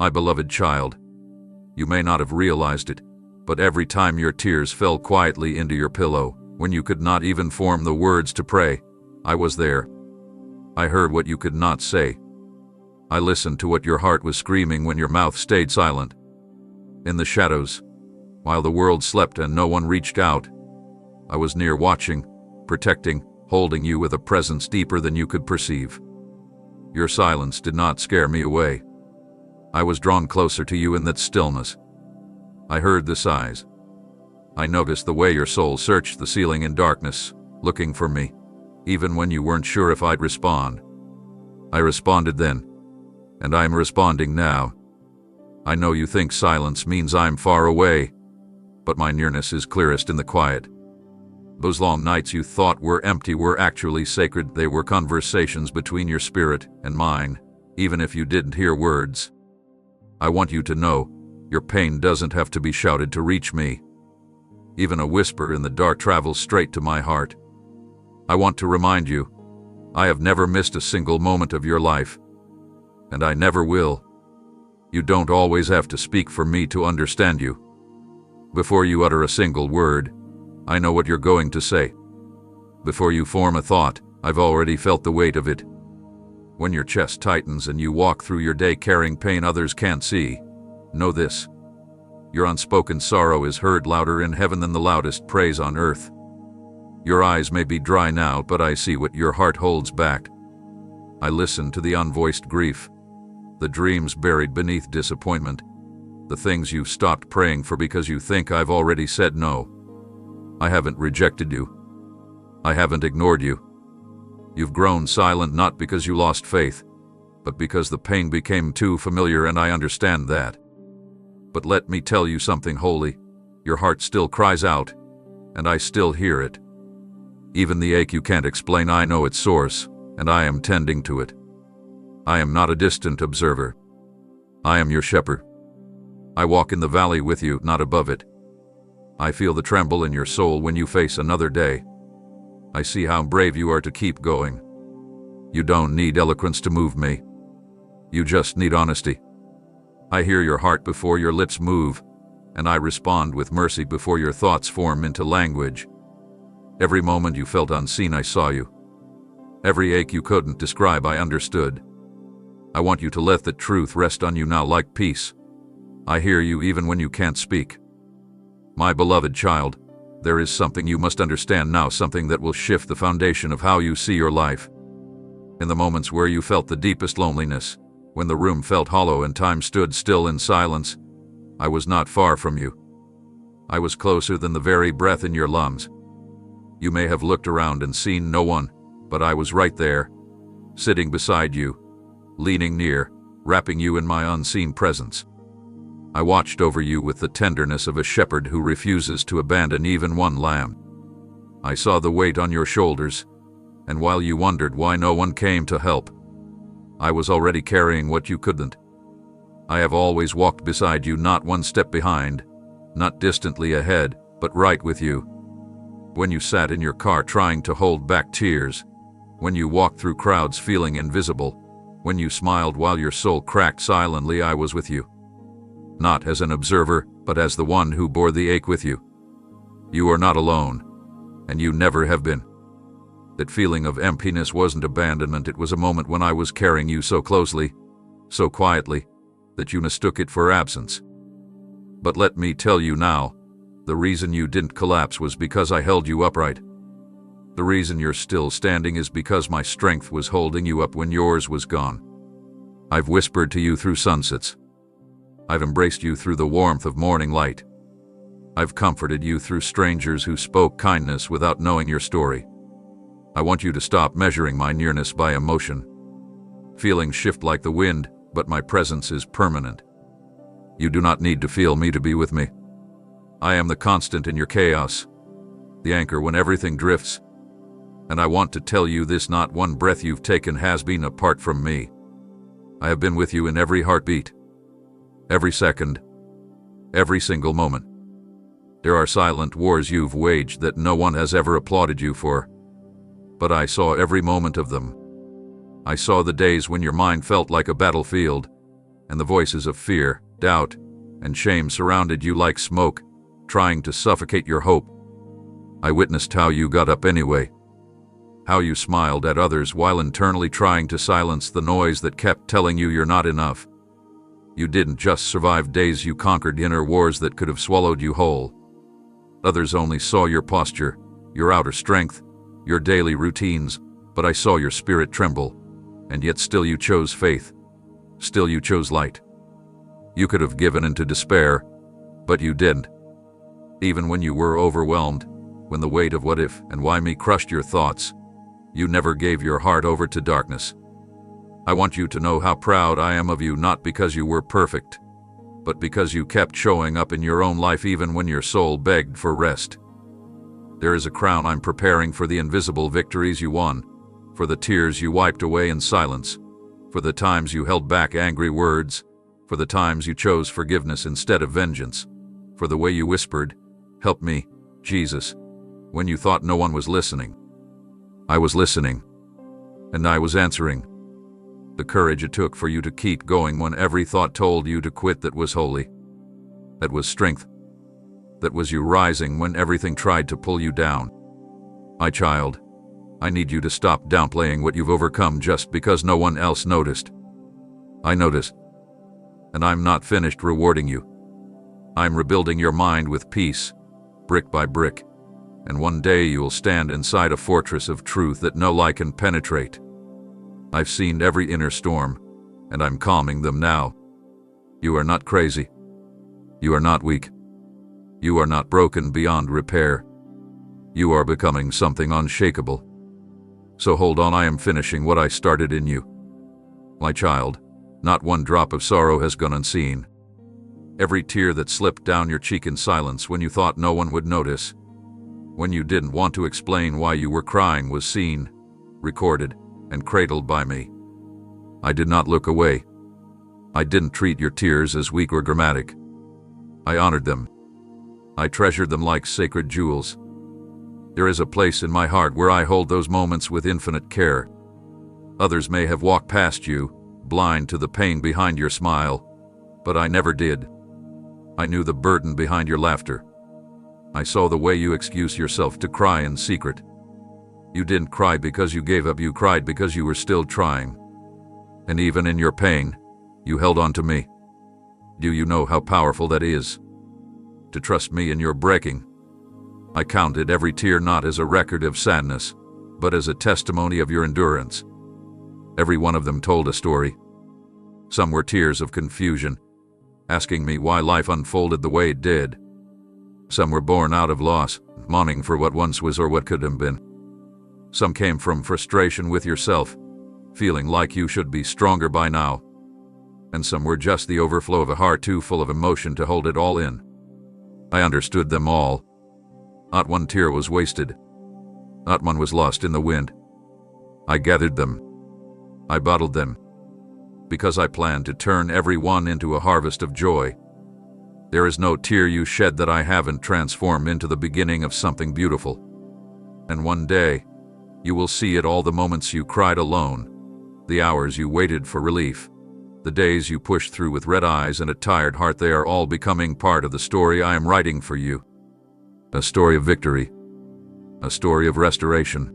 My beloved child, you may not have realized it, but every time your tears fell quietly into your pillow, when you could not even form the words to pray, I was there. I heard what you could not say. I listened to what your heart was screaming when your mouth stayed silent. In the shadows, while the world slept and no one reached out, I was near, watching, protecting, holding you with a presence deeper than you could perceive. Your silence did not scare me away. I was drawn closer to you in that stillness. I heard the sighs. I noticed the way your soul searched the ceiling in darkness, looking for me, even when you weren't sure if I'd respond. I responded then, and I'm responding now. I know you think silence means I'm far away, but my nearness is clearest in the quiet. Those long nights you thought were empty were actually sacred. They were conversations between your spirit and mine, even if you didn't hear words. I want you to know, your pain doesn't have to be shouted to reach me. Even a whisper in the dark travels straight to my heart. I want to remind you, I have never missed a single moment of your life, and I never will. You don't always have to speak for me to understand you. Before you utter a single word, I know what you're going to say. Before you form a thought, I've already felt the weight of it. When your chest tightens and you walk through your day carrying pain others can't see, know this: your unspoken sorrow is heard louder in heaven than the loudest praise on earth. Your eyes may be dry now, but I see what your heart holds back. I listen to the unvoiced grief, the dreams buried beneath disappointment, the things you've stopped praying for because you think I've already said no. I haven't rejected you. I haven't ignored you. You've grown silent not because you lost faith, but because the pain became too familiar, and I understand that. But let me tell you something holy. Your heart still cries out, and I still hear it. Even the ache you can't explain, I know its source, and I am tending to it. I am not a distant observer. I am your shepherd. I walk in the valley with you, not above it. I feel the tremble in your soul when you face another day. I see how brave you are to keep going. You don't need eloquence to move me. You just need honesty. I hear your heart before your lips move, and I respond with mercy before your thoughts form into language. Every moment you felt unseen, I saw you. Every ache you couldn't describe, I understood. I want you to let the truth rest on you now like peace. I hear you even when you can't speak. My beloved child, there is something you must understand now, something that will shift the foundation of how you see your life. In the moments where you felt the deepest loneliness, when the room felt hollow and time stood still in silence, I was not far from you. I was closer than the very breath in your lungs. You may have looked around and seen no one, but I was right there, sitting beside you, leaning near, wrapping you in my unseen presence. I watched over you with the tenderness of a shepherd who refuses to abandon even one lamb. I saw the weight on your shoulders, and while you wondered why no one came to help, I was already carrying what you couldn't. I have always walked beside you, not one step behind, not distantly ahead, but right with you. When you sat in your car trying to hold back tears, when you walked through crowds feeling invisible, when you smiled while your soul cracked silently, I was with you. Not as an observer, but as the one who bore the ache with you. You are not alone, and you never have been. That feeling of emptiness wasn't abandonment, it was a moment when I was carrying you so closely, so quietly, that you mistook it for absence. But let me tell you now, the reason you didn't collapse was because I held you upright. The reason you're still standing is because my strength was holding you up when yours was gone. I've whispered to you through sunsets. I've embraced you through the warmth of morning light. I've comforted you through strangers who spoke kindness without knowing your story. I want you to stop measuring my nearness by emotion. Feelings shift like the wind, but my presence is permanent. You do not need to feel me to be with me. I am the constant in your chaos, the anchor when everything drifts. And I want to tell you this: not one breath you've taken has been apart from me. I have been with you in every heartbeat, every second, every single moment. There are silent wars you've waged that no one has ever applauded you for, but I saw every moment of them. I saw the days when your mind felt like a battlefield, and the voices of fear, doubt, and shame surrounded you like smoke, trying to suffocate your hope. I witnessed how you got up anyway, how you smiled at others while internally trying to silence the noise that kept telling you you're not enough. You didn't just survive days, you conquered inner wars that could have swallowed you whole. Others only saw your posture, your outer strength, your daily routines, but I saw your spirit tremble, and yet still you chose faith. Still you chose light. You could have given in to despair, but you didn't. Even when you were overwhelmed, when the weight of what if and why me crushed your thoughts, you never gave your heart over to darkness. I want you to know how proud I am of you, not because you were perfect, but because you kept showing up in your own life even when your soul begged for rest. There is a crown I'm preparing for the invisible victories you won, for the tears you wiped away in silence, for the times you held back angry words, for the times you chose forgiveness instead of vengeance, for the way you whispered, "Help me, Jesus," when you thought no one was listening. I was listening, and I was answering. The courage it took for you to keep going when every thought told you to quit, that was holy. That was strength. That was you rising when everything tried to pull you down. My child, I need you to stop downplaying what you've overcome just because no one else noticed. I noticed, and I'm not finished rewarding you. I'm rebuilding your mind with peace, brick by brick, and one day you'll stand inside a fortress of truth that no lie can penetrate. I've seen every inner storm, and I'm calming them now. You are not crazy. You are not weak. You are not broken beyond repair. You are becoming something unshakable. So hold on, I am finishing what I started in you. My child, not one drop of sorrow has gone unseen. Every tear that slipped down your cheek in silence when you thought no one would notice, when you didn't want to explain why you were crying, was seen, recorded, and cradled by me. I did not look away. I didn't treat your tears as weak or dramatic. I honored them. I treasured them like sacred jewels. There is a place in my heart where I hold those moments with infinite care. Others may have walked past you, blind to the pain behind your smile, but I never did. I knew the burden behind your laughter. I saw the way you excuse yourself to cry in secret. You didn't cry because you gave up, you cried because you were still trying. And even in your pain, you held on to me. Do you know how powerful that is? To trust me in your breaking. I counted every tear not as a record of sadness, but as a testimony of your endurance. Every one of them told a story. Some were tears of confusion, asking me why life unfolded the way it did. Some were born out of loss, mourning for what once was or what could have been. Some came from frustration with yourself, feeling like you should be stronger by now. And some were just the overflow of a heart too full of emotion to hold it all in. I understood them all. Not one tear was wasted. Not one was lost in the wind. I gathered them. I bottled them. Because I planned to turn every one into a harvest of joy. There is no tear you shed that I haven't transformed into the beginning of something beautiful. And one day, you will see it all: the moments you cried alone, the hours you waited for relief, the days you pushed through with red eyes and a tired heart. They are all becoming part of the story I am writing for you. A story of victory. A story of restoration.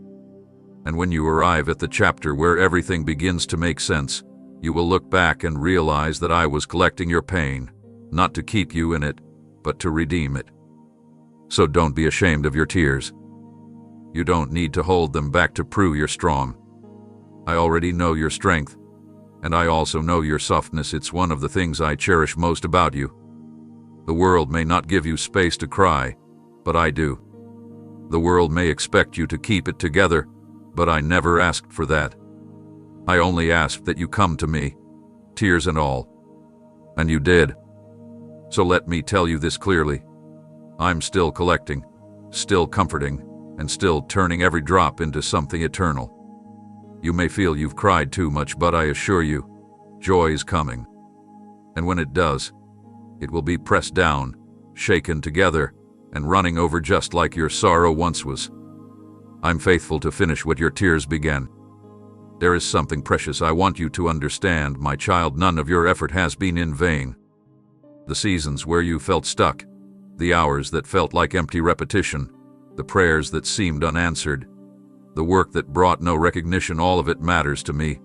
And when you arrive at the chapter where everything begins to make sense, you will look back and realize that I was collecting your pain, not to keep you in it, but to redeem it. So don't be ashamed of your tears. You don't need to hold them back to prove you're strong. I already know your strength, and I also know your softness. It's one of the things I cherish most about you. The world may not give you space to cry, but I do. The world may expect you to keep it together, but I never asked for that. I only asked that you come to me, tears and all. And you did. So let me tell you this clearly. I'm still collecting, still comforting, and still turning every drop into something eternal. You may feel you've cried too much, but I assure you, joy is coming. And when it does, it will be pressed down, shaken together, and running over just like your sorrow once was. I'm faithful to finish what your tears began. There is something precious I want you to understand, my child. None of your effort has been in vain. The seasons where you felt stuck, the hours that felt like empty repetition, the prayers that seemed unanswered, the work that brought no recognition, all of it matters to me.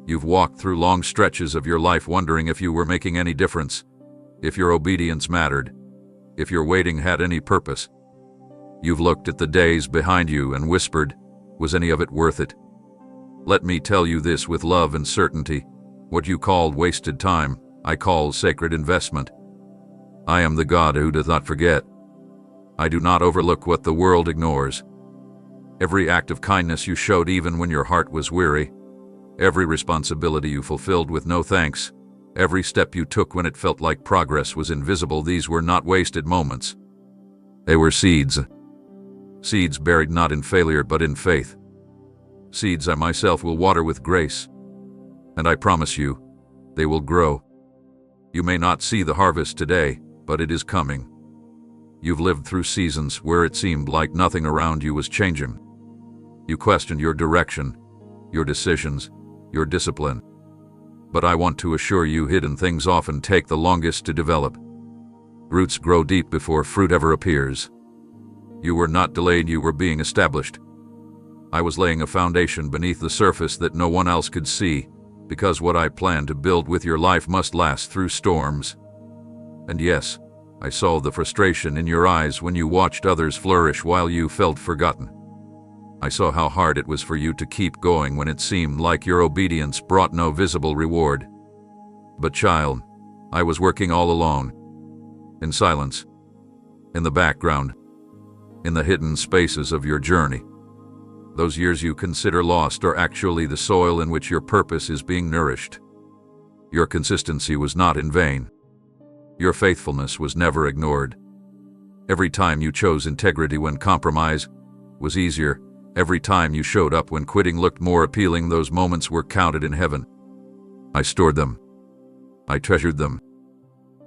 You've walked through long stretches of your life wondering if you were making any difference, if your obedience mattered, if your waiting had any purpose. You've looked at the days behind you and whispered, was any of it worth it? Let me tell you this with love and certainty. What you called wasted time, I call sacred investment. I am the God who does not forget. I do not overlook what the world ignores. Every act of kindness you showed even when your heart was weary, every responsibility you fulfilled with no thanks, every step you took when it felt like progress was invisible, these were not wasted moments. They were seeds. Seeds buried not in failure but in faith. Seeds I myself will water with grace. And I promise you, they will grow. You may not see the harvest today, but it is coming. You've lived through seasons where it seemed like nothing around you was changing. You questioned your direction, your decisions, your discipline. But I want to assure you, hidden things often take the longest to develop. Roots grow deep before fruit ever appears. You were not delayed, you were being established. I was laying a foundation beneath the surface that no one else could see, because what I planned to build with your life must last through storms. And yes, I saw the frustration in your eyes when you watched others flourish while you felt forgotten. I saw how hard it was for you to keep going when it seemed like your obedience brought no visible reward. But child, I was working all alone, in silence, in the background, in the hidden spaces of your journey. Those years you consider lost are actually the soil in which your purpose is being nourished. Your consistency was not in vain. Your faithfulness was never ignored. Every time you chose integrity when compromise was easier, every time you showed up when quitting looked more appealing, those moments were counted in heaven. I stored them. I treasured them.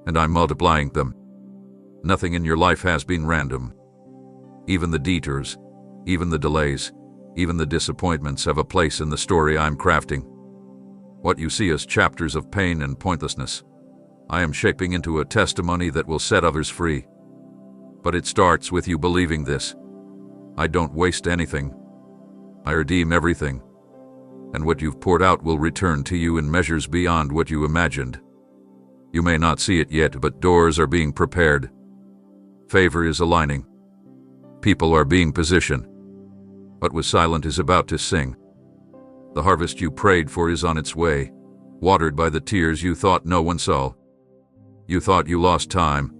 And I'm multiplying them. Nothing in your life has been random. Even the detours, even the delays, even the disappointments have a place in the story I'm crafting. What you see as chapters of pain and pointlessness, I am shaping into a testimony that will set others free. But it starts with you believing this. I don't waste anything. I redeem everything. And what you've poured out will return to you in measures beyond what you imagined. You may not see it yet, but doors are being prepared. Favor is aligning. People are being positioned. What was silent is about to sing. The harvest you prayed for is on its way, watered by the tears you thought no one saw. You thought you lost time,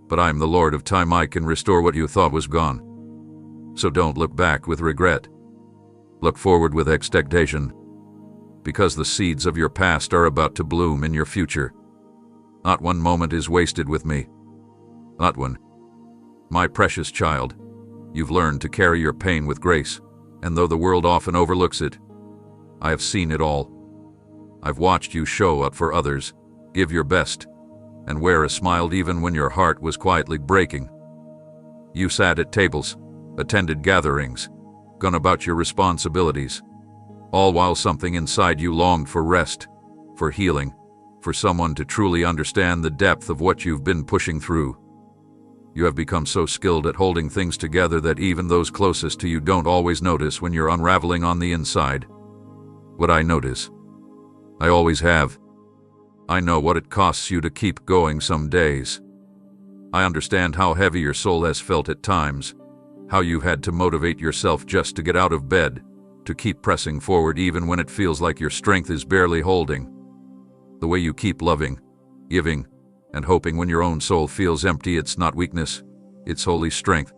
but I'm the Lord of time. I can restore what you thought was gone. So don't look back with regret. Look forward with expectation, because the seeds of your past are about to bloom in your future. Not one moment is wasted with me. Not one. My precious child, you've learned to carry your pain with grace, and though the world often overlooks it, I have seen it all. I've watched you show up for others, give your best, and wear a smile even when your heart was quietly breaking. You sat at tables, attended gatherings, gone about your responsibilities, all while something inside you longed for rest, for healing, for someone to truly understand the depth of what you've been pushing through. You have become so skilled at holding things together that even those closest to you don't always notice when you're unraveling on the inside. What I notice, I always have. I know what it costs you to keep going some days. I understand how heavy your soul has felt at times, how you've had to motivate yourself just to get out of bed, to keep pressing forward even when it feels like your strength is barely holding. The way you keep loving, giving, and hoping when your own soul feels empty, it's not weakness, it's holy strength.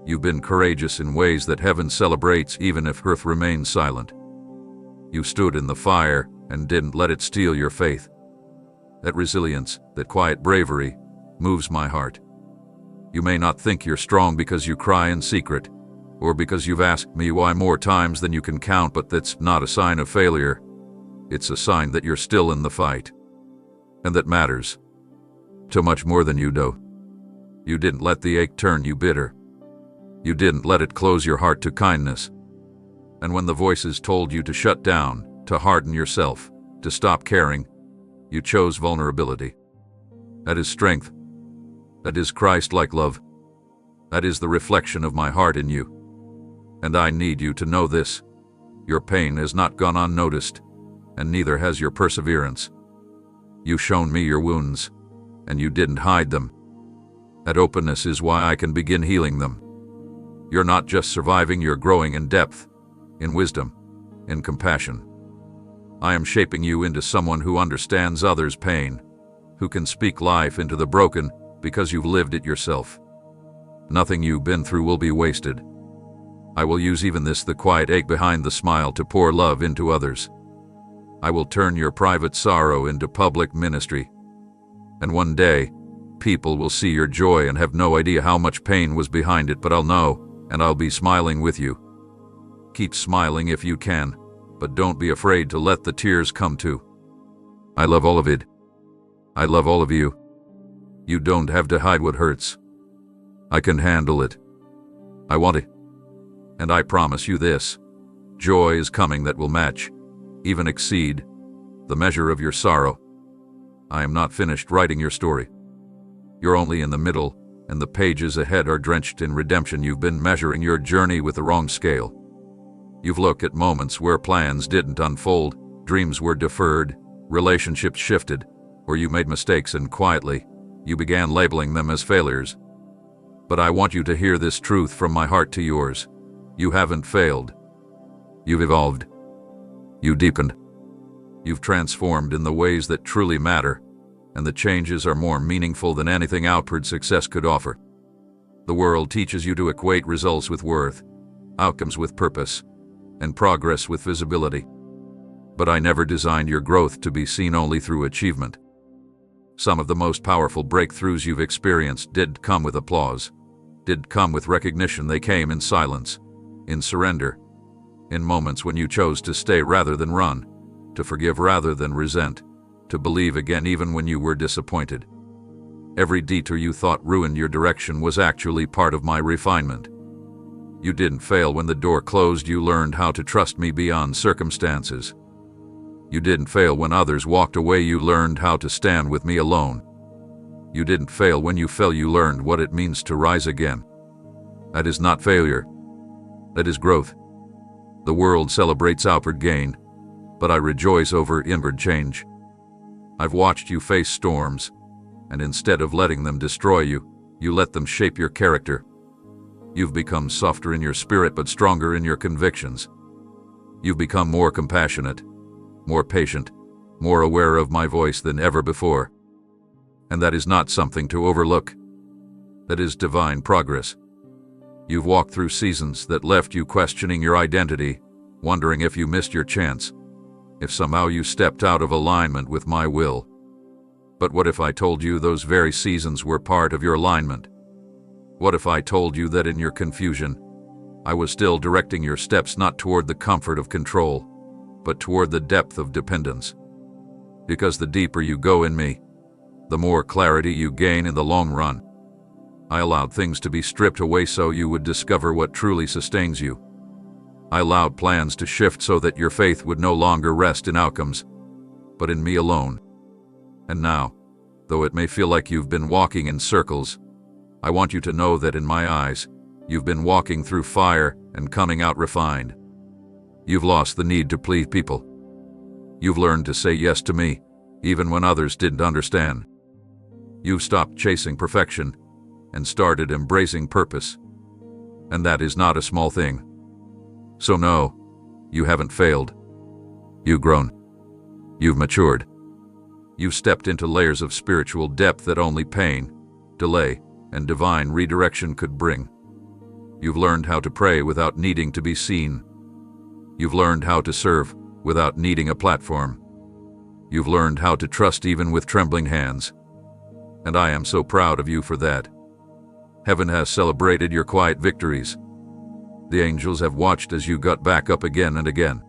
You've been courageous in ways that heaven celebrates even if earth remains silent. You stood in the fire and didn't let it steal your faith. That resilience, that quiet bravery, moves my heart. You may not think you're strong because you cry in secret, or because you've asked me why more times than you can count, but that's not a sign of failure. It's a sign that you're still in the fight. And that matters. Too much more than you do. You didn't let the ache turn you bitter. You didn't let it close your heart to kindness. And when the voices told you to shut down, to harden yourself, to stop caring, you chose vulnerability. That is strength. That is Christ-like love. That is the reflection of my heart in you. And I need you to know this. Your pain has not gone unnoticed, and neither has your perseverance. You've shown me your wounds, and you didn't hide them. That openness is why I can begin healing them. You're not just surviving, you're growing in depth, in wisdom, in compassion. I am shaping you into someone who understands others' pain, who can speak life into the broken because you've lived it yourself. Nothing you've been through will be wasted. I will use even this, the quiet ache behind the smile, to pour love into others. I will turn your private sorrow into public ministry. And one day, people will see your joy and have no idea how much pain was behind it, but I'll know, and I'll be smiling with you. Keep smiling if you can, but don't be afraid to let the tears come too. I love all of it. I love all of you. You don't have to hide what hurts. I can handle it. I want it. And I promise you this, joy is coming that will match, even exceed, the measure of your sorrow. I am not finished writing your story. You're only in the middle, and the pages ahead are drenched in redemption. You've been measuring your journey with the wrong scale. You've looked at moments where plans didn't unfold, dreams were deferred, relationships shifted, or you made mistakes and quietly, you began labeling them as failures. But I want you to hear this truth from my heart to yours. You haven't failed. You've evolved. You deepened. You've transformed in the ways that truly matter, and the changes are more meaningful than anything outward success could offer. The world teaches you to equate results with worth, outcomes with purpose, and progress with visibility. But I never designed your growth to be seen only through achievement. Some of the most powerful breakthroughs you've experienced did come with applause, did come with recognition. They came in silence, in surrender, in moments when you chose to stay rather than run, to forgive rather than resent, to believe again even when you were disappointed. Every detour you thought ruined your direction was actually part of my refinement. You didn't fail when the door closed. You learned how to trust me beyond circumstances. You didn't fail when others walked away. You learned how to stand with me alone. You didn't fail when you fell. You learned what it means to rise again. That is not failure. That is growth. The world celebrates outward gain, but I rejoice over inward change. I've watched you face storms, and instead of letting them destroy you, you let them shape your character. You've become softer in your spirit but stronger in your convictions. You've become more compassionate, more patient, more aware of my voice than ever before. And that is not something to overlook. That is divine progress. You've walked through seasons that left you questioning your identity, wondering if you missed your chance, if somehow you stepped out of alignment with my will. But what if I told you those very seasons were part of your alignment? What if I told you that in your confusion, I was still directing your steps not toward the comfort of control, but toward the depth of dependence? Because the deeper you go in me, the more clarity you gain in the long run. I allowed things to be stripped away so you would discover what truly sustains you. I allowed plans to shift so that your faith would no longer rest in outcomes, but in me alone. And now, though it may feel like you've been walking in circles, I want you to know that in my eyes, you've been walking through fire and coming out refined. You've lost the need to please people. You've learned to say yes to me, even when others didn't understand. You've stopped chasing perfection and started embracing purpose. And that is not a small thing. So no, you haven't failed. You've grown. You've matured. You've stepped into layers of spiritual depth that only pain, delay, and divine redirection could bring. You've learned how to pray without needing to be seen. You've learned how to serve without needing a platform. You've learned how to trust even with trembling hands. And I am so proud of you for that. Heaven has celebrated your quiet victories. The angels have watched as you got back up again and again.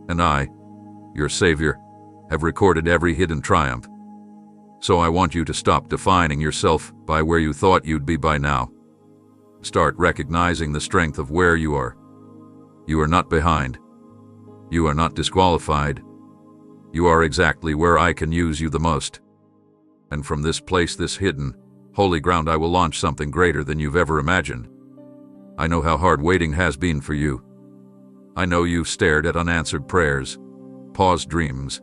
And I, your Savior, have recorded every hidden triumph. So I want you to stop defining yourself by where you thought you'd be by now. Start recognizing the strength of where you are. You are not behind. You are not disqualified. You are exactly where I can use you the most. And from this place, this hidden, holy ground, I will launch something greater than you've ever imagined. I know how hard waiting has been for you. I know you've stared at unanswered prayers, paused dreams,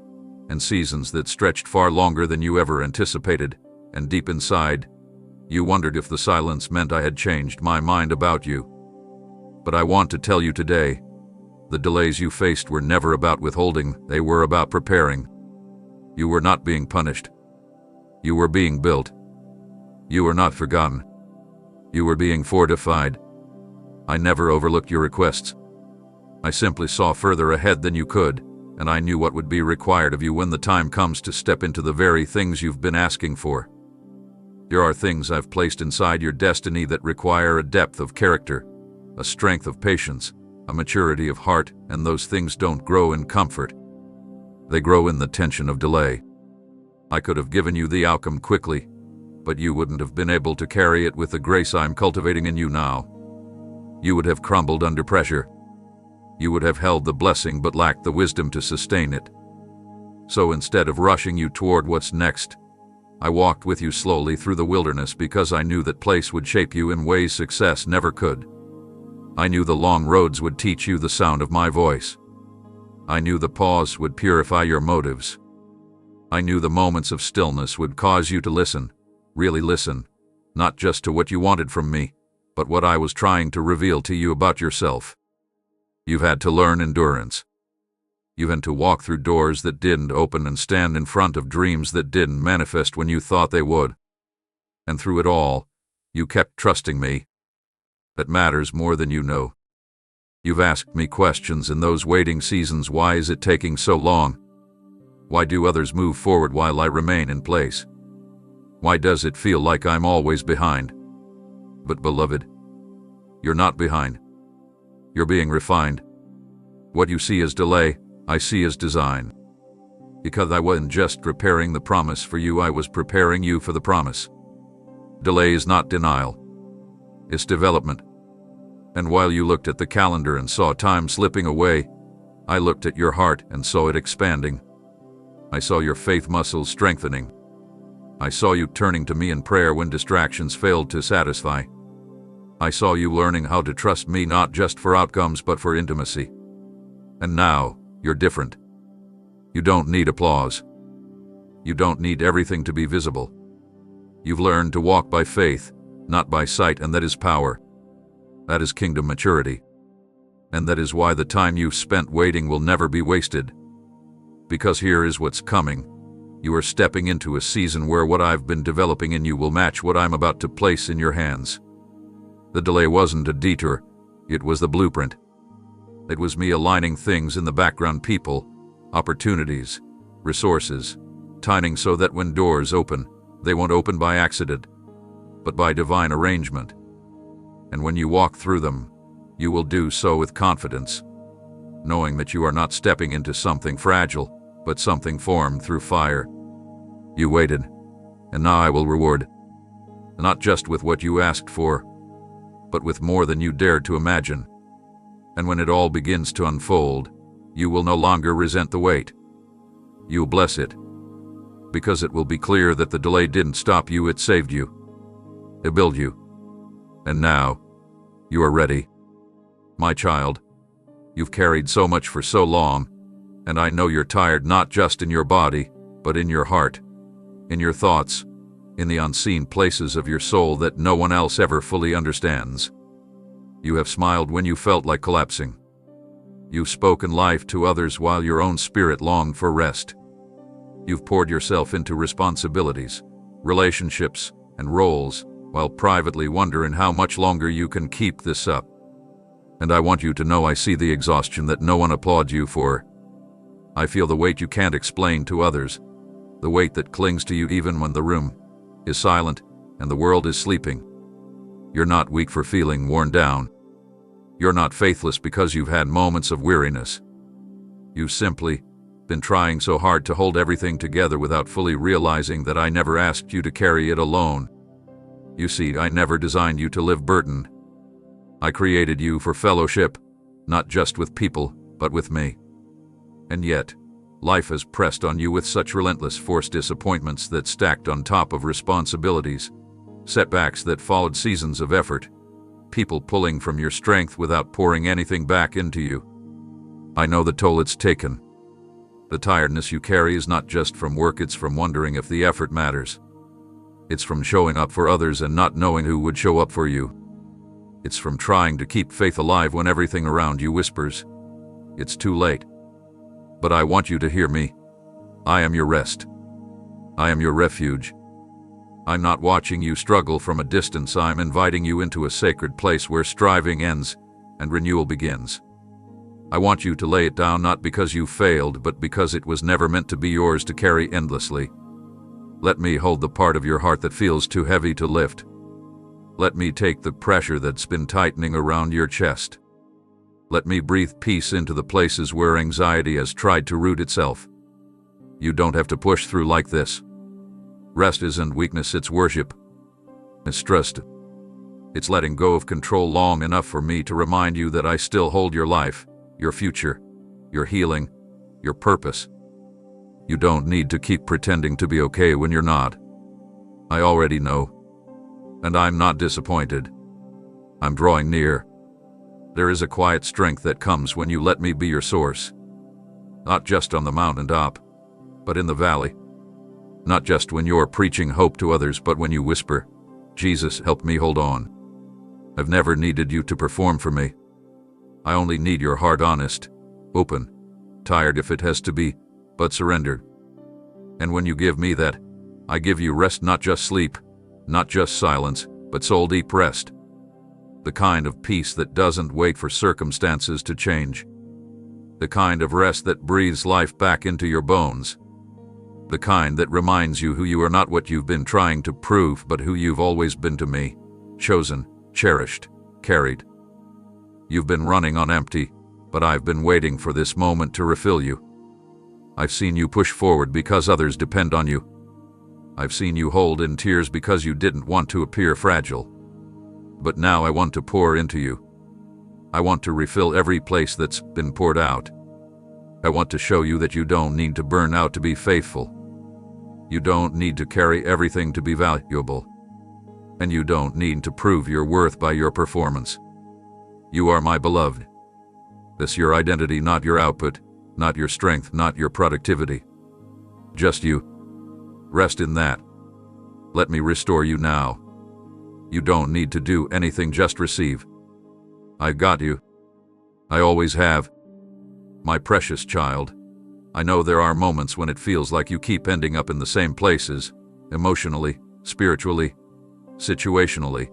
and seasons that stretched far longer than you ever anticipated, and deep inside, you wondered if the silence meant I had changed my mind about you. But I want to tell you today, the delays you faced were never about withholding, they were about preparing. You were not being punished. You were being built. You were not forgotten. You were being fortified. I never overlooked your requests. I simply saw further ahead than you could, and I knew what would be required of you when the time comes to step into the very things you've been asking for. There are things I've placed inside your destiny that require a depth of character, a strength of patience, a maturity of heart, and those things don't grow in comfort. They grow in the tension of delay. I could have given you the outcome quickly, but you wouldn't have been able to carry it with the grace I'm cultivating in you now. You would have crumbled under pressure. You would have held the blessing but lacked the wisdom to sustain it. So instead of rushing you toward what's next, I walked with you slowly through the wilderness because I knew that place would shape you in ways success never could. I knew the long roads would teach you the sound of my voice. I knew the pause would purify your motives. I knew the moments of stillness would cause you to listen, really listen, not just to what you wanted from me, but what I was trying to reveal to you about yourself. You've had to learn endurance. You've had to walk through doors that didn't open and stand in front of dreams that didn't manifest when you thought they would. And through it all, you kept trusting me. That matters more than you know. You've asked me questions in those waiting seasons. Why is it taking so long? Why do others move forward while I remain in place? Why does it feel like I'm always behind? But beloved, you're not behind. You're being refined. What you see as delay, I see as design. Because I wasn't just preparing the promise for you, I was preparing you for the promise. Delay is not denial. It's development. And while you looked at the calendar and saw time slipping away, I looked at your heart and saw it expanding. I saw your faith muscles strengthening. I saw you turning to me in prayer when distractions failed to satisfy. I saw you learning how to trust me not just for outcomes but for intimacy. And now, you're different. You don't need applause. You don't need everything to be visible. You've learned to walk by faith, not by sight, and that is power. That is kingdom maturity. And that is why the time you've spent waiting will never be wasted. Because here is what's coming. You are stepping into a season where what I've been developing in you will match what I'm about to place in your hands. The delay wasn't a detour, it was the blueprint. It was me aligning things in the background, people, opportunities, resources, timing so that when doors open, they won't open by accident, but by divine arrangement. And when you walk through them, you will do so with confidence, knowing that you are not stepping into something fragile, but something formed through fire. You waited, and now I will reward, not just with what you asked for, but with more than you dared to imagine. And when it all begins to unfold, you will no longer resent the wait. You'll bless it, because it will be clear that the delay didn't stop you, it saved you. It built you. And now, you are ready. My child, you've carried so much for so long, and I know you're tired not just in your body, but in your heart, in your thoughts, in the unseen places of your soul that no one else ever fully understands. You have smiled when you felt like collapsing. You've spoken life to others while your own spirit longed for rest. You've poured yourself into responsibilities, relationships, and roles, while privately wondering how much longer you can keep this up. And I want you to know I see the exhaustion that no one applauds you for. I feel the weight you can't explain to others, the weight that clings to you even when the room is silent and the world is sleeping. You're not weak for feeling worn down. You're not faithless because you've had moments of weariness. You've simply been trying so hard to hold everything together without fully realizing that I never asked you to carry it alone. You see, I never designed you to live burdened. I created you for fellowship, not just with people, but with me. And yet, life has pressed on you with such relentless force, disappointments that stacked on top of responsibilities, setbacks that followed seasons of effort, people pulling from your strength without pouring anything back into you. I know the toll it's taken. The tiredness you carry is not just from work, it's from wondering if the effort matters. It's from showing up for others and not knowing who would show up for you. It's from trying to keep faith alive when everything around you whispers, "It's too late." But I want you to hear me. I am your rest. I am your refuge. I'm not watching you struggle from a distance. I'm inviting you into a sacred place where striving ends and renewal begins. I want you to lay it down, not because you failed, but because it was never meant to be yours to carry endlessly. Let me hold the part of your heart that feels too heavy to lift. Let me take the pressure that's been tightening around your chest. Let me breathe peace into the places where anxiety has tried to root itself. You don't have to push through like this. Rest isn't weakness, it's worship. It's trust. It's letting go of control long enough for me to remind you that I still hold your life, your future, your healing, your purpose. You don't need to keep pretending to be okay when you're not. I already know. And I'm not disappointed. I'm drawing near. There is a quiet strength that comes when you let me be your source. Not just on the mountaintop, but in the valley. Not just when you're preaching hope to others, but when you whisper, "Jesus, help me hold on." I've never needed you to perform for me. I only need your heart honest, open, tired if it has to be, but surrendered. And when you give me that, I give you rest, not just sleep, not just silence, but soul-deep rest. The kind of peace that doesn't wait for circumstances to change. The kind of rest that breathes life back into your bones. The kind that reminds you who you are, not what you've been trying to prove, but who you've always been to me, chosen, cherished, carried. You've been running on empty, but I've been waiting for this moment to refill you. I've seen you push forward because others depend on you. I've seen you hold in tears because you didn't want to appear fragile. But now I want to pour into you. I want to refill every place that's been poured out. I want to show you that you don't need to burn out to be faithful. You don't need to carry everything to be valuable. And you don't need to prove your worth by your performance. You are my beloved. This your identity, not your output, not your strength, not your productivity. Just you. Rest in that. Let me restore you now. You don't need to do anything, just receive. I've got you. I always have. My precious child, I know there are moments when it feels like you keep ending up in the same places, emotionally, spiritually, situationally,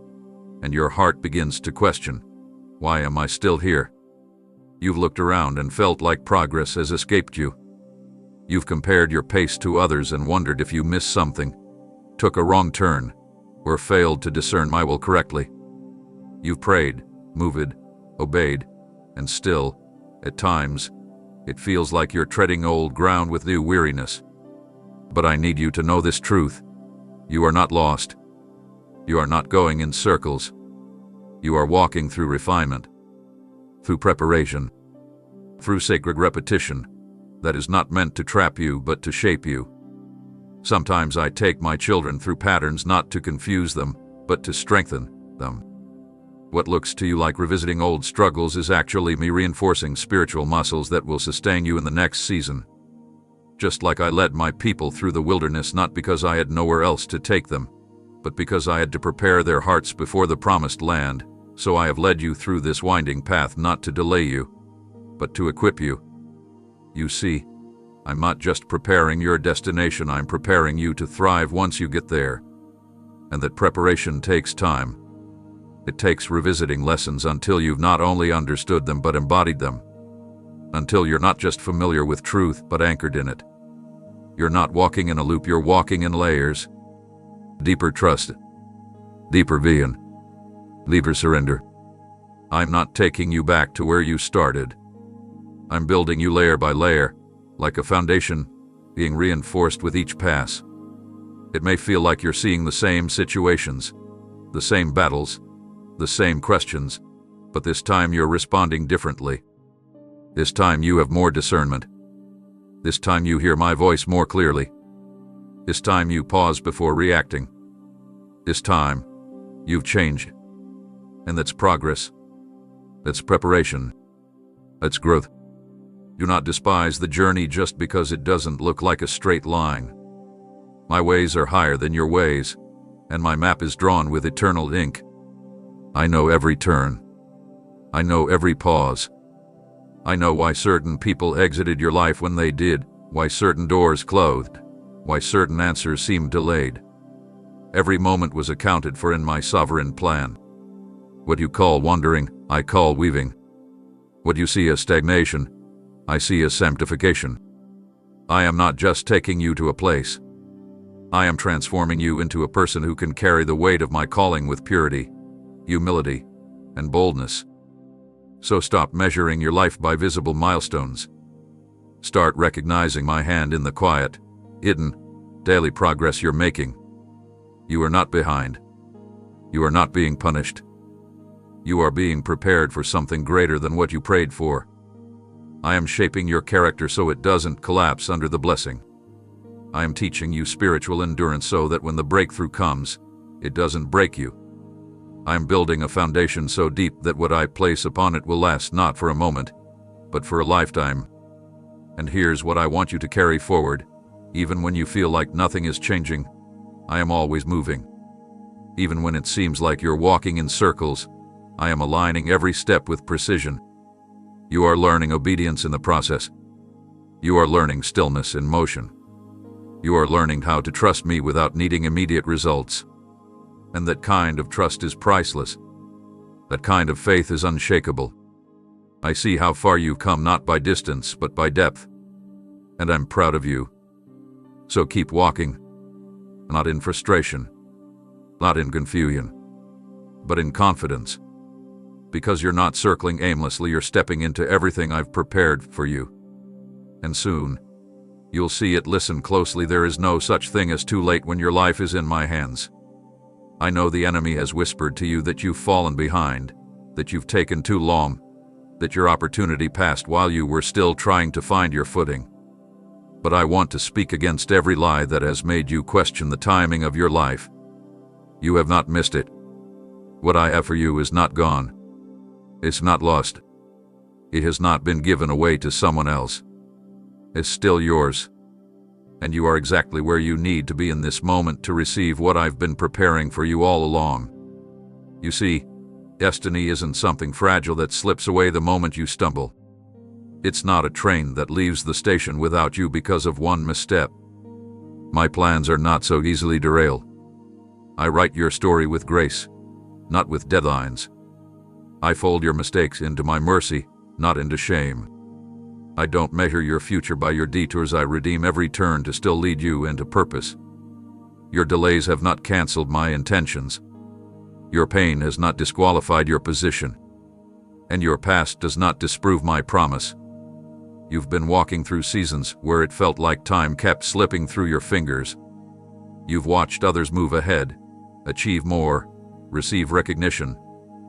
and your heart begins to question, why am I still here? You've looked around and felt like progress has escaped you. You've compared your pace to others and wondered if you missed something, took a wrong turn, or failed to discern my will correctly. You've prayed, moved, obeyed, and still, at times, it feels like you're treading old ground with new weariness. But I need you to know this truth. You are not lost. You are not going in circles. You are walking through refinement, through preparation, through sacred repetition that is not meant to trap you but to shape you. Sometimes I take my children through patterns not to confuse them, but to strengthen them. What looks to you like revisiting old struggles is actually me reinforcing spiritual muscles that will sustain you in the next season. Just like I led my people through the wilderness not because I had nowhere else to take them, but because I had to prepare their hearts before the promised land, so I have led you through this winding path not to delay you, but to equip you. You see, I'm not just preparing your destination, I'm preparing you to thrive once you get there. And that preparation takes time. It takes revisiting lessons until you've not only understood them but embodied them. Until you're not just familiar with truth but anchored in it. You're not walking in a loop, you're walking in layers. Deeper trust, deeper vision, deeper surrender. I'm not taking you back to where you started. I'm building you layer by layer, like a foundation, being reinforced with each pass. It may feel like you're seeing the same situations, the same battles, the same questions, But this time you're responding differently. This time you have more discernment. This time you hear my voice more clearly. This time you pause before reacting. This time, you've changed. And that's progress. That's preparation. That's growth. Do not despise the journey just because it doesn't look like a straight line. My ways are higher than your ways, and my map is drawn with eternal ink. I know every turn. I know every pause. I know why certain people exited your life when they did, why certain doors closed, why certain answers seemed delayed. Every moment was accounted for in my sovereign plan. What you call wandering, I call weaving. What you see as stagnation, I see as sanctification. I am not just taking you to a place. I am transforming you into a person who can carry the weight of my calling with purity, humility, and boldness. So stop measuring your life by visible milestones. Start recognizing my hand in the quiet, hidden, daily progress you're making. You are not behind. You are not being punished. You are being prepared for something greater than what you prayed for. I am shaping your character so it doesn't collapse under the blessing. I am teaching you spiritual endurance so that when the breakthrough comes, it doesn't break you. I am building a foundation so deep that what I place upon it will last not for a moment, but for a lifetime. And here's what I want you to carry forward. Even when you feel like nothing is changing, I am always moving. Even when it seems like you're walking in circles, I am aligning every step with precision. You are learning obedience in the process. You are learning stillness in motion. You are learning how to trust me without needing immediate results. And that kind of trust is priceless. That kind of faith is unshakable. I see how far you've come not by distance but by depth. And I'm proud of you. So keep walking. Not in frustration. Not in confusion. But in confidence. Because you're not circling aimlessly, you're stepping into everything I've prepared for you. And soon, you'll see it. Listen closely. There is no such thing as too late when your life is in my hands. I know the enemy has whispered to you that you've fallen behind, that you've taken too long, that your opportunity passed while you were still trying to find your footing. But I want to speak against every lie that has made you question the timing of your life. You have not missed it. What I have for you is not gone. It's not lost. It has not been given away to someone else. It's still yours. And you are exactly where you need to be in this moment to receive what I've been preparing for you all along. You see, destiny isn't something fragile that slips away the moment you stumble. It's not a train that leaves the station without you because of one misstep. My plans are not so easily derailed. I write your story with grace, not with deadlines. I fold your mistakes into my mercy, not into shame. I don't measure your future by your detours. I redeem every turn to still lead you into purpose. Your delays have not canceled my intentions. Your pain has not disqualified your position. And your past does not disprove my promise. You've been walking through seasons where it felt like time kept slipping through your fingers. You've watched others move ahead, achieve more, receive recognition,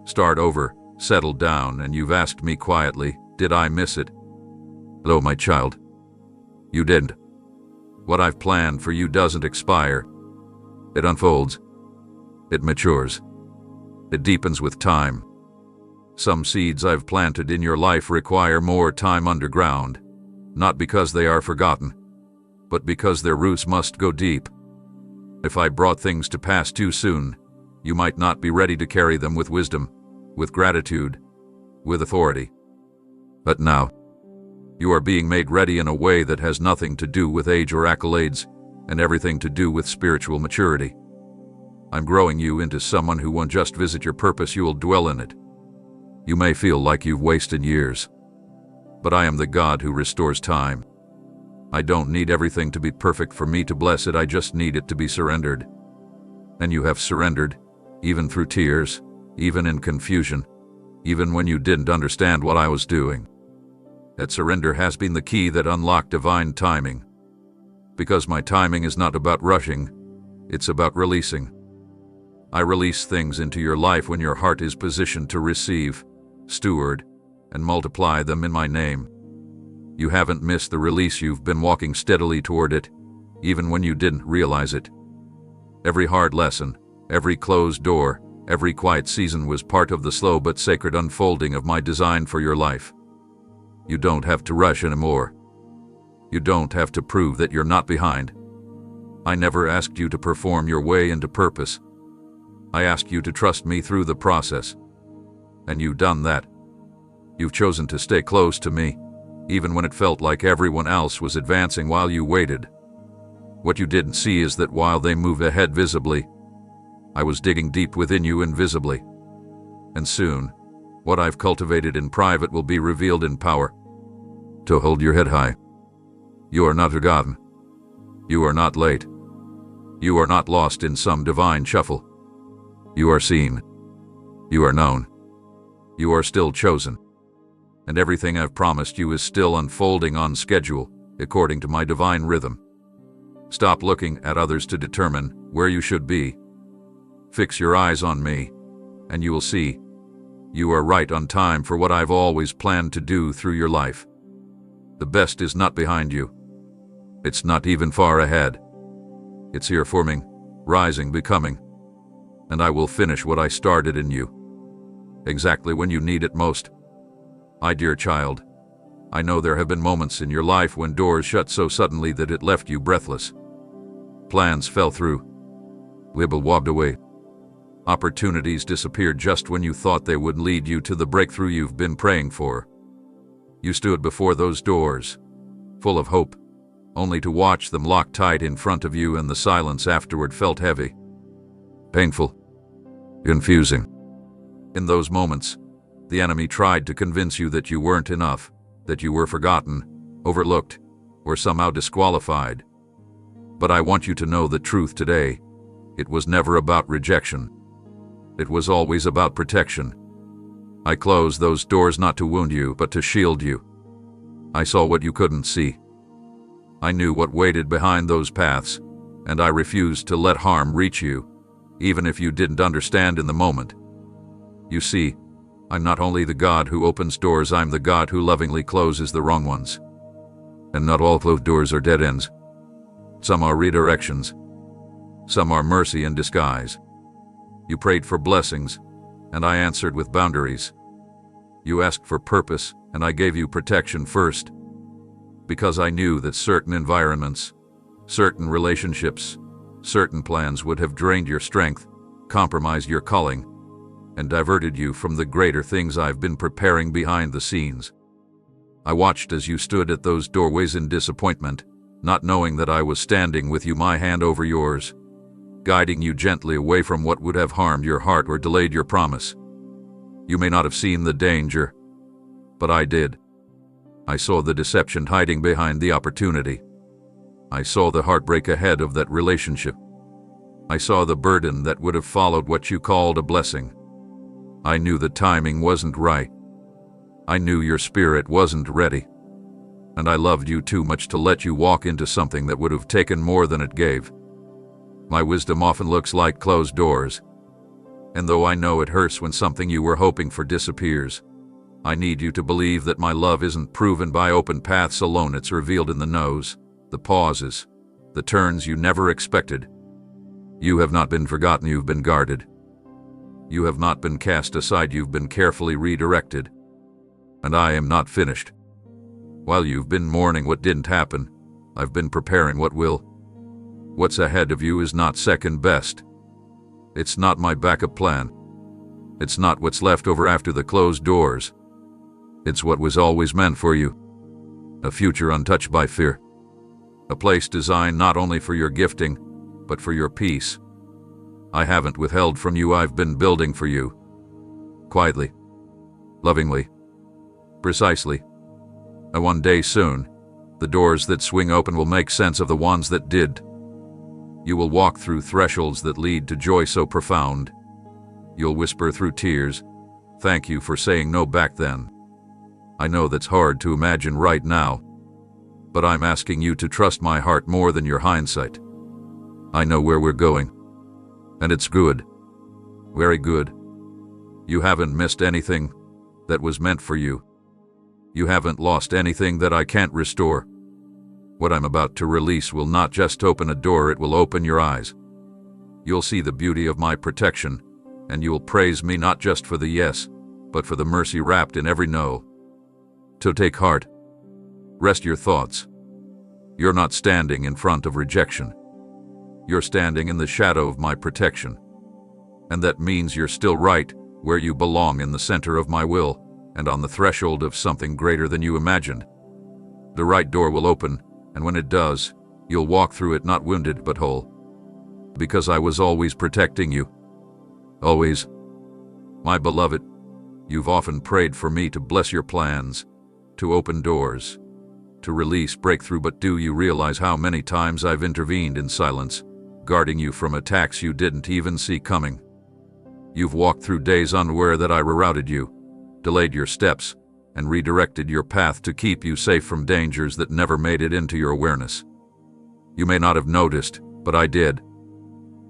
start over, settle down, and you've asked me quietly, did I miss it? Hello, my child. You didn't. What I've planned for you doesn't expire. It unfolds. It matures. It deepens with time. Some seeds I've planted in your life require more time underground, not because they are forgotten, but because their roots must go deep. If I brought things to pass too soon, you might not be ready to carry them with wisdom, with gratitude, with authority. But now, you are being made ready in a way that has nothing to do with age or accolades, and everything to do with spiritual maturity. I'm growing you into someone who won't just visit your purpose, you will dwell in it. You may feel like you've wasted years, but I am the God who restores time. I don't need everything to be perfect for me to bless it, I just need it to be surrendered. And you have surrendered, even through tears, even in confusion, even when you didn't understand what I was doing. That surrender has been the key that unlocked divine timing. Because my timing is not about rushing, it's about releasing. I release things into your life when your heart is positioned to receive, steward, and multiply them in my name. You haven't missed the release. You've been walking steadily toward it, even when you didn't realize it. Every hard lesson, every closed door, every quiet season was part of the slow but sacred unfolding of my design for your life. You don't have to rush anymore. You don't have to prove that you're not behind. I never asked you to perform your way into purpose. I asked you to trust me through the process. And you've done that. You've chosen to stay close to me, even when it felt like everyone else was advancing while you waited. What you didn't see is that while they moved ahead visibly, I was digging deep within you invisibly. And soon, what I've cultivated in private will be revealed in power. To hold your head high. You are not forgotten. You are not late. You are not lost in some divine shuffle. You are seen. You are known. You are still chosen. And everything I've promised you is still unfolding on schedule, according to my divine rhythm. Stop looking at others to determine where you should be. Fix your eyes on me, and you will see. You are right on time for what I've always planned to do through your life. The best is not behind you. It's not even far ahead. It's here forming, rising, becoming. And I will finish what I started in you. Exactly when you need it most. My dear child, I know there have been moments in your life when doors shut so suddenly that it left you breathless. Plans fell through. Libel walked away. Opportunities disappeared just when you thought they would lead you to the breakthrough you've been praying for. You stood before those doors, full of hope, only to watch them lock tight in front of you, and the silence afterward felt heavy, painful, confusing. In those moments, the enemy tried to convince you that you weren't enough, that you were forgotten, overlooked, or somehow disqualified. But I want you to know the truth today. It was never about rejection. It was always about protection. I closed those doors not to wound you, but to shield you. I saw what you couldn't see. I knew what waited behind those paths, and I refused to let harm reach you, even if you didn't understand in the moment. You see, I'm not only the God who opens doors, I'm the God who lovingly closes the wrong ones. And not all closed doors are dead ends. Some are redirections. Some are mercy in disguise. You prayed for blessings, and I answered with boundaries. You asked for purpose, and I gave you protection first. Because I knew that certain environments, certain relationships, certain plans would have drained your strength, compromised your calling, and diverted you from the greater things I've been preparing behind the scenes. I watched as you stood at those doorways in disappointment, not knowing that I was standing with you, my hand over yours, guiding you gently away from what would have harmed your heart or delayed your promise. You may not have seen the danger, but I did. I saw the deception hiding behind the opportunity. I saw the heartbreak ahead of that relationship. I saw the burden that would have followed what you called a blessing. I knew the timing wasn't right. I knew your spirit wasn't ready. And I loved you too much to let you walk into something that would have taken more than it gave. My wisdom often looks like closed doors. And though I know it hurts when something you were hoping for disappears, I need you to believe that my love isn't proven by open paths alone. It's revealed in the no's, the pauses, the turns you never expected. You have not been forgotten, you've been guarded. You have not been cast aside, you've been carefully redirected. And I am not finished. While you've been mourning what didn't happen, I've been preparing what will. What's ahead of you is not second best. It's not my backup plan. It's not what's left over after the closed doors. It's what was always meant for you. A future untouched by fear. A place designed not only for your gifting, but for your peace. I haven't withheld from you, I've been building for you. Quietly. Lovingly. Precisely. And one day soon, the doors that swing open will make sense of the ones that did. You will walk through thresholds that lead to joy so profound. You'll whisper through tears, "Thank you for saying no back then." I know that's hard to imagine right now, but I'm asking you to trust my heart more than your hindsight. I know where we're going, and it's good. Very good. You haven't missed anything. that was meant for you. You haven't lost anything that I can't restore. What I'm about to release will not just open a door, it will open your eyes. You'll see the beauty of my protection, and you'll praise me not just for the yes, but for the mercy wrapped in every no. So take heart. Rest your thoughts. You're not standing in front of rejection. You're standing in the shadow of my protection. And that means you're still right where you belong, in the center of my will, and on the threshold of something greater than you imagined. The right door will open, and when it does, you'll walk through it not wounded but whole. Because I was always protecting you. Always. My beloved, you've often prayed for me to bless your plans, to open doors, to release breakthrough, but do you realize how many times I've intervened in silence, guarding you from attacks you didn't even see coming? You've walked through days unaware that I rerouted you, delayed your steps, and redirected your path to keep you safe from dangers that never made it into your awareness. You may not have noticed, but I did.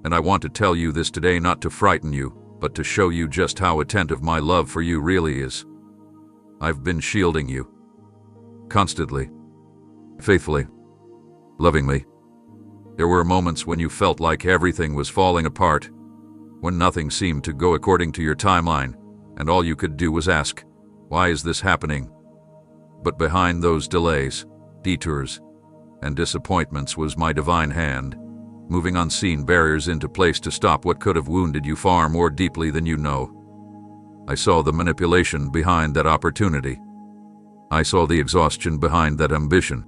And I want to tell you this today, not to frighten you, but to show you just how attentive my love for you really is. I've been shielding you. Constantly. Faithfully. Lovingly. There were moments when you felt like everything was falling apart, when nothing seemed to go according to your timeline, and all you could do was ask, why is this happening? But behind those delays, detours, and disappointments was my divine hand, moving unseen barriers into place to stop what could have wounded you far more deeply than you know. I saw the manipulation behind that opportunity. I saw the exhaustion behind that ambition.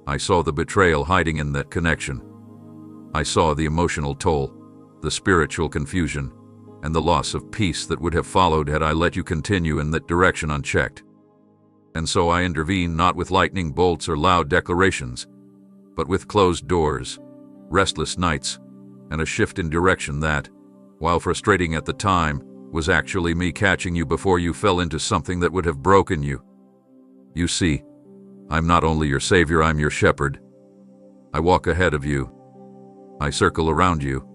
I saw the betrayal hiding in that connection. I saw the emotional toll, the spiritual confusion, and the loss of peace that would have followed had I let you continue in that direction unchecked. And so I intervened, not with lightning bolts or loud declarations, but with closed doors, restless nights, and a shift in direction that, while frustrating at the time, was actually me catching you before you fell into something that would have broken you. You see, I'm not only your savior, I'm your shepherd. I walk ahead of you. I circle around you.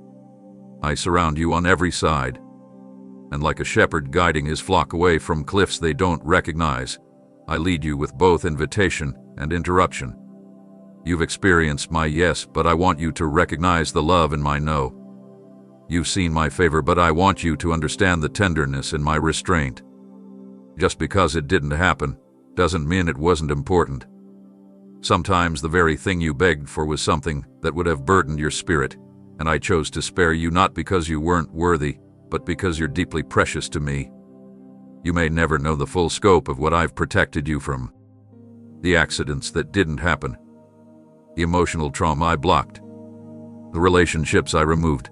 I surround you on every side. And like a shepherd guiding his flock away from cliffs they don't recognize, I lead you with both invitation and interruption. You've experienced my yes, but I want you to recognize the love in my no. You've seen my favor, but I want you to understand the tenderness in my restraint. Just because it didn't happen doesn't mean it wasn't important. Sometimes the very thing you begged for was something that would have burdened your spirit, and I chose to spare you not because you weren't worthy, but because you're deeply precious to me. You may never know the full scope of what I've protected you from. The accidents that didn't happen. The emotional trauma I blocked. The relationships I removed.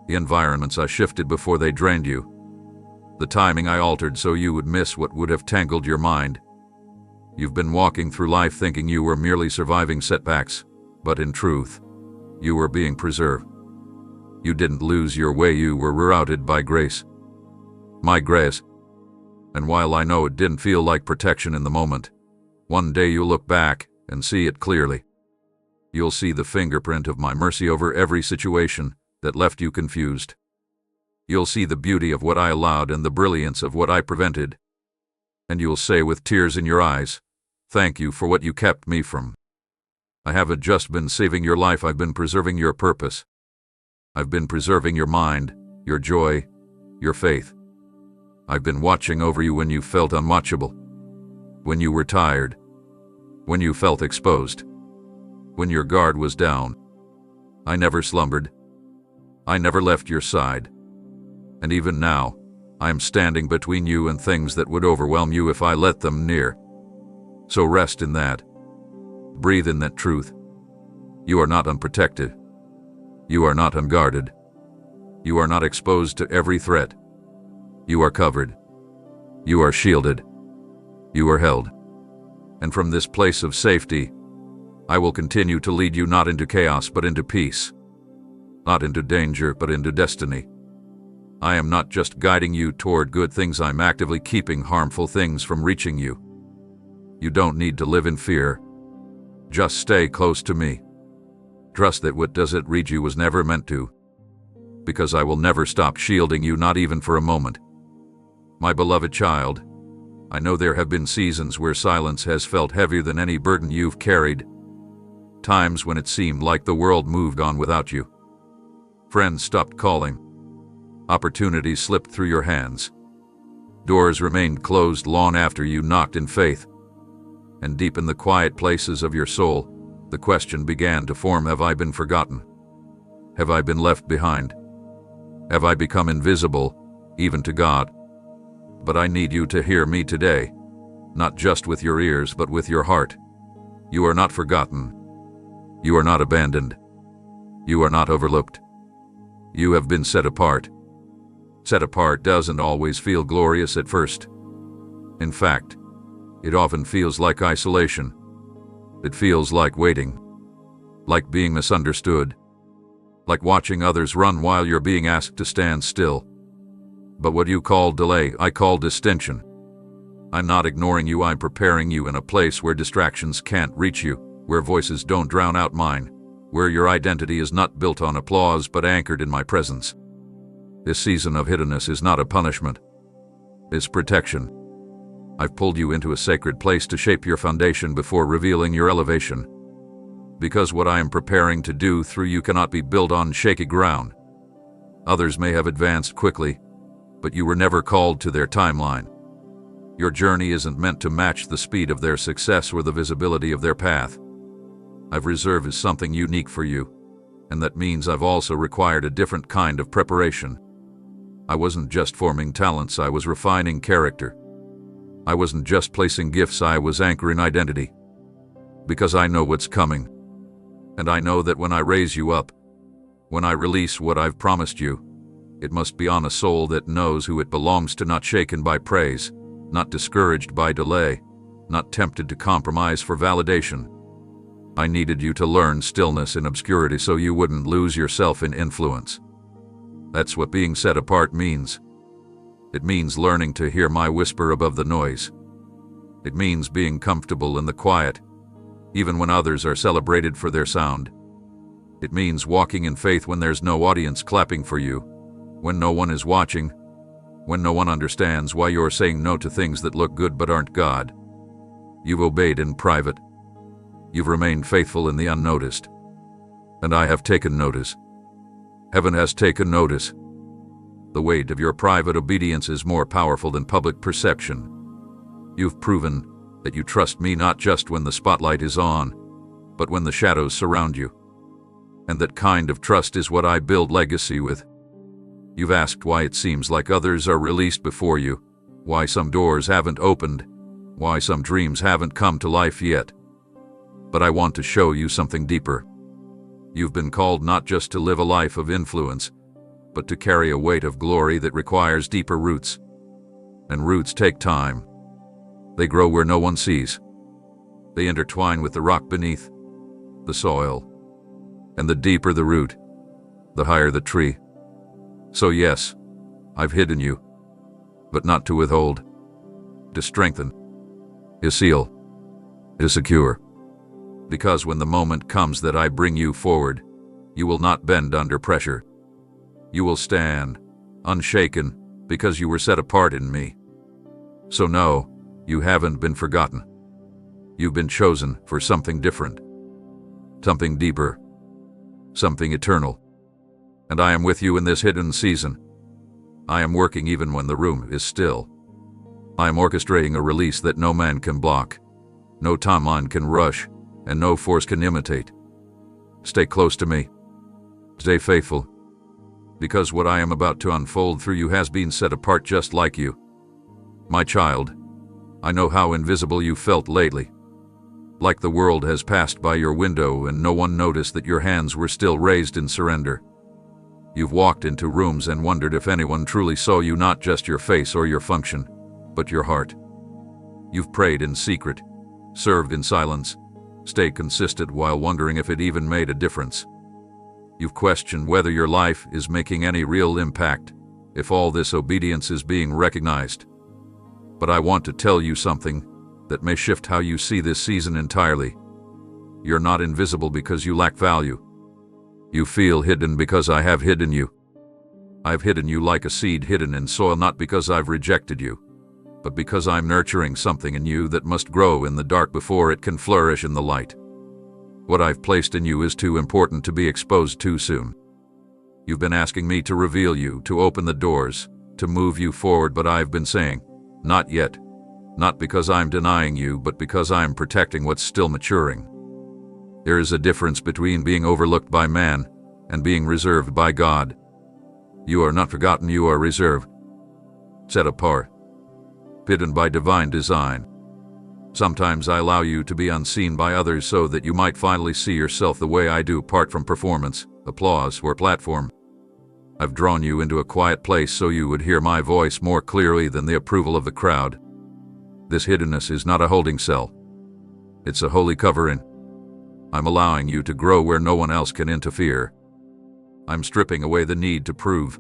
The environments I shifted before they drained you. The timing I altered so you would miss what would have tangled your mind. You've been walking through life thinking you were merely surviving setbacks, but in truth, you were being preserved. You didn't lose your way, you were rerouted by grace. My grace. And while I know it didn't feel like protection in the moment, one day you'll look back and see it clearly. You'll see the fingerprint of my mercy over every situation that left you confused. You'll see the beauty of what I allowed and the brilliance of what I prevented. And you'll say with tears in your eyes, thank you for what you kept me from. I haven't just been saving your life, I've been preserving your purpose. I've been preserving your mind, your joy, your faith. I've been watching over you when you felt unwatchable, when you were tired, when you felt exposed, when your guard was down. I never slumbered. I never left your side. And even now, I am standing between you and things that would overwhelm you if I let them near. So rest in that. Breathe in that truth. You are not unprotected. You are not unguarded. You are not exposed to every threat. You are covered. You are shielded. You are held. And from this place of safety, I will continue to lead you not into chaos but into peace. Not into danger but into destiny. I am not just guiding you toward good things, I'm actively keeping harmful things from reaching you. You don't need to live in fear. Just stay close to me. Trust that what doesn't reach you was never meant to. Because I will never stop shielding you, not even for a moment. My beloved child, I know there have been seasons where silence has felt heavier than any burden you've carried. Times when it seemed like the world moved on without you. Friends stopped calling. Opportunities slipped through your hands. Doors remained closed long after you knocked in faith. And deep in the quiet places of your soul, the question began to form: have I been forgotten? Have I been left behind? Have I become invisible, even to God? But I need you to hear me today, not just with your ears but with your heart. You are not forgotten. You are not abandoned. You are not overlooked. You have been set apart. Set apart doesn't always feel glorious at first. In fact, it often feels like isolation. It feels like waiting, like being misunderstood, like watching others run while you're being asked to stand still. But what you call delay, I call distinction. I'm not ignoring you, I'm preparing you in a place where distractions can't reach you, where voices don't drown out mine, where your identity is not built on applause but anchored in my presence. This season of hiddenness is not a punishment. It's protection. I've pulled you into a sacred place to shape your foundation before revealing your elevation. Because what I am preparing to do through you cannot be built on shaky ground. Others may have advanced quickly, but you were never called to their timeline. Your journey isn't meant to match the speed of their success or the visibility of their path. I've reserved something unique for you, and that means I've also required a different kind of preparation. I wasn't just forming talents, I was refining character. I wasn't just placing gifts, I was anchoring identity. Because I know what's coming. And I know that when I raise you up, when I release what I've promised you, it must be on a soul that knows who it belongs to, not shaken by praise, not discouraged by delay, not tempted to compromise for validation. I needed you to learn stillness in obscurity so you wouldn't lose yourself in influence. That's what being set apart means. It means learning to hear my whisper above the noise. It means being comfortable in the quiet, even when others are celebrated for their sound. It means walking in faith when there's no audience clapping for you, when no one is watching, when no one understands why you're saying no to things that look good but aren't God. You've obeyed in private. You've remained faithful in the unnoticed. And I have taken notice. Heaven has taken notice. The weight of your private obedience is more powerful than public perception. You've proven that you trust me not just when the spotlight is on, but when the shadows surround you. And that kind of trust is what I build legacy with. You've asked why it seems like others are released before you, why some doors haven't opened, why some dreams haven't come to life yet. But I want to show you something deeper. You've been called not just to live a life of influence, but to carry a weight of glory that requires deeper roots. And roots take time. They grow where no one sees. They intertwine with the rock beneath, the soil. And the deeper the root, the higher the tree. So yes, I've hidden you, but not to withhold, to strengthen, to seal, to secure. Because when the moment comes that I bring you forward, you will not bend under pressure. You will stand, unshaken, because you were set apart in me. So no, you haven't been forgotten. You've been chosen for something different, something deeper, something eternal. And I am with you in this hidden season. I am working even when the room is still. I am orchestrating a release that no man can block, no timeline can rush, and no force can imitate. Stay close to me. Stay faithful. Because what I am about to unfold through you has been set apart just like you. My child, I know how invisible you felt lately. Like the world has passed by your window and no one noticed that your hands were still raised in surrender. You've walked into rooms and wondered if anyone truly saw you, not just your face or your function, but your heart. You've prayed in secret, served in silence, stayed consistent while wondering if it even made a difference. You've questioned whether your life is making any real impact, if all this obedience is being recognized. But I want to tell you something that may shift how you see this season entirely. You're not invisible because you lack value. You feel hidden because I have hidden you. I've hidden you like a seed hidden in soil, not because I've rejected you, but because I'm nurturing something in you that must grow in the dark before it can flourish in the light. What I've placed in you is too important to be exposed too soon. You've been asking me to reveal you, to open the doors, to move you forward, but I've been saying, not yet. Not because I'm denying you, but because I'm protecting what's still maturing. There is a difference between being overlooked by man and being reserved by God. You are not forgotten, you are reserved, set apart, hidden by divine design. Sometimes I allow you to be unseen by others so that you might finally see yourself the way I do, apart from performance, applause, or platform. I've drawn you into a quiet place so you would hear my voice more clearly than the approval of the crowd. This hiddenness is not a holding cell. It's a holy covering. I'm allowing you to grow where no one else can interfere. I'm stripping away the need to prove,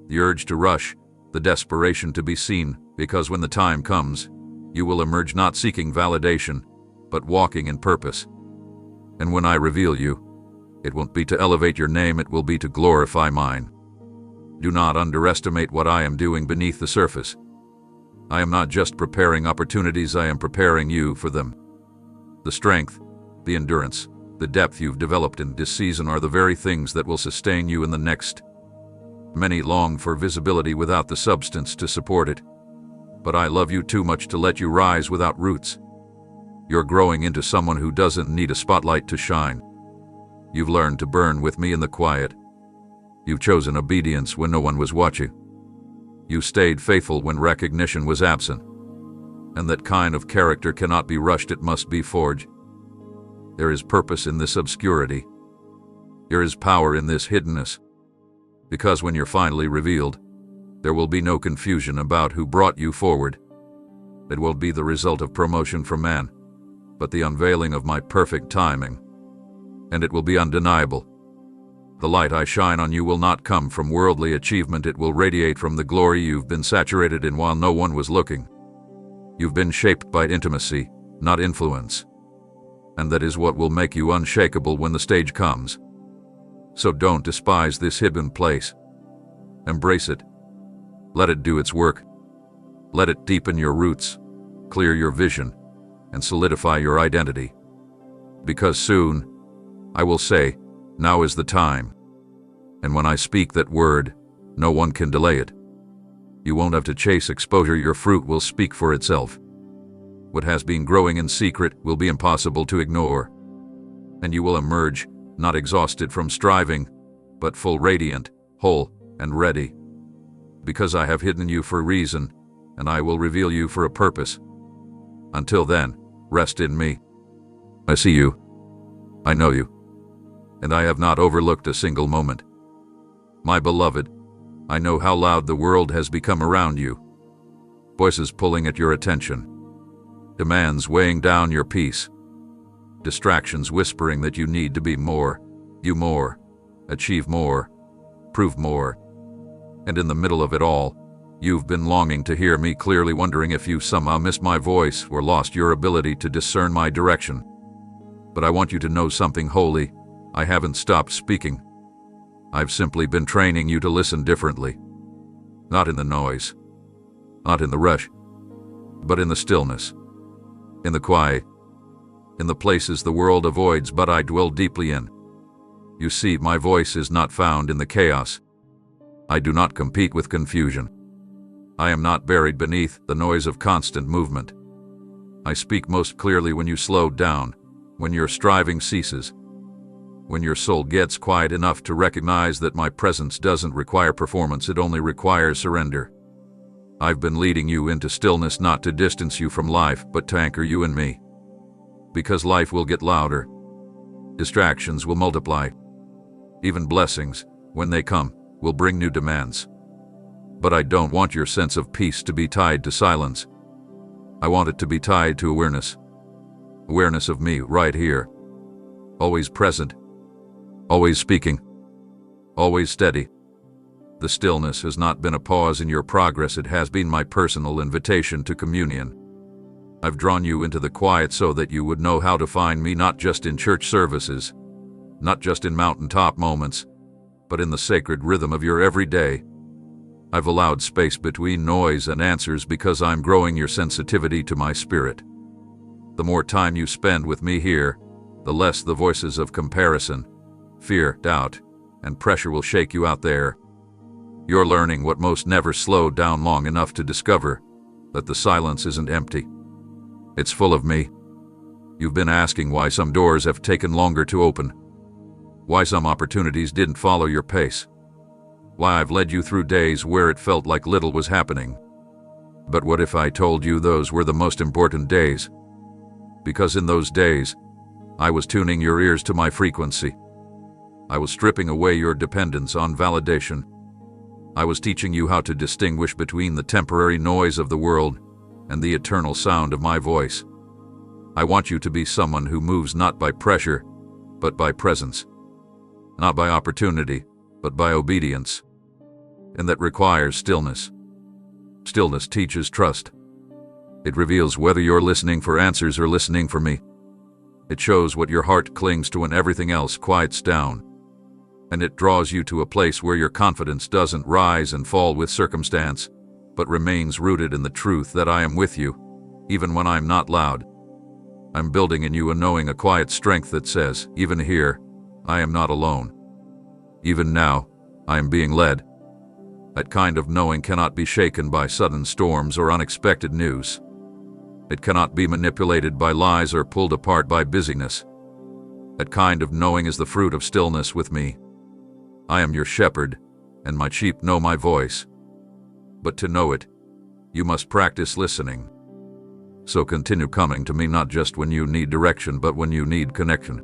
the urge to rush, the desperation to be seen, because when the time comes, you will emerge not seeking validation, but walking in purpose. And when I reveal you, it won't be to elevate your name, it will be to glorify mine. Do not underestimate what I am doing beneath the surface. I am not just preparing opportunities, I am preparing you for them. The strength, the endurance, the depth you've developed in this season are the very things that will sustain you in the next. Many long for visibility without the substance to support it. But I love you too much to let you rise without roots. You're growing into someone who doesn't need a spotlight to shine. You've learned to burn with me in the quiet. You've chosen obedience when no one was watching. You stayed faithful when recognition was absent. And that kind of character cannot be rushed, it must be forged. There is purpose in this obscurity. There is power in this hiddenness. Because when you're finally revealed, there will be no confusion about who brought you forward. It won't be the result of promotion from man, but the unveiling of my perfect timing. And it will be undeniable. The light I shine on you will not come from worldly achievement, it will radiate from the glory you've been saturated in while no one was looking. You've been shaped by intimacy, not influence. And that is what will make you unshakable when the stage comes. So don't despise this hidden place. Embrace it. Let it do its work. Let it deepen your roots, clear your vision, and solidify your identity. Because soon, I will say, now is the time. And when I speak that word, no one can delay it. You won't have to chase exposure, your fruit will speak for itself. What has been growing in secret will be impossible to ignore. And you will emerge, not exhausted from striving, but full, radiant, whole, and ready. Because I have hidden you for a reason, and I will reveal you for a purpose. Until then, rest in me. I see you. I know you. And I have not overlooked a single moment. My beloved, I know how loud the world has become around you. Voices pulling at your attention. Demands weighing down your peace. Distractions whispering that you need to be more, you more, achieve more, prove more. And in the middle of it all, you've been longing to hear me clearly, wondering if you somehow missed my voice or lost your ability to discern my direction. But I want you to know something holy. I haven't stopped speaking. I've simply been training you to listen differently. Not in the noise, not in the rush, but in the stillness, in the quiet, in the places the world avoids but I dwell deeply in. You see, my voice is not found in the chaos. I do not compete with confusion. I am not buried beneath the noise of constant movement. I speak most clearly when you slow down, when your striving ceases, when your soul gets quiet enough to recognize that my presence doesn't require performance, it only requires surrender. I've been leading you into stillness not to distance you from life, but to anchor you in me. Because life will get louder. Distractions will multiply. Even blessings, when they come, will bring new demands. But I don't want your sense of peace to be tied to silence. I want it to be tied to awareness. Awareness of me right here. Always present. Always speaking. Always steady. The stillness has not been a pause in your progress, it has been my personal invitation to communion. I've drawn you into the quiet so that you would know how to find me, not just in church services, not just in mountaintop moments, but in the sacred rhythm of your everyday. I've allowed space between noise and answers because I'm growing your sensitivity to my spirit. The more time you spend with me here, the less the voices of comparison, fear, doubt, and pressure will shake you out there. You're learning what most never slowed down long enough to discover, that the silence isn't empty. It's full of me. You've been asking why some doors have taken longer to open, why some opportunities didn't follow your pace, why I've led you through days where it felt like little was happening. But what if I told you those were the most important days? Because in those days, I was tuning your ears to my frequency. I was stripping away your dependence on validation. I was teaching you how to distinguish between the temporary noise of the world and the eternal sound of my voice. I want you to be someone who moves not by pressure, but by presence. Not by opportunity, but by obedience. And that requires stillness. Stillness teaches trust. It reveals whether you're listening for answers or listening for me. It shows what your heart clings to when everything else quiets down. And it draws you to a place where your confidence doesn't rise and fall with circumstance, but remains rooted in the truth that I am with you, even when I'm not loud. I'm building in you a knowing, a quiet strength that says, even here, I am not alone. Even now, I am being led. That kind of knowing cannot be shaken by sudden storms or unexpected news. It cannot be manipulated by lies or pulled apart by busyness. That kind of knowing is the fruit of stillness with me. I am your shepherd, and my sheep know my voice. But to know it, you must practice listening. So continue coming to me not just when you need direction, but when you need connection.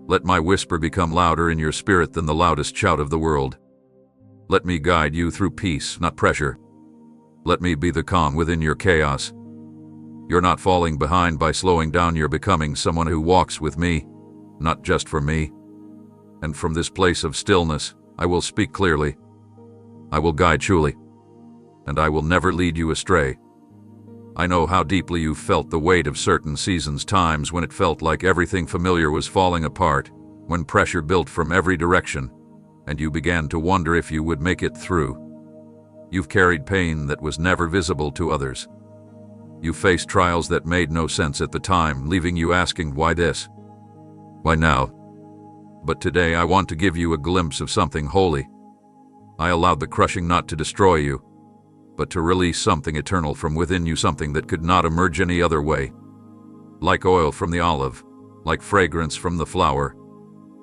Let my whisper become louder in your spirit than the loudest shout of the world. Let me guide you through peace, not pressure. Let me be the calm within your chaos. You're not falling behind by slowing down, you're becoming someone who walks with me, not just for me. And from this place of stillness, I will speak clearly. I will guide truly. And I will never lead you astray. I know how deeply you felt the weight of certain seasons, times when it felt like everything familiar was falling apart, when pressure built from every direction, and you began to wonder if you would make it through. You've carried pain that was never visible to others. You faced trials that made no sense at the time, leaving you asking, why this? Why now? But today I want to give you a glimpse of something holy. I allowed the crushing not to destroy you, but to release something eternal from within you, something that could not emerge any other way. Like oil from the olive, like fragrance from the flower,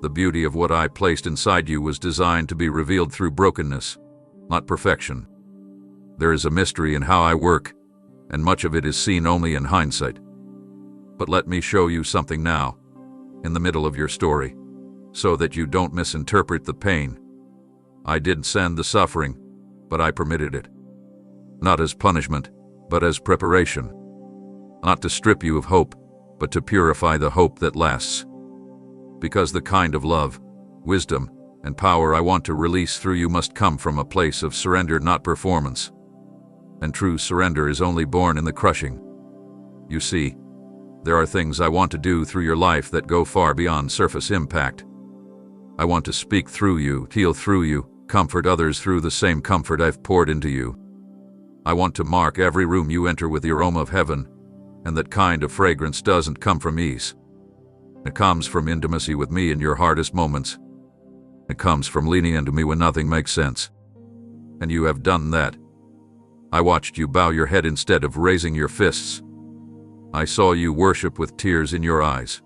the beauty of what I placed inside you was designed to be revealed through brokenness, not perfection. There is a mystery in how I work, and much of it is seen only in hindsight. But let me show you something now, in the middle of your story, so that you don't misinterpret the pain. I didn't send the suffering, but I permitted it. Not as punishment, but as preparation. Not to strip you of hope, but to purify the hope that lasts. Because the kind of love, wisdom, and power I want to release through you must come from a place of surrender, not performance. And true surrender is only born in the crushing. You see, there are things I want to do through your life that go far beyond surface impact. I want to speak through you, heal through you, comfort others through the same comfort I've poured into you. I want to mark every room you enter with the aroma of heaven, and that kind of fragrance doesn't come from ease. It comes from intimacy with me in your hardest moments. It comes from leaning into me when nothing makes sense. And you have done that. I watched you bow your head instead of raising your fists. I saw you worship with tears in your eyes.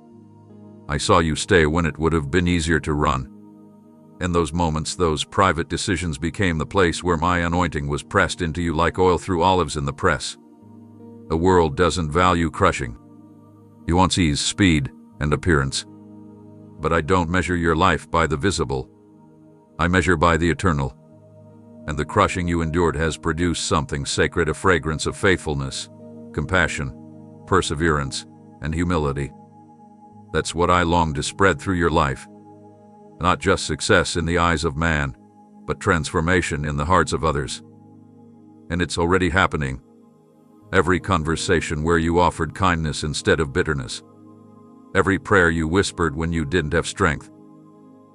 I saw you stay when it would have been easier to run. In those moments, those private decisions became the place where my anointing was pressed into you like oil through olives in the press. The world doesn't value crushing. It wants ease, speed, and appearance. But I don't measure your life by the visible. I measure by the eternal. And the crushing you endured has produced something sacred, a fragrance of faithfulness, compassion, perseverance, and humility. That's what I long to spread through your life. Not just success in the eyes of man, but transformation in the hearts of others. And it's already happening. Every conversation where you offered kindness instead of bitterness. Every prayer you whispered when you didn't have strength.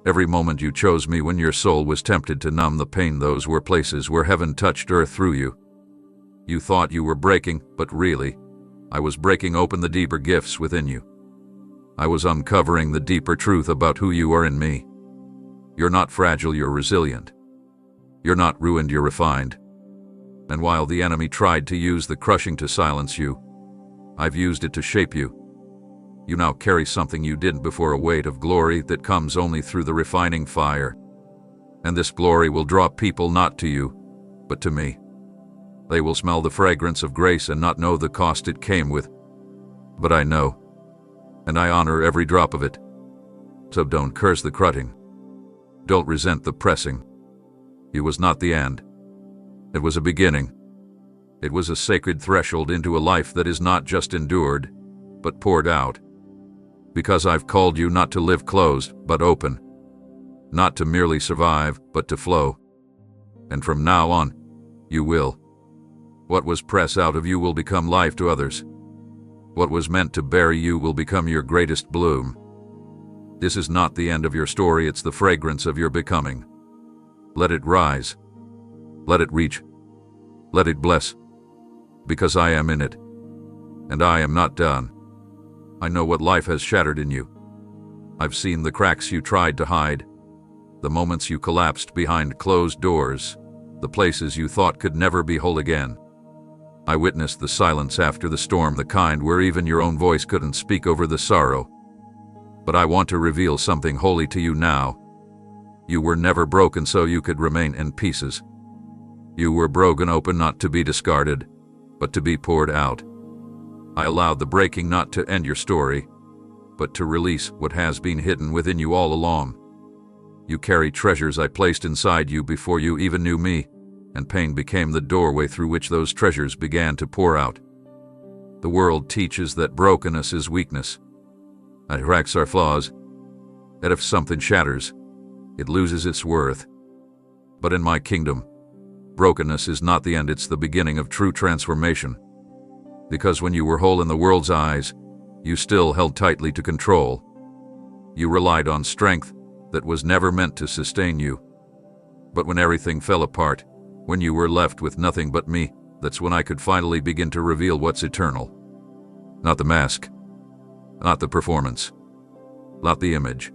Every moment you chose me when your soul was tempted to numb the pain, those were places where heaven touched earth through you. You thought you were breaking, but really, I was breaking open the deeper gifts within you. I was uncovering the deeper truth about who you are in me. You're not fragile, you're resilient. You're not ruined, you're refined. And while the enemy tried to use the crushing to silence you, I've used it to shape you. You now carry something you didn't before, a weight of glory that comes only through the refining fire. And this glory will draw people not to you, but to me. They will smell the fragrance of grace and not know the cost it came with. But I know, and I honor every drop of it. So don't curse the crushing. Don't resent the pressing. It was not the end. It was a beginning. It was a sacred threshold into a life that is not just endured, but poured out. Because I've called you not to live closed, but open. Not to merely survive, but to flow. And from now on, you will. What was pressed out of you will become life to others. What was meant to bury you will become your greatest bloom. This is not the end of your story, it's the fragrance of your becoming. Let it rise. Let it reach. Let it bless. Because I am in it. And I am not done. I know what life has shattered in you. I've seen the cracks you tried to hide, the moments you collapsed behind closed doors, the places you thought could never be whole again. I witnessed the silence after the storm, the kind where even your own voice couldn't speak over the sorrow. But I want to reveal something holy to you now. You were never broken so you could remain in pieces. You were broken open not to be discarded, but to be poured out. I allowed the breaking not to end your story, but to release what has been hidden within you all along. You carry treasures I placed inside you before you even knew me, and pain became the doorway through which those treasures began to pour out. The world teaches that brokenness is weakness, that cracks are flaws, that if something shatters, it loses its worth. But in my kingdom, brokenness is not the end, it's the beginning of true transformation. Because when you were whole in the world's eyes, you still held tightly to control. You relied on strength that was never meant to sustain you. But when everything fell apart, when you were left with nothing but me, that's when I could finally begin to reveal what's eternal. Not the mask, not the performance, not the image,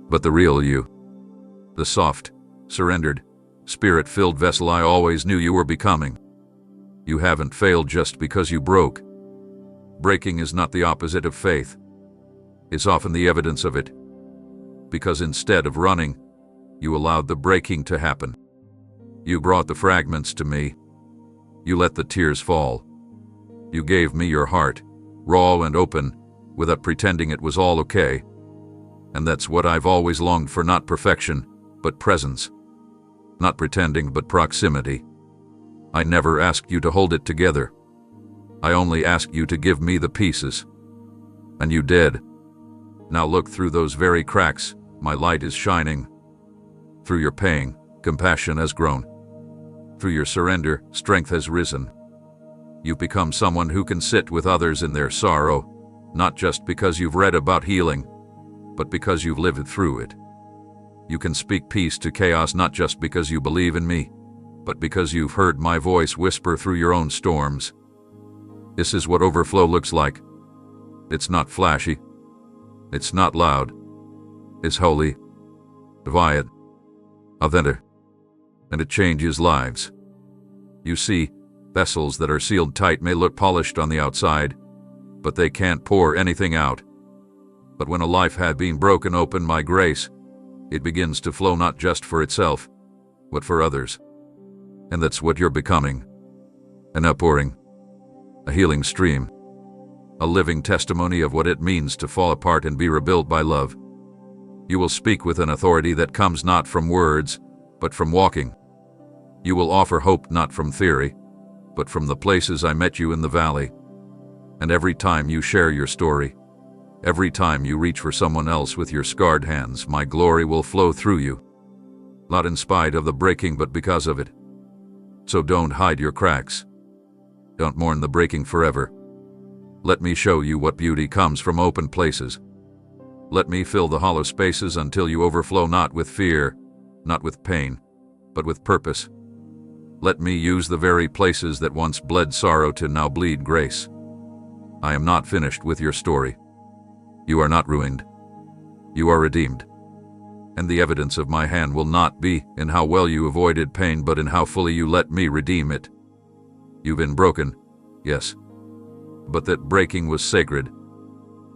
but the real you. The soft, surrendered, spirit-filled vessel I always knew you were becoming. You haven't failed just because you broke. Breaking is not the opposite of faith. It's often the evidence of it. Because instead of running, you allowed the breaking to happen. You brought the fragments to me. You let the tears fall. You gave me your heart, raw and open, without pretending it was all okay. And that's what I've always longed for, not perfection, but presence. Not pretending, but proximity. I never asked you to hold it together. I only asked you to give me the pieces. And you did. Now look through those very cracks, my light is shining. Through your pain, compassion has grown. Through your surrender, strength has risen. You've become someone who can sit with others in their sorrow, not just because you've read about healing, but because you've lived through it. You can speak peace to chaos not just because you believe in me, but because you've heard my voice whisper through your own storms. This is what overflow looks like. It's not flashy. It's not loud. It's holy, quiet, authentic, and it changes lives. You see, vessels that are sealed tight may look polished on the outside, but they can't pour anything out. But when a life had been broken open by grace, it begins to flow not just for itself, but for others. And that's what you're becoming. An outpouring, a healing stream, a living testimony of what it means to fall apart and be rebuilt by love. You will speak with an authority that comes not from words, but from walking. You will offer hope not from theory, but from the places I met you in the valley. And every time you share your story, every time you reach for someone else with your scarred hands, my glory will flow through you. Not in spite of the breaking, but because of it. So don't hide your cracks. Don't mourn the breaking forever. Let me show you what beauty comes from open places. Let me fill the hollow spaces until you overflow, not with fear, not with pain, but with purpose. Let me use the very places that once bled sorrow to now bleed grace. I am not finished with your story. You are not ruined. You are redeemed. And the evidence of my hand will not be in how well you avoided pain, but in how fully you let me redeem it. You've been broken, yes, but that breaking was sacred,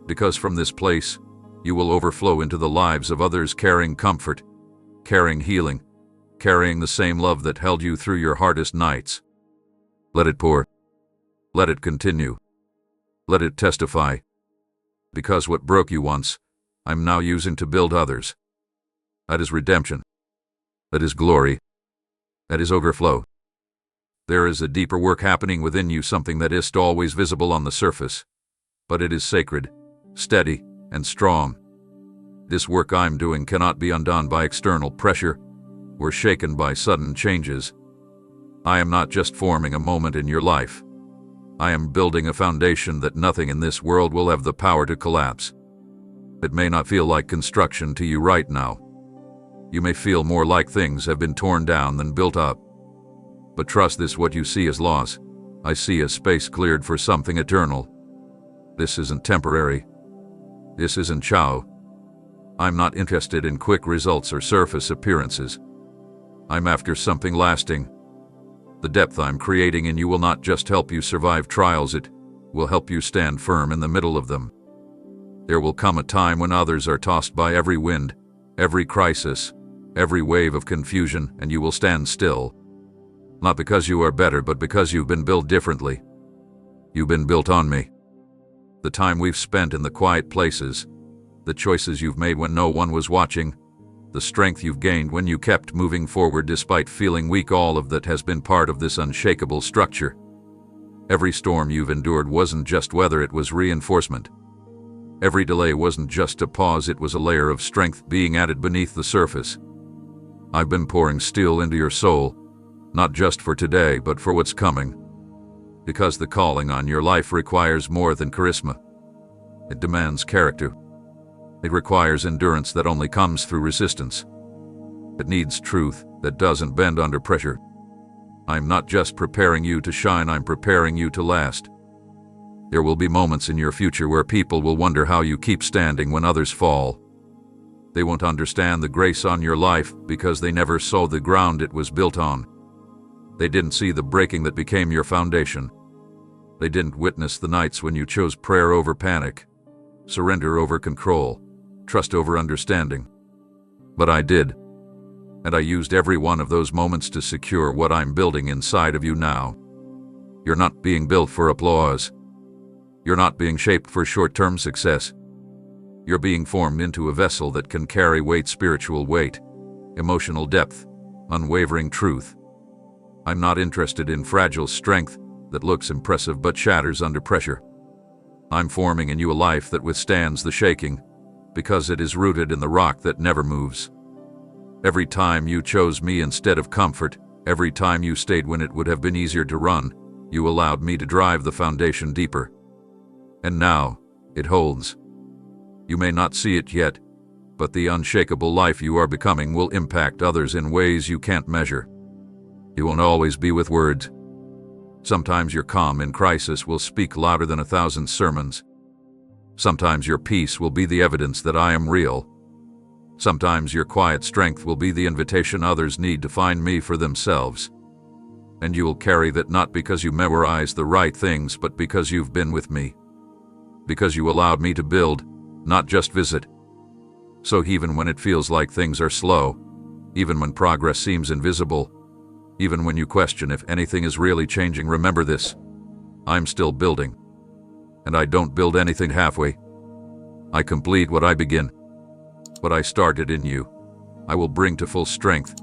because from this place you will overflow into the lives of others, carrying comfort, carrying healing, carrying the same love that held you through your hardest nights. Let it pour. Let it continue. Let it testify. Because what broke you once, I'm now using to build others. That is redemption. That is glory. That is overflow. There is a deeper work happening within you, something that isn't always visible on the surface, but it is sacred, steady, and strong. This work I'm doing cannot be undone by external pressure or shaken by sudden changes. I am not just forming a moment in your life. I am building a foundation that nothing in this world will have the power to collapse. It may not feel like construction to you right now. You may feel more like things have been torn down than built up. But trust this, what you see is loss. I see a space cleared for something eternal. This isn't temporary. This isn't chow. I'm not interested in quick results or surface appearances. I'm after something lasting. The depth I'm creating in you will not just help you survive trials, it will help you stand firm in the middle of them. There will come a time when others are tossed by every wind, every crisis, every wave of confusion, and you will stand still. Not because you are better, but because you've been built differently. You've been built on me. The time we've spent in the quiet places, the choices you've made when no one was watching, the strength you've gained when you kept moving forward despite feeling weak, all of that has been part of this unshakable structure. Every storm you've endured wasn't just weather, it was reinforcement. Every delay wasn't just a pause, it was a layer of strength being added beneath the surface. I've been pouring steel into your soul, not just for today, but for what's coming. Because the calling on your life requires more than charisma. It demands character. It requires endurance that only comes through resistance. It needs truth that doesn't bend under pressure. I'm not just preparing you to shine, I'm preparing you to last. There will be moments in your future where people will wonder how you keep standing when others fall. They won't understand the grace on your life because they never saw the ground it was built on. They didn't see the breaking that became your foundation. They didn't witness the nights when you chose prayer over panic, surrender over control, trust over understanding. But I did. And I used every one of those moments to secure what I'm building inside of you now. You're not being built for applause. You're not being shaped for short-term success. You're being formed into a vessel that can carry weight, spiritual weight, emotional depth, unwavering truth. I'm not interested in fragile strength that looks impressive but shatters under pressure. I'm forming in you a life that withstands the shaking, because it is rooted in the rock that never moves. Every time you chose me instead of comfort, every time you stayed when it would have been easier to run, you allowed me to drive the foundation deeper. And now, it holds. You may not see it yet, but the unshakable life you are becoming will impact others in ways you can't measure. You won't always be with words. Sometimes your calm in crisis will speak louder than 1,000 sermons. Sometimes your peace will be the evidence that I am real. Sometimes your quiet strength will be the invitation others need to find me for themselves. And you will carry that not because you memorized the right things, but because you've been with me. Because you allowed me to build, not just visit. So even when it feels like things are slow, even when progress seems invisible, even when you question if anything is really changing, remember this: I'm still building. And I don't build anything halfway. I complete what I begin. What I started in you, I will bring to full strength.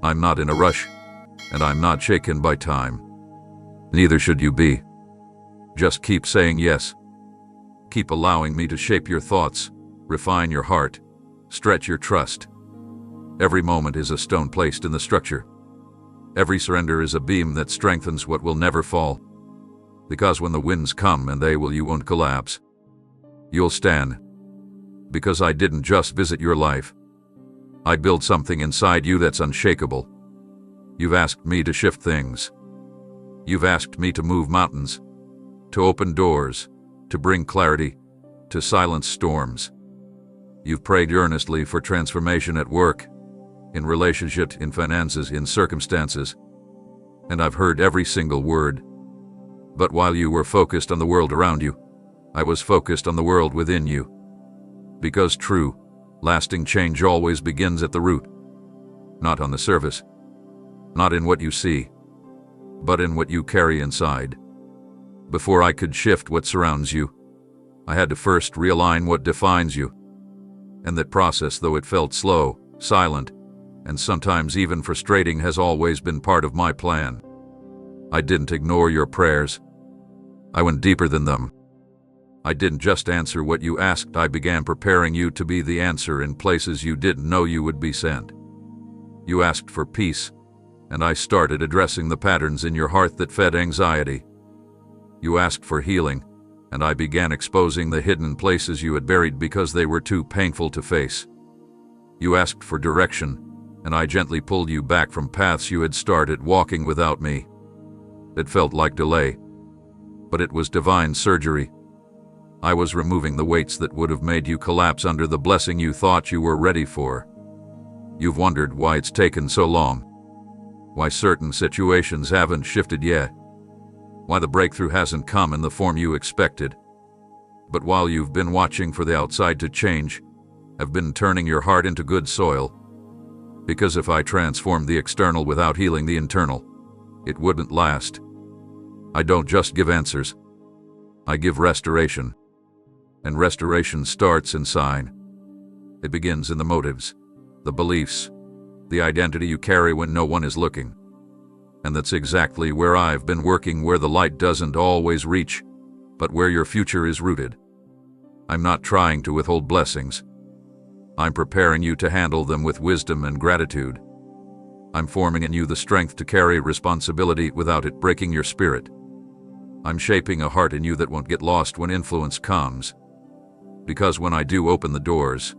I'm not in a rush, and I'm not shaken by time. Neither should you be. Just keep saying yes. Keep allowing me to shape your thoughts, refine your heart, stretch your trust. Every moment is a stone placed in the structure. Every surrender is a beam that strengthens what will never fall. Because when the winds come, and they will, you won't collapse. You'll stand. Because I didn't just visit your life. I built something inside you that's unshakable. You've asked me to shift things. You've asked me to move mountains, to open doors, to bring clarity, to silence storms. You've prayed earnestly for transformation at work, in relationships, in finances, in circumstances, and I've heard every single word. But while you were focused on the world around you, I was focused on the world within you. Because true, lasting change always begins at the root, not on the surface, not in what you see, but in what you carry inside. Before I could shift what surrounds you, I had to first realign what defines you. And that process, though it felt slow, silent, and sometimes even frustrating, has always been part of my plan. I didn't ignore your prayers. I went deeper than them. I didn't just answer what you asked. I began preparing you to be the answer in places you didn't know you would be sent. You asked for peace, and I started addressing the patterns in your heart that fed anxiety. You asked for healing, and I began exposing the hidden places you had buried because they were too painful to face. You asked for direction, and I gently pulled you back from paths you had started walking without me. It felt like delay, but it was divine surgery. I was removing the weights that would have made you collapse under the blessing you thought you were ready for. You've wondered why it's taken so long, why certain situations haven't shifted yet, why the breakthrough hasn't come in the form you expected. But while you've been watching for the outside to change, I've been turning your heart into good soil. Because if I transformed the external without healing the internal, it wouldn't last. I don't just give answers. I give restoration. And restoration starts inside. It begins in the motives, the beliefs, the identity you carry when no one is looking. And that's exactly where I've been working, where the light doesn't always reach, but where your future is rooted. I'm not trying to withhold blessings. I'm preparing you to handle them with wisdom and gratitude. I'm forming in you the strength to carry responsibility without it breaking your spirit. I'm shaping a heart in you that won't get lost when influence comes. Because when I do open the doors,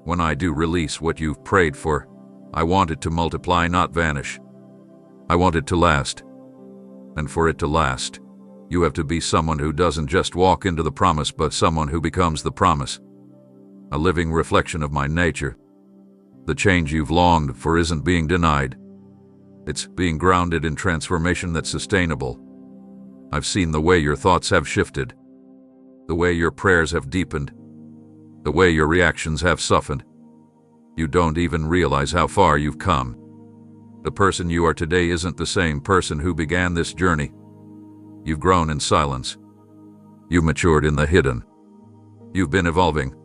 when I do release what you've prayed for, I want it to multiply, not vanish. I want it to last. And for it to last, you have to be someone who doesn't just walk into the promise, but someone who becomes the promise. A living reflection of my nature. The change you've longed for isn't being denied. It's being grounded in transformation that's sustainable. I've seen the way your thoughts have shifted, the way your prayers have deepened, the way your reactions have softened. You don't even realize how far you've come. The person you are today isn't the same person who began this journey. You've grown in silence. You've matured in the hidden. You've been evolving,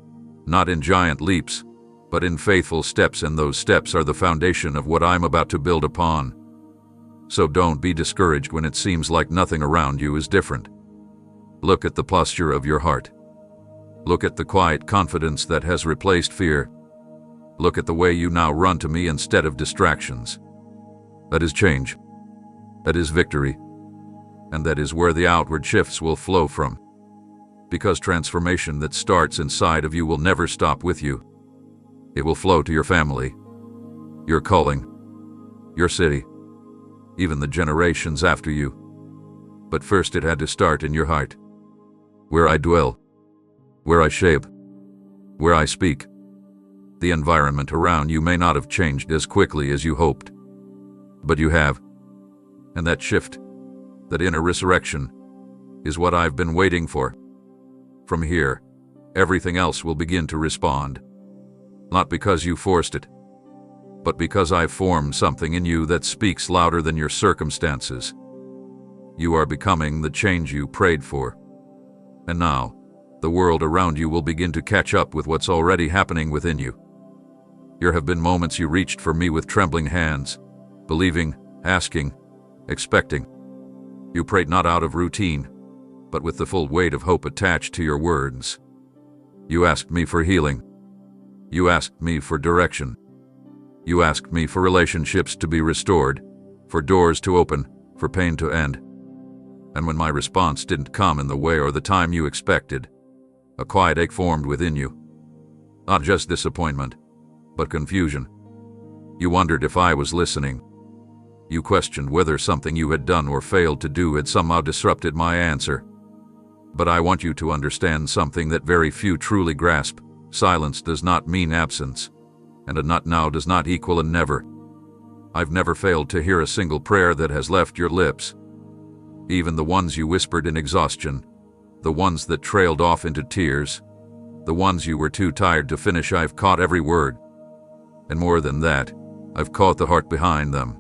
not in giant leaps, but in faithful steps, and those steps are the foundation of what I'm about to build upon. So don't be discouraged when it seems like nothing around you is different. Look at the posture of your heart. Look at the quiet confidence that has replaced fear. Look at the way you now run to me instead of distractions. That is change. That is victory. And that is where the outward shifts will flow from. Because transformation that starts inside of you will never stop with you. It will flow to your family, your calling, your city, even the generations after you. But first it had to start in your heart, where I dwell, where I shape, where I speak. The environment around you may not have changed as quickly as you hoped, but you have. And that shift, that inner resurrection, is what I've been waiting for. From here, everything else will begin to respond. Not because you forced it, but because I've formed something in you that speaks louder than your circumstances. You are becoming the change you prayed for. And now, the world around you will begin to catch up with what's already happening within you. There have been moments you reached for me with trembling hands, believing, asking, expecting. You prayed not out of routine, but with the full weight of hope attached to your words. You asked me for healing. You asked me for direction. You asked me for relationships to be restored, for doors to open, for pain to end. And when my response didn't come in the way or the time you expected, a quiet ache formed within you. Not just disappointment, but confusion. You wondered if I was listening. You questioned whether something you had done or failed to do had somehow disrupted my answer. But I want you to understand something that very few truly grasp. Silence does not mean absence, and a not now does not equal a never. I've never failed to hear a single prayer that has left your lips. Even the ones you whispered in exhaustion, the ones that trailed off into tears, the ones you were too tired to finish, I've caught every word. And more than that, I've caught the heart behind them.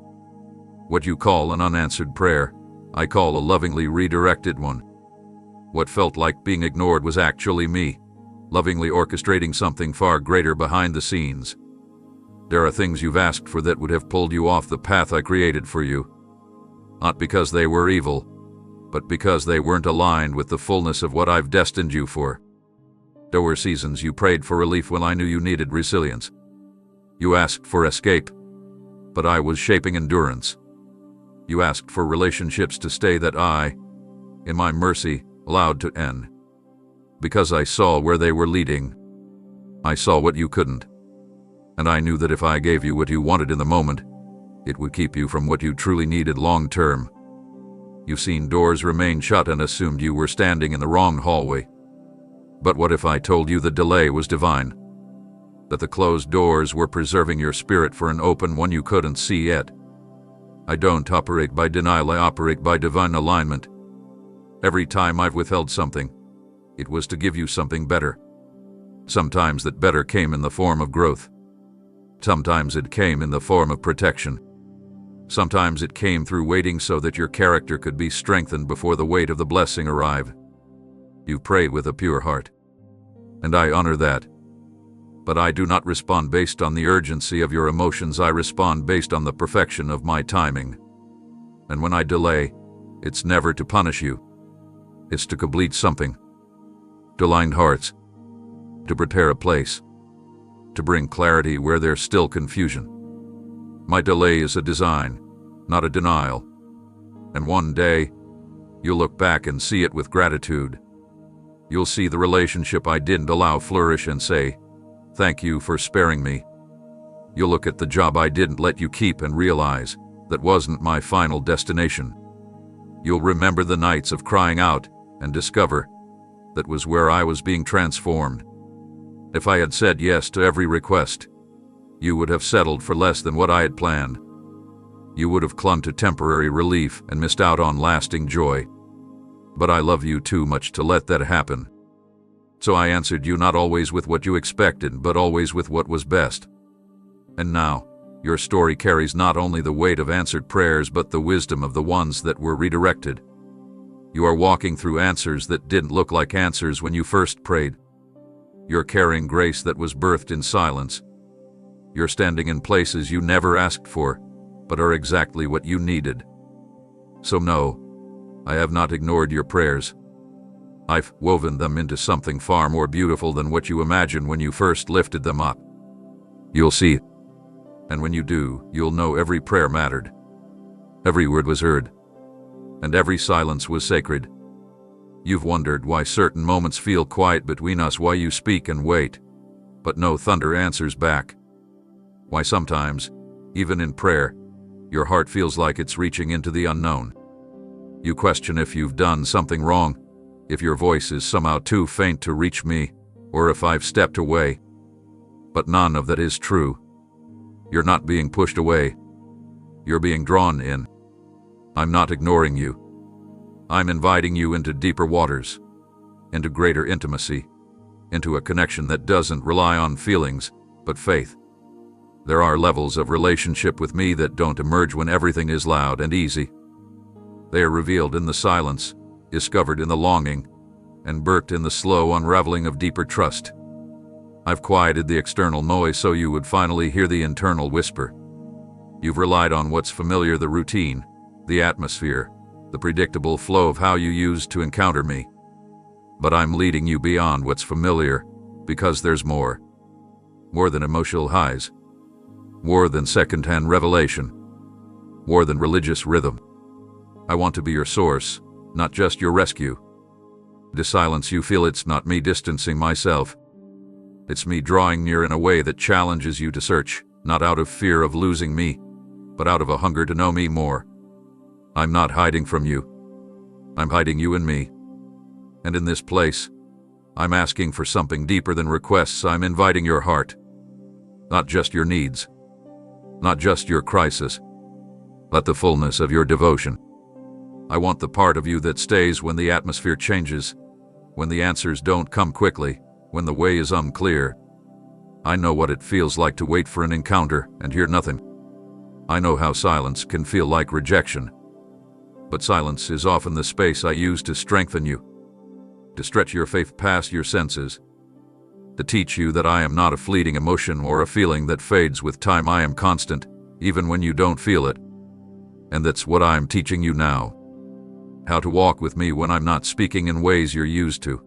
What you call an unanswered prayer, I call a lovingly redirected one. What felt like being ignored was actually me, lovingly orchestrating something far greater behind the scenes. There are things you've asked for that would have pulled you off the path I created for you. Not because they were evil, but because they weren't aligned with the fullness of what I've destined you for. There were seasons you prayed for relief when I knew you needed resilience. You asked for escape, but I was shaping endurance. You asked for relationships to stay that I, in my mercy, allowed to end. Because I saw where they were leading. I saw what you couldn't. And I knew that if I gave you what you wanted in the moment, it would keep you from what you truly needed long term. You've seen doors remain shut and assumed you were standing in the wrong hallway. But what if I told you the delay was divine? That the closed doors were preserving your spirit for an open one you couldn't see yet? I don't operate by denial, I operate by divine alignment. Every time I've withheld something, it was to give you something better. Sometimes that better came in the form of growth. Sometimes it came in the form of protection. Sometimes it came through waiting so that your character could be strengthened before the weight of the blessing arrived. You prayed with a pure heart, and I honor that. But I do not respond based on the urgency of your emotions, I respond based on the perfection of my timing. And when I delay, it's never to punish you. It's to complete something. To align hearts. To prepare a place. To bring clarity where there's still confusion. My delay is a design, not a denial. And one day, you'll look back and see it with gratitude. You'll see the relationship I didn't allow flourish and say, thank you for sparing me. You'll look at the job I didn't let you keep and realize that wasn't my final destination. You'll remember the nights of crying out and discover that was where I was being transformed. If I had said yes to every request, you would have settled for less than what I had planned. You would have clung to temporary relief and missed out on lasting joy. But I love you too much to let that happen. So I answered you not always with what you expected, but always with what was best. And now, your story carries not only the weight of answered prayers, but the wisdom of the ones that were redirected. You are walking through answers that didn't look like answers when you first prayed. You're carrying grace that was birthed in silence. You're standing in places you never asked for, but are exactly what you needed. So no, I have not ignored your prayers. I've woven them into something far more beautiful than what you imagined when you first lifted them up. You'll see. And when you do, you'll know every prayer mattered. Every word was heard. And every silence was sacred. You've wondered why certain moments feel quiet between us, why you speak and wait, but no thunder answers back. Why sometimes, even in prayer, your heart feels like it's reaching into the unknown. You question if you've done something wrong, if your voice is somehow too faint to reach me, or if I've stepped away. But none of that is true. You're not being pushed away. You're being drawn in. I'm not ignoring you. I'm inviting you into deeper waters, into greater intimacy, into a connection that doesn't rely on feelings, but faith. There are levels of relationship with me that don't emerge when everything is loud and easy. They are revealed in the silence, discovered in the longing, and birthed in the slow unraveling of deeper trust. I've quieted the external noise so you would finally hear the internal whisper. You've relied on what's familiar, the routine, the atmosphere, the predictable flow of how you used to encounter me. But I'm leading you beyond what's familiar, because there's more. More than emotional highs. More than second-hand revelation. More than religious rhythm. I want to be your source, not just your rescue. To silence you feel it's not me distancing myself. It's me drawing near in a way that challenges you to search, not out of fear of losing me, but out of a hunger to know me more. I'm not hiding from you. I'm hiding you in me. And in this place, I'm asking for something deeper than requests. I'm inviting your heart. Not just your needs. Not just your crisis. But the fullness of your devotion. I want the part of you that stays when the atmosphere changes, when the answers don't come quickly, when the way is unclear. I know what it feels like to wait for an encounter and hear nothing. I know how silence can feel like rejection. But silence is often the space I use to strengthen you, to stretch your faith past your senses, to teach you that I am not a fleeting emotion or a feeling that fades with time. I am constant, even when you don't feel it. And that's what I'm teaching you now. How to walk with me when I'm not speaking in ways you're used to.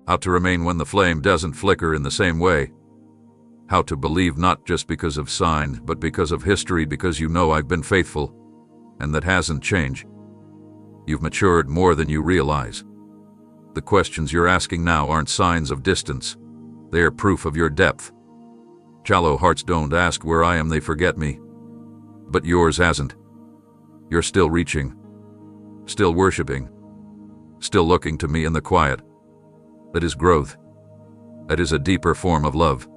How to remain when the flame doesn't flicker in the same way. How to believe not just because of sign, but because of history, because you know I've been faithful, and that hasn't changed. You've matured more than you realize. The questions you're asking now aren't signs of distance. They are proof of your depth. Shallow hearts don't ask where I am, they forget me. But yours hasn't. You're still reaching. Still worshiping, still looking to me in the quiet. That is growth. That is a deeper form of love.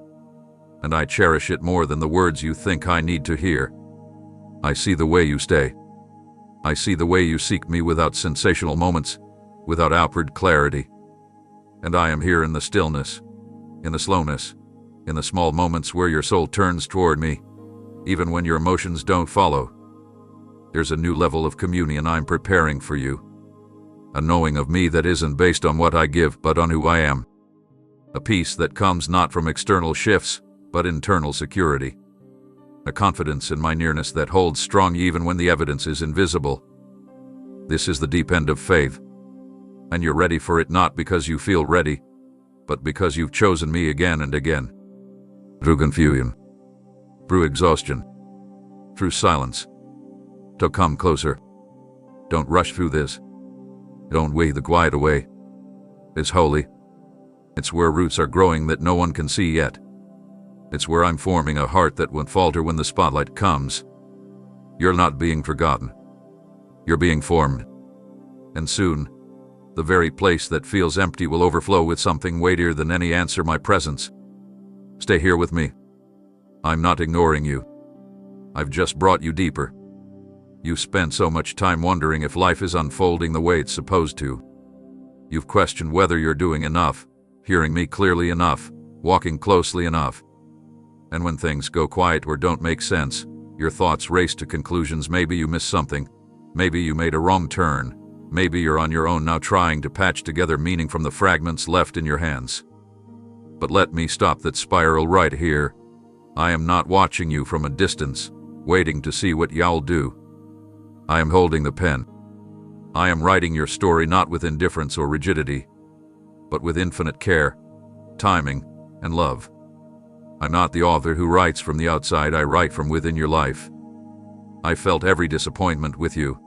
And I cherish it more than the words you think I need to hear. I see the way you stay. I see the way you seek me without sensational moments, without outward clarity. And I am here in the stillness, in the slowness, in the small moments where your soul turns toward me, even when your emotions don't follow. There's a new level of communion I'm preparing for you. A knowing of me that isn't based on what I give, but on who I am. A peace that comes not from external shifts, but internal security. A confidence in my nearness that holds strong even when the evidence is invisible. This is the deep end of faith. And you're ready for it not because you feel ready, but because you've chosen me again and again. Through confusion. Through exhaustion. Through silence. So come closer. Don't rush through this. Don't weigh the quiet away. It's holy. It's where roots are growing that no one can see yet. It's where I'm forming a heart that won't falter when the spotlight comes. You're not being forgotten. You're being formed. And soon, the very place that feels empty will overflow with something weightier than any answer. My presence. Stay here with me. I'm not ignoring you. I've just brought you deeper. You've spent so much time wondering if life is unfolding the way it's supposed to. You've questioned whether you're doing enough, hearing me clearly enough, walking closely enough. And when things go quiet or don't make sense, your thoughts race to conclusions. Maybe you missed something. Maybe you made a wrong turn. Maybe you're on your own now trying to patch together meaning from the fragments left in your hands. But let me stop that spiral right here. I am not watching you from a distance, waiting to see what y'all do. I am holding the pen. I am writing your story not with indifference or rigidity, but with infinite care, timing, and love. I'm not the author who writes from the outside. I write from within your life. I felt every disappointment with you.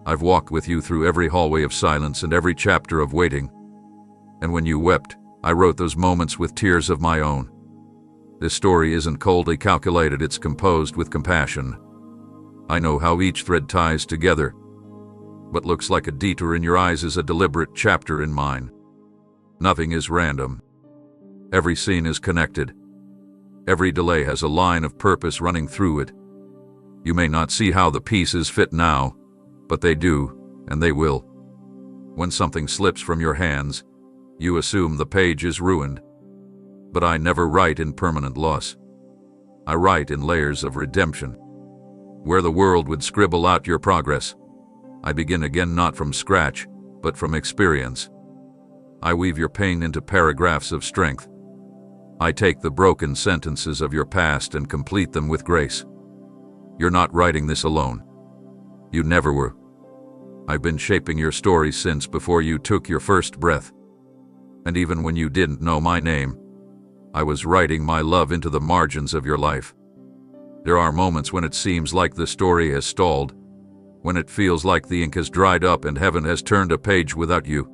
I've walked with you through every hallway of silence and every chapter of waiting. And when you wept, I wrote those moments with tears of my own. This story isn't coldly calculated, it's composed with compassion. I know how each thread ties together. What looks like a detour in your eyes is a deliberate chapter in mine. Nothing is random. Every scene is connected. Every delay has a line of purpose running through it. You may not see how the pieces fit now, but they do, and they will. When something slips from your hands, you assume the page is ruined. But I never write in permanent loss. I write in layers of redemption. Where the world would scribble out your progress, I begin again not from scratch, but from experience. I weave your pain into paragraphs of strength. I take the broken sentences of your past and complete them with grace. You're not writing this alone. You never were. I've been shaping your story since before you took your first breath. And even when you didn't know my name, I was writing my love into the margins of your life. There are moments when it seems like the story has stalled, when it feels like the ink has dried up and heaven has turned a page without you.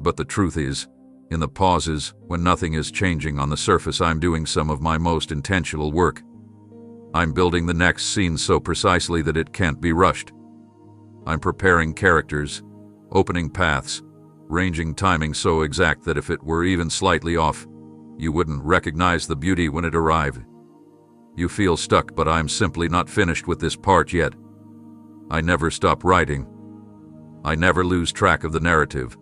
But the truth is, In the pauses, when nothing is changing on the surface, I'm doing some of my most intentional work. I'm building the next scene so precisely that it can't be rushed. I'm preparing characters, opening paths, ranging timing so exact that if it were even slightly off, you wouldn't recognize the beauty when it arrived. You feel stuck, but I'm simply not finished with this part yet. I never stop writing. I never lose track of the narrative.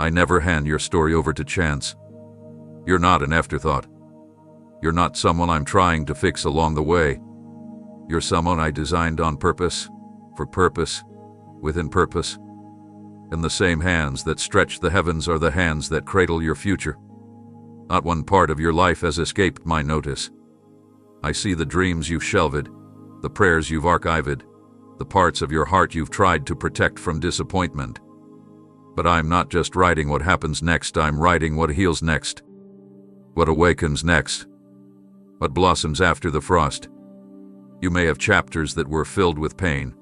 I never hand your story over to chance. You're not an afterthought. You're not someone I'm trying to fix along the way. You're someone I designed on purpose, for purpose, within purpose. And the same hands that stretch the heavens are the hands that cradle your future. Not one part of your life has escaped my notice. I see the dreams you've shelved, the prayers you've archived, the parts of your heart you've tried to protect from disappointment. But I'm not just writing what happens next, I'm writing what heals next, what awakens next, what blossoms after the frost. You may have chapters that were filled with pain,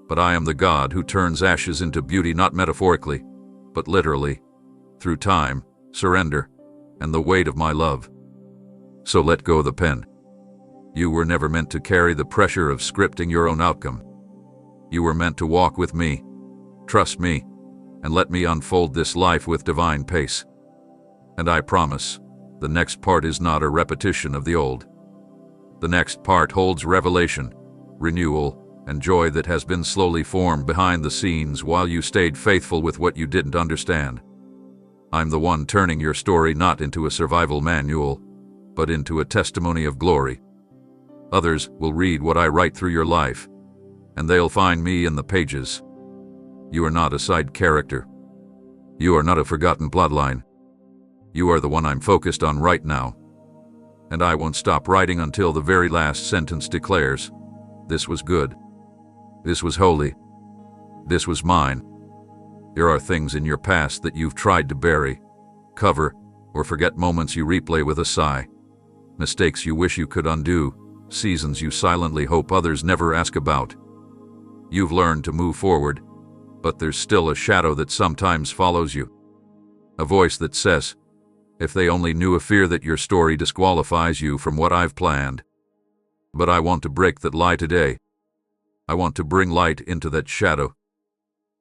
but I am the God who turns ashes into beauty, not metaphorically, but literally, through time, surrender, and the weight of my love. So let go of the pen. You were never meant to carry the pressure of scripting your own outcome. You were meant to walk with me, trust me, and let me unfold this life with divine pace. And I promise, the next part is not a repetition of the old. The next part holds revelation, renewal, and joy that has been slowly formed behind the scenes while you stayed faithful with what you didn't understand. I'm the one turning your story not into a survival manual, but into a testimony of glory. Others will read what I write through your life, and they'll find me in the pages. You are not a side character. You are not a forgotten plotline. You are the one I'm focused on right now. And I won't stop writing until the very last sentence declares, this was good. This was holy. This was mine. There are things in your past that you've tried to bury, cover, or forget, moments you replay with a sigh, mistakes you wish you could undo, seasons you silently hope others never ask about. You've learned to move forward, but there's still a shadow that sometimes follows you. A voice that says, if they only knew, a fear that your story disqualifies you from what I've planned. But I want to break that lie today. I want to bring light into that shadow.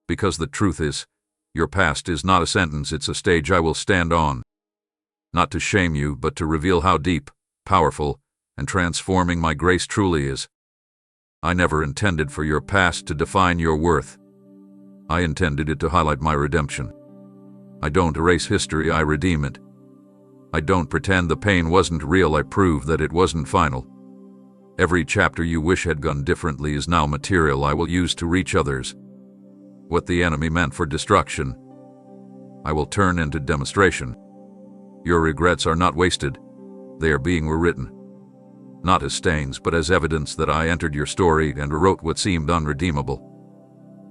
Because the truth is, your past is not a sentence, it's a stage I will stand on. Not to shame you, but to reveal how deep, powerful, and transforming my grace truly is. I never intended for your past to define your worth. I intended it to highlight my redemption. I don't erase history, I redeem it. I don't pretend the pain wasn't real, I prove that it wasn't final. Every chapter you wish had gone differently is now material I will use to reach others. What the enemy meant for destruction, I will turn into demonstration. Your regrets are not wasted. They are being rewritten. Not as stains, but as evidence that I entered your story and rewrote what seemed unredeemable.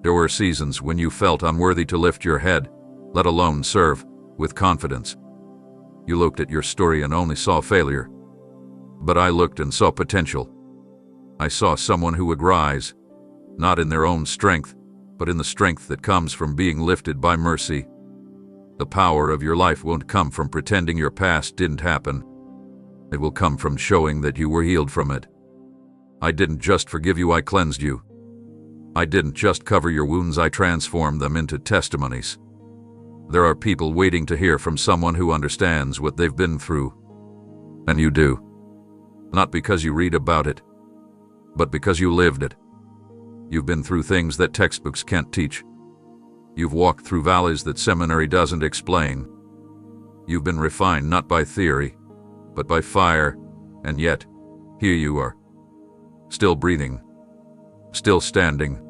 There were seasons when you felt unworthy to lift your head, let alone serve, with confidence. You looked at your story and only saw failure. But I looked and saw potential. I saw someone who would rise, not in their own strength, but in the strength that comes from being lifted by mercy. The power of your life won't come from pretending your past didn't happen. It will come from showing that you were healed from it. I didn't just forgive you, I cleansed you. I didn't just cover your wounds, I transformed them into testimonies. There are people waiting to hear from someone who understands what they've been through. And you do. Not because you read about it, but because you lived it. You've been through things that textbooks can't teach. You've walked through valleys that seminary doesn't explain. You've been refined not by theory, but by fire, and yet, here you are. Still breathing. Still standing.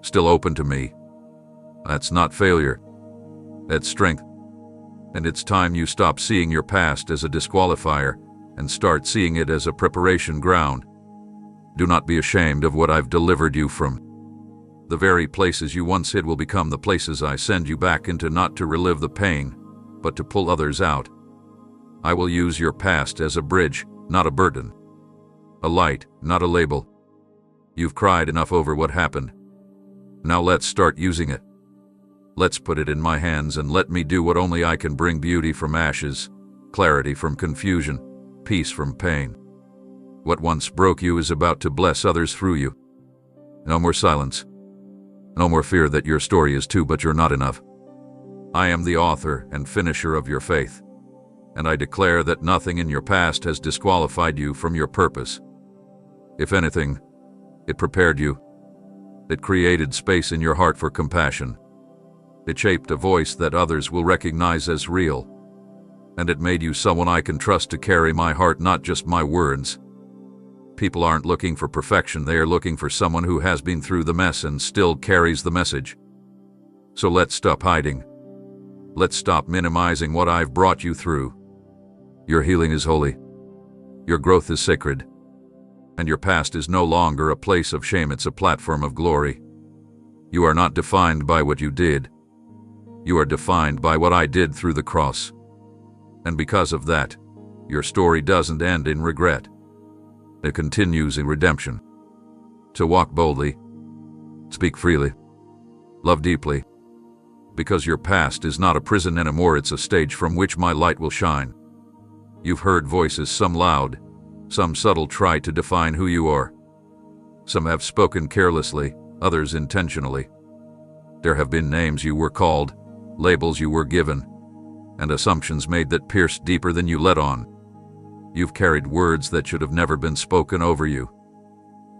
Still open to me. That's not failure. That's strength. And it's time you stop seeing your past as a disqualifier and start seeing it as a preparation ground. Do not be ashamed of what I've delivered you from. The very places you once hid will become the places I send you back into, not to relive the pain, but to pull others out. I will use your past as a bridge, not a burden. A light, not a label. You've cried enough over what happened. Now let's start using it. Let's put it in my hands and let me do what only I can bring: beauty from ashes, clarity from confusion, peace from pain. What once broke you is about to bless others through you. No more silence. No more fear that your story is too, but you're not enough. I am the author and finisher of your faith, and I declare that nothing in your past has disqualified you from your purpose. If anything, it prepared you. It created space in your heart for compassion. It shaped a voice that others will recognize as real. And it made you someone I can trust to carry my heart, not just my words. People aren't looking for perfection, they are looking for someone who has been through the mess and still carries the message. So let's stop hiding. Let's stop minimizing what I've brought you through. Your healing is holy. Your growth is sacred. And your past is no longer a place of shame, it's a platform of glory. You are not defined by what you did. You are defined by what I did through the cross. And because of that, your story doesn't end in regret. It continues in redemption. To walk boldly, speak freely, love deeply. Because your past is not a prison anymore, it's a stage from which my light will shine. You've heard voices, some loud, some subtle, try to define who you are. Some have spoken carelessly, others intentionally. There have been names you were called, labels you were given, and assumptions made that pierced deeper than you let on. You've carried words that should have never been spoken over you.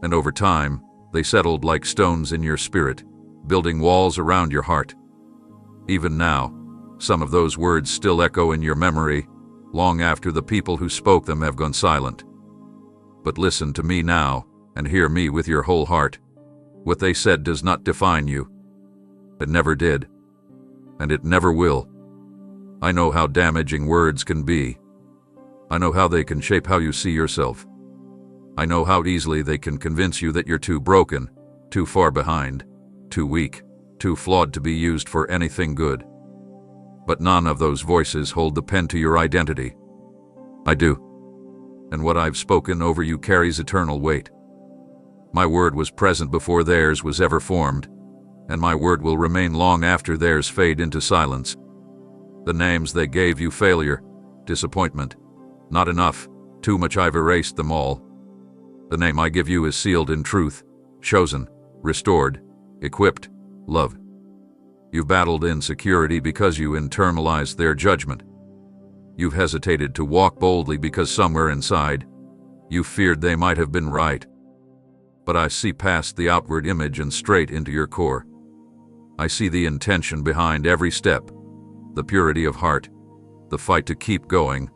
And over time, they settled like stones in your spirit, building walls around your heart. Even now, some of those words still echo in your memory, long after the people who spoke them have gone silent. But listen to me now, and hear me with your whole heart. What they said does not define you. It never did. And it never will. I know how damaging words can be. I know how they can shape how you see yourself. I know how easily they can convince you that you're too broken, too far behind, too weak, too flawed to be used for anything good. But none of those voices hold the pen to your identity. I do. And what I've spoken over you carries eternal weight. My word was present before theirs was ever formed, and my word will remain long after theirs fade into silence. The names they gave you: failure, disappointment, not enough, too much, I've erased them all. The name I give you is sealed in truth, chosen, restored, equipped, love. You've battled insecurity because you internalized their judgment. You've hesitated to walk boldly because somewhere inside, you feared they might have been right. But I see past the outward image and straight into your core. I see the intention behind every step, the purity of heart, the fight to keep going,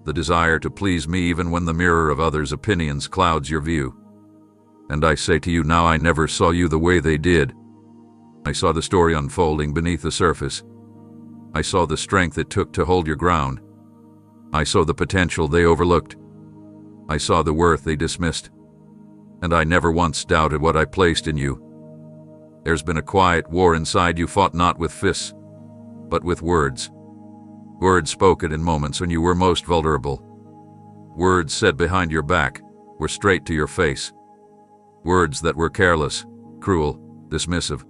the desire to please me even when the mirror of others' opinions clouds your view. And I say to you now, I never saw you the way they did. I saw the story unfolding beneath the surface. I saw the strength it took to hold your ground. I saw the potential they overlooked. I saw the worth they dismissed. And I never once doubted what I placed in you. There's been a quiet war inside you, fought not with fists, but with words. Words spoken in moments when you were most vulnerable. Words said behind your back, were straight to your face. Words that were careless, cruel, dismissive.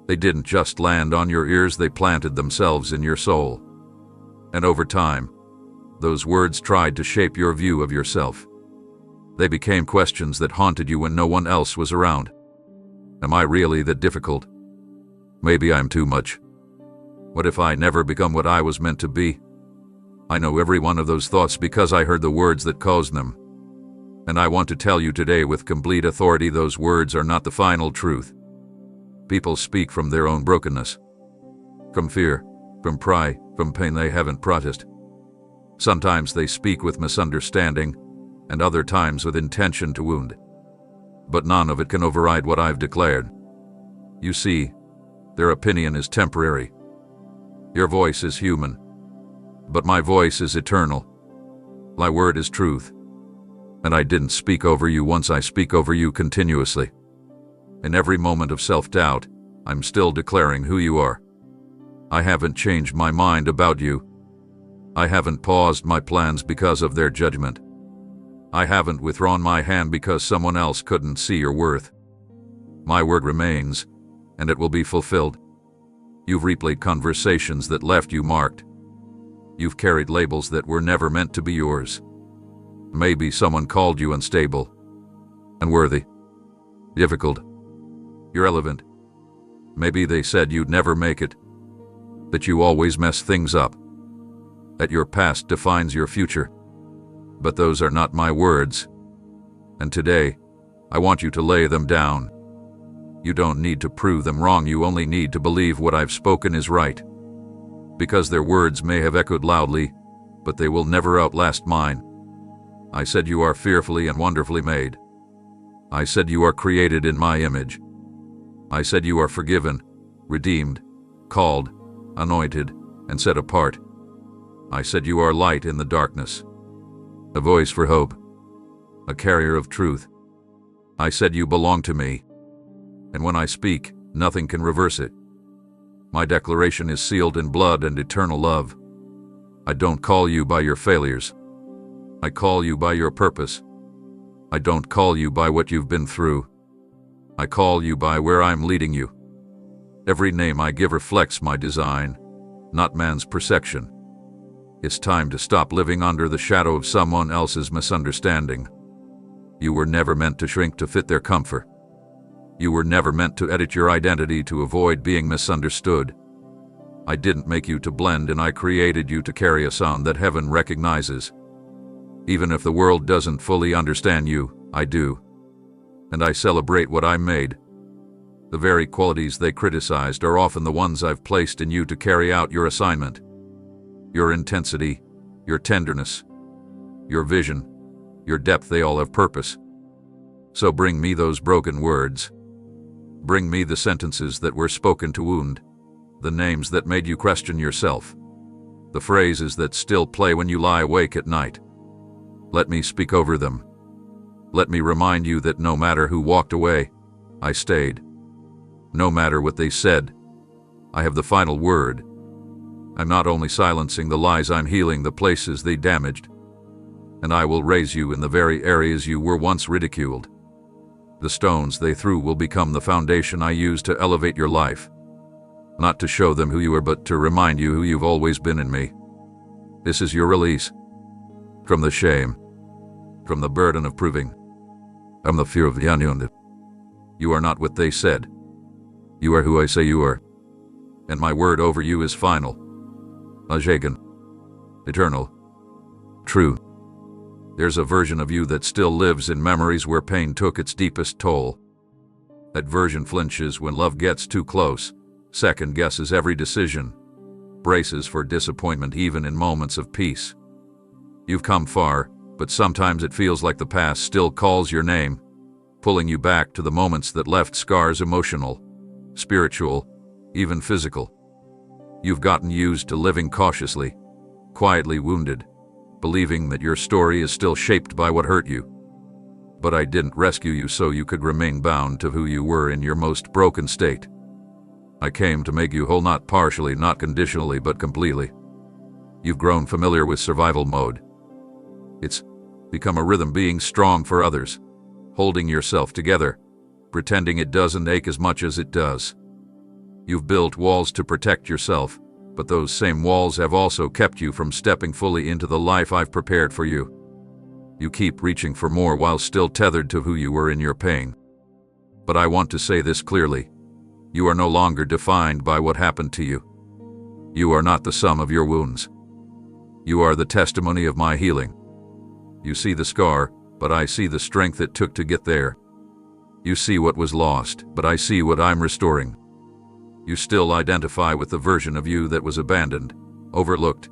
They didn't just land on your ears, they planted themselves in your soul. And over time, those words tried to shape your view of yourself. They became questions that haunted you when no one else was around. Am I really that difficult? Maybe I'm too much. What if I never become what I was meant to be? I know every one of those thoughts because I heard the words that caused them. And I want to tell you today with complete authority, those words are not the final truth. People speak from their own brokenness, from fear, from pride, from pain they haven't processed. Sometimes they speak with misunderstanding, and other times with intention to wound. But none of it can override what I've declared. You see, their opinion is temporary. Your voice is human, but my voice is eternal. My word is truth. And I didn't speak over you once, I speak over you continuously. In every moment of self-doubt, I'm still declaring who you are. I haven't changed my mind about you. I haven't paused my plans because of their judgment. I haven't withdrawn my hand because someone else couldn't see your worth. My word remains, and it will be fulfilled. You've replayed conversations that left you marked. You've carried labels that were never meant to be yours. Maybe someone called you unstable, unworthy, difficult, irrelevant. Maybe they said you'd never make it, that you always mess things up, that your past defines your future. But those are not my words. And today, I want you to lay them down. You don't need to prove them wrong, you only need to believe what I've spoken is right. Because their words may have echoed loudly, but they will never outlast mine. I said you are fearfully and wonderfully made. I said you are created in my image. I said you are forgiven, redeemed, called, anointed, and set apart. I said you are light in the darkness, a voice for hope, a carrier of truth. I said you belong to me, and when I speak, nothing can reverse it. My declaration is sealed in blood and eternal love. I don't call you by your failures. I call you by your purpose. I don't call you by what you've been through. I call you by where I'm leading you. Every name I give reflects my design, not man's perception. It's time to stop living under the shadow of someone else's misunderstanding. You were never meant to shrink to fit their comfort. You were never meant to edit your identity to avoid being misunderstood. I didn't make you to blend in, I created you to carry a sound that heaven recognizes. Even if the world doesn't fully understand you, I do. And I celebrate what I made. The very qualities they criticized are often the ones I've placed in you to carry out your assignment. Your intensity, your tenderness, your vision, your depth, they all have purpose. So bring me those broken words. Bring me the sentences that were spoken to wound, the names that made you question yourself, the phrases that still play when you lie awake at night. Let me speak over them. Let me remind you that no matter who walked away, I stayed. No matter what they said, I have the final word. I'm not only silencing the lies, I'm healing the places they damaged. And I will raise you in the very areas you were once ridiculed. The stones they threw will become the foundation I use to elevate your life. Not to show them who you are, but to remind you who you've always been in me. This is your release. From the shame. From the burden of proving. From the fear of the unknown. You are not what they said. You are who I say you are. And my word over you is final. Unshaken. Eternal. True. There's a version of you that still lives in memories where pain took its deepest toll. That version flinches when love gets too close, second guesses every decision, braces for disappointment even in moments of peace. You've come far, but sometimes it feels like the past still calls your name, pulling you back to the moments that left scars, emotional, spiritual, even physical. You've gotten used to living cautiously, quietly wounded, believing that your story is still shaped by what hurt you. But I didn't rescue you so you could remain bound to who you were in your most broken state. I came to make you whole, not partially, not conditionally, but completely. You've grown familiar with survival mode. It's become a rhythm, being strong for others, holding yourself together, pretending it doesn't ache as much as it does. You've built walls to protect yourself, but those same walls have also kept you from stepping fully into the life I've prepared for you. You keep reaching for more while still tethered to who you were in your pain. But I want to say this clearly. You are no longer defined by what happened to you. You are not the sum of your wounds. You are the testimony of my healing. You see the scar, but I see the strength it took to get there. You see what was lost, but I see what I'm restoring. You still identify with the version of you that was abandoned, overlooked,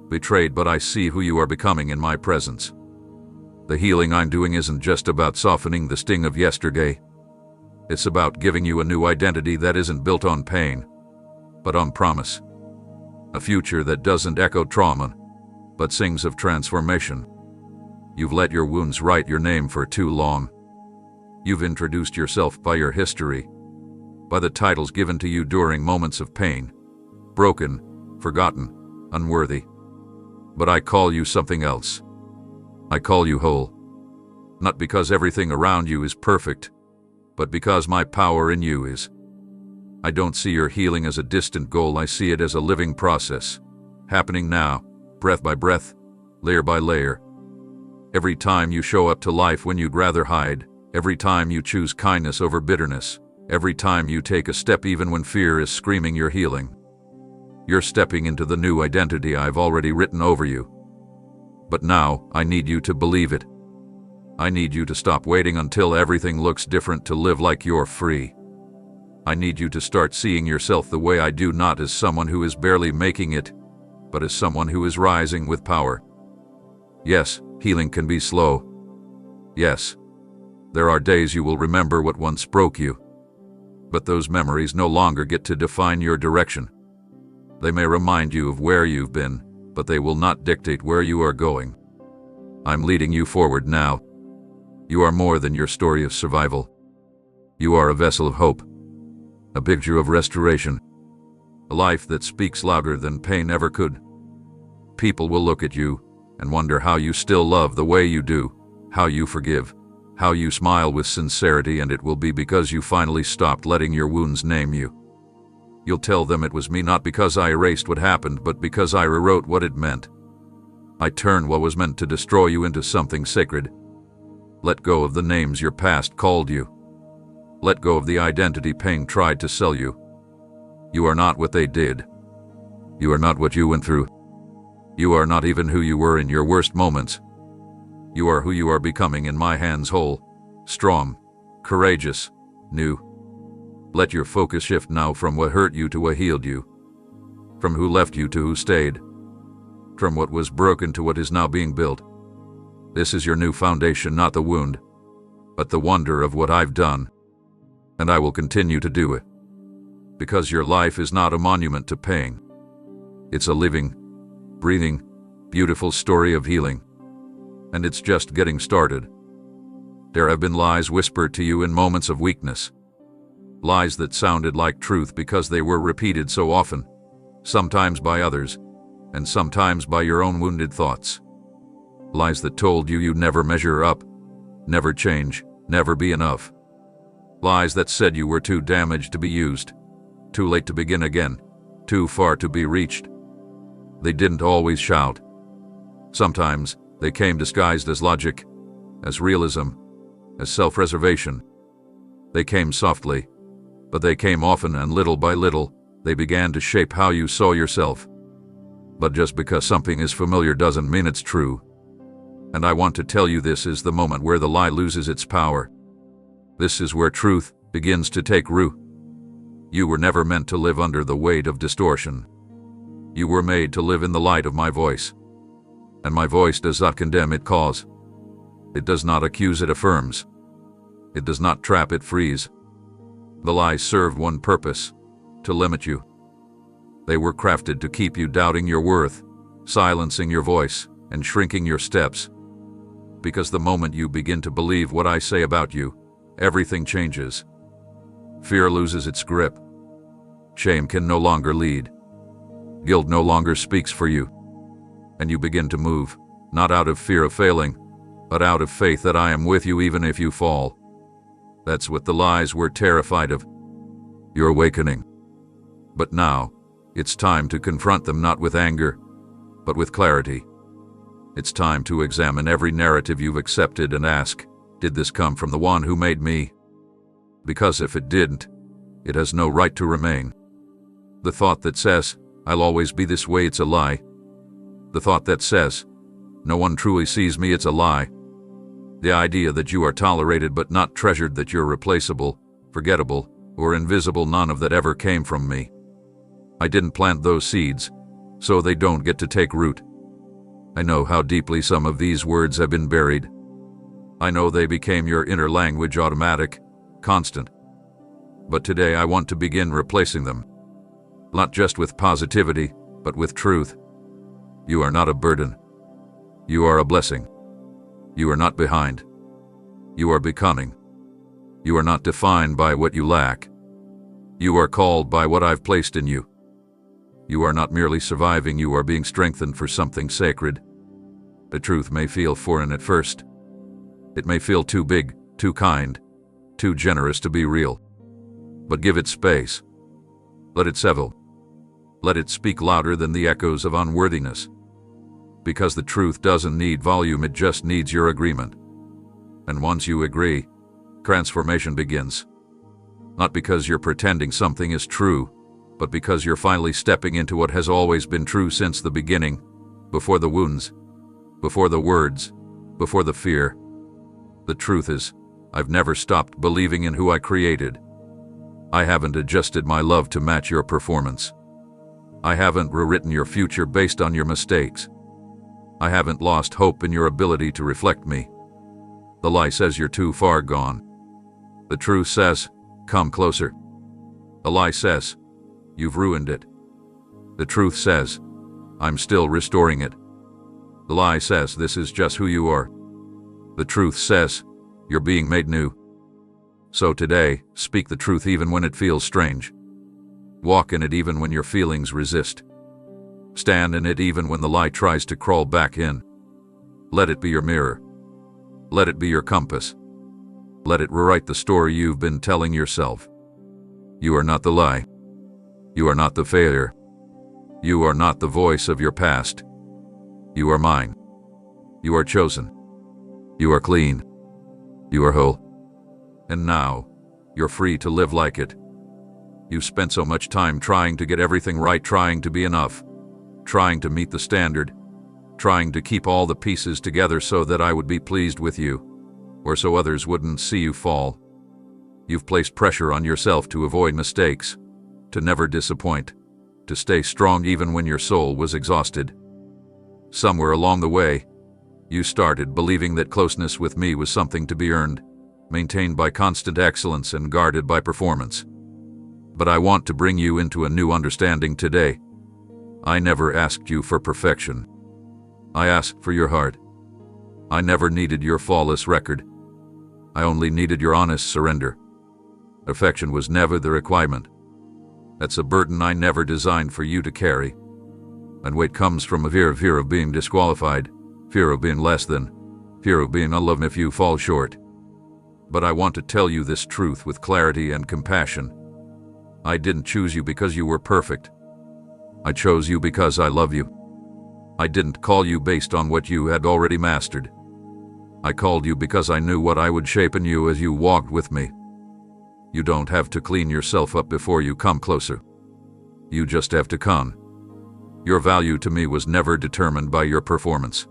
betrayed, but I see who you are becoming in my presence. The healing I'm doing isn't just about softening the sting of yesterday. It's about giving you a new identity that isn't built on pain, but on promise. A future that doesn't echo trauma, but sings of transformation. You've let your wounds write your name for too long. You've introduced yourself by your history, by the titles given to you during moments of pain, broken, forgotten, unworthy. But I call you something else. I call you whole. Not because everything around you is perfect, but because my power in you is. I don't see your healing as a distant goal, I see it as a living process, happening now, breath by breath, layer by layer. Every time you show up to life when you'd rather hide, every time you choose kindness over bitterness, every time you take a step even when fear is screaming you're healing. You're stepping into the new identity I've already written over you. But now, I need you to believe it. I need you to stop waiting until everything looks different to live like you're free. I need you to start seeing yourself the way I do, not as someone who is barely making it, but as someone who is rising with power. Yes, healing can be slow. Yes, there are days you will remember what once broke you. But those memories no longer get to define your direction. They may remind you of where you've been, but they will not dictate where you are going. I'm leading you forward now. You are more than your story of survival. You are a vessel of hope, a picture of restoration, a life that speaks louder than pain ever could. People will look at you and wonder how you still love the way you do, how you forgive, how you smile with sincerity, and it will be because you finally stopped letting your wounds name you. You'll tell them it was me, not because I erased what happened, but because I rewrote what it meant. I turned what was meant to destroy you into something sacred. Let go of the names your past called you. Let go of the identity pain tried to sell you. You are not what they did. You are not what you went through. You are not even who you were in your worst moments. You are who you are becoming in my hands, whole, strong, courageous, new. Let your focus shift now from what hurt you to what healed you, from who left you to who stayed, from what was broken to what is now being built. This is your new foundation, not the wound, but the wonder of what I've done. And I will continue to do it. Because your life is not a monument to pain. It's a living, breathing, beautiful story of healing. And it's just getting started. There have been lies whispered to you in moments of weakness. Lies that sounded like truth because they were repeated so often, sometimes by others, and sometimes by your own wounded thoughts. Lies that told you you'd never measure up, never change, never be enough. Lies that said you were too damaged to be used, too late to begin again, too far to be reached. They didn't always shout. Sometimes they came disguised as logic, as realism, as self-preservation. They came softly, but they came often, and little by little, they began to shape how you saw yourself. But just because something is familiar doesn't mean it's true. And I want to tell you, this is the moment where the lie loses its power. This is where truth begins to take root. You were never meant to live under the weight of distortion. You were made to live in the light of my voice. And my voice does not condemn, it calls. It does not accuse, it affirms. It does not trap, it frees. The lies served one purpose: to limit you. They were crafted to keep you doubting your worth, silencing your voice, and shrinking your steps. Because the moment you begin to believe what I say about you, everything changes. Fear loses its grip. Shame can no longer lead. Guilt no longer speaks for you. And you begin to move, not out of fear of failing, but out of faith that I am with you even if you fall. That's what the lies were terrified of. You're awakening. But now, it's time to confront them, not with anger, but with clarity. It's time to examine every narrative you've accepted and ask, did this come from the one who made me? Because if it didn't, it has no right to remain. The thought that says, I'll always be this way, it's a lie. The thought that says, no one truly sees me, it's a lie. The idea that you are tolerated but not treasured, that you're replaceable, forgettable, or invisible, none of that ever came from me. I didn't plant those seeds, so they don't get to take root. I know how deeply some of these words have been buried. I know they became your inner language, automatic, constant. But today I want to begin replacing them. Not just with positivity, but with truth. You are not a burden. You are a blessing. You are not behind. You are becoming. You are not defined by what you lack. You are called by what I've placed in you. You are not merely surviving, you are being strengthened for something sacred. The truth may feel foreign at first. It may feel too big, too kind, too generous to be real. But give it space. Let it settle. Let it speak louder than the echoes of unworthiness. Because the truth doesn't need volume, it just needs your agreement. And once you agree, transformation begins. Not because you're pretending something is true, but because you're finally stepping into what has always been true since the beginning, before the wounds, before the words, before the fear. The truth is, I've never stopped believing in who I created. I haven't adjusted my love to match your performance. I haven't rewritten your future based on your mistakes. I haven't lost hope in your ability to reflect me. The lie says you're too far gone. The truth says, come closer. The lie says, you've ruined it. The truth says, I'm still restoring it. The lie says this is just who you are. The truth says, you're being made new. So today, speak the truth even when it feels strange. Walk in it even when your feelings resist. Stand in it even when the lie tries to crawl back in. Let it be your mirror. Let it be your compass. Let it rewrite the story you've been telling yourself. You are not the lie. You are not the failure. You are not the voice of your past. You are mine. You are chosen. You are clean. You are whole. And now, you're free to live like it. You've spent so much time trying to get everything right, trying to be enough, trying to meet the standard, trying to keep all the pieces together so that I would be pleased with you, or so others wouldn't see you fall. You've placed pressure on yourself to avoid mistakes, to never disappoint, to stay strong even when your soul was exhausted. Somewhere along the way, you started believing that closeness with me was something to be earned, maintained by constant excellence and guarded by performance. But I want to bring you into a new understanding today. I never asked you for perfection. I asked for your heart. I never needed your flawless record. I only needed your honest surrender. Affection was never the requirement. That's a burden I never designed for you to carry. And weight comes from a fear of being disqualified, fear of being less than, fear of being unloved if you fall short. But I want to tell you this truth with clarity and compassion. I didn't choose you because you were perfect. I chose you because I love you. I didn't call you based on what you had already mastered. I called you because I knew what I would shape in you as you walked with me. You don't have to clean yourself up before you come closer. You just have to come. Your value to me was never determined by your performance.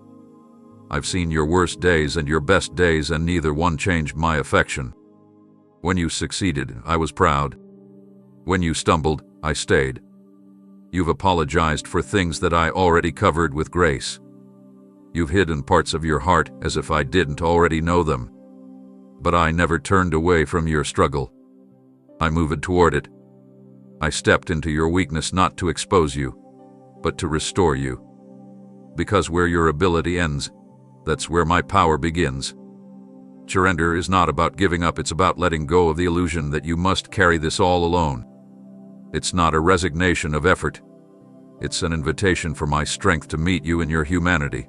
I've seen your worst days and your best days, and neither one changed my affection. When you succeeded, I was proud. When you stumbled, I stayed. You've apologized for things that I already covered with grace. You've hidden parts of your heart as if I didn't already know them. But I never turned away from your struggle. I moved toward it. I stepped into your weakness not to expose you, but to restore you. Because where your ability ends, that's where my power begins. Surrender is not about giving up, it's about letting go of the illusion that you must carry this all alone. It's not a resignation of effort. It's an invitation for my strength to meet you in your humanity.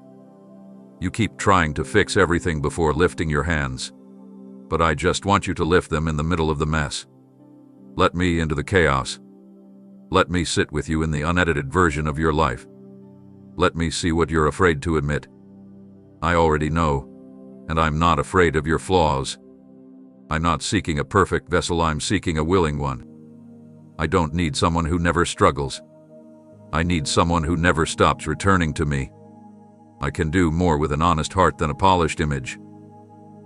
You keep trying to fix everything before lifting your hands, but I just want you to lift them in the middle of the mess. Let me into the chaos. Let me sit with you in the unedited version of your life. Let me see what you're afraid to admit. I already know, and I'm not afraid of your flaws. I'm not seeking a perfect vessel, I'm seeking a willing one. I don't need someone who never struggles. I need someone who never stops returning to me. I can do more with an honest heart than a polished image.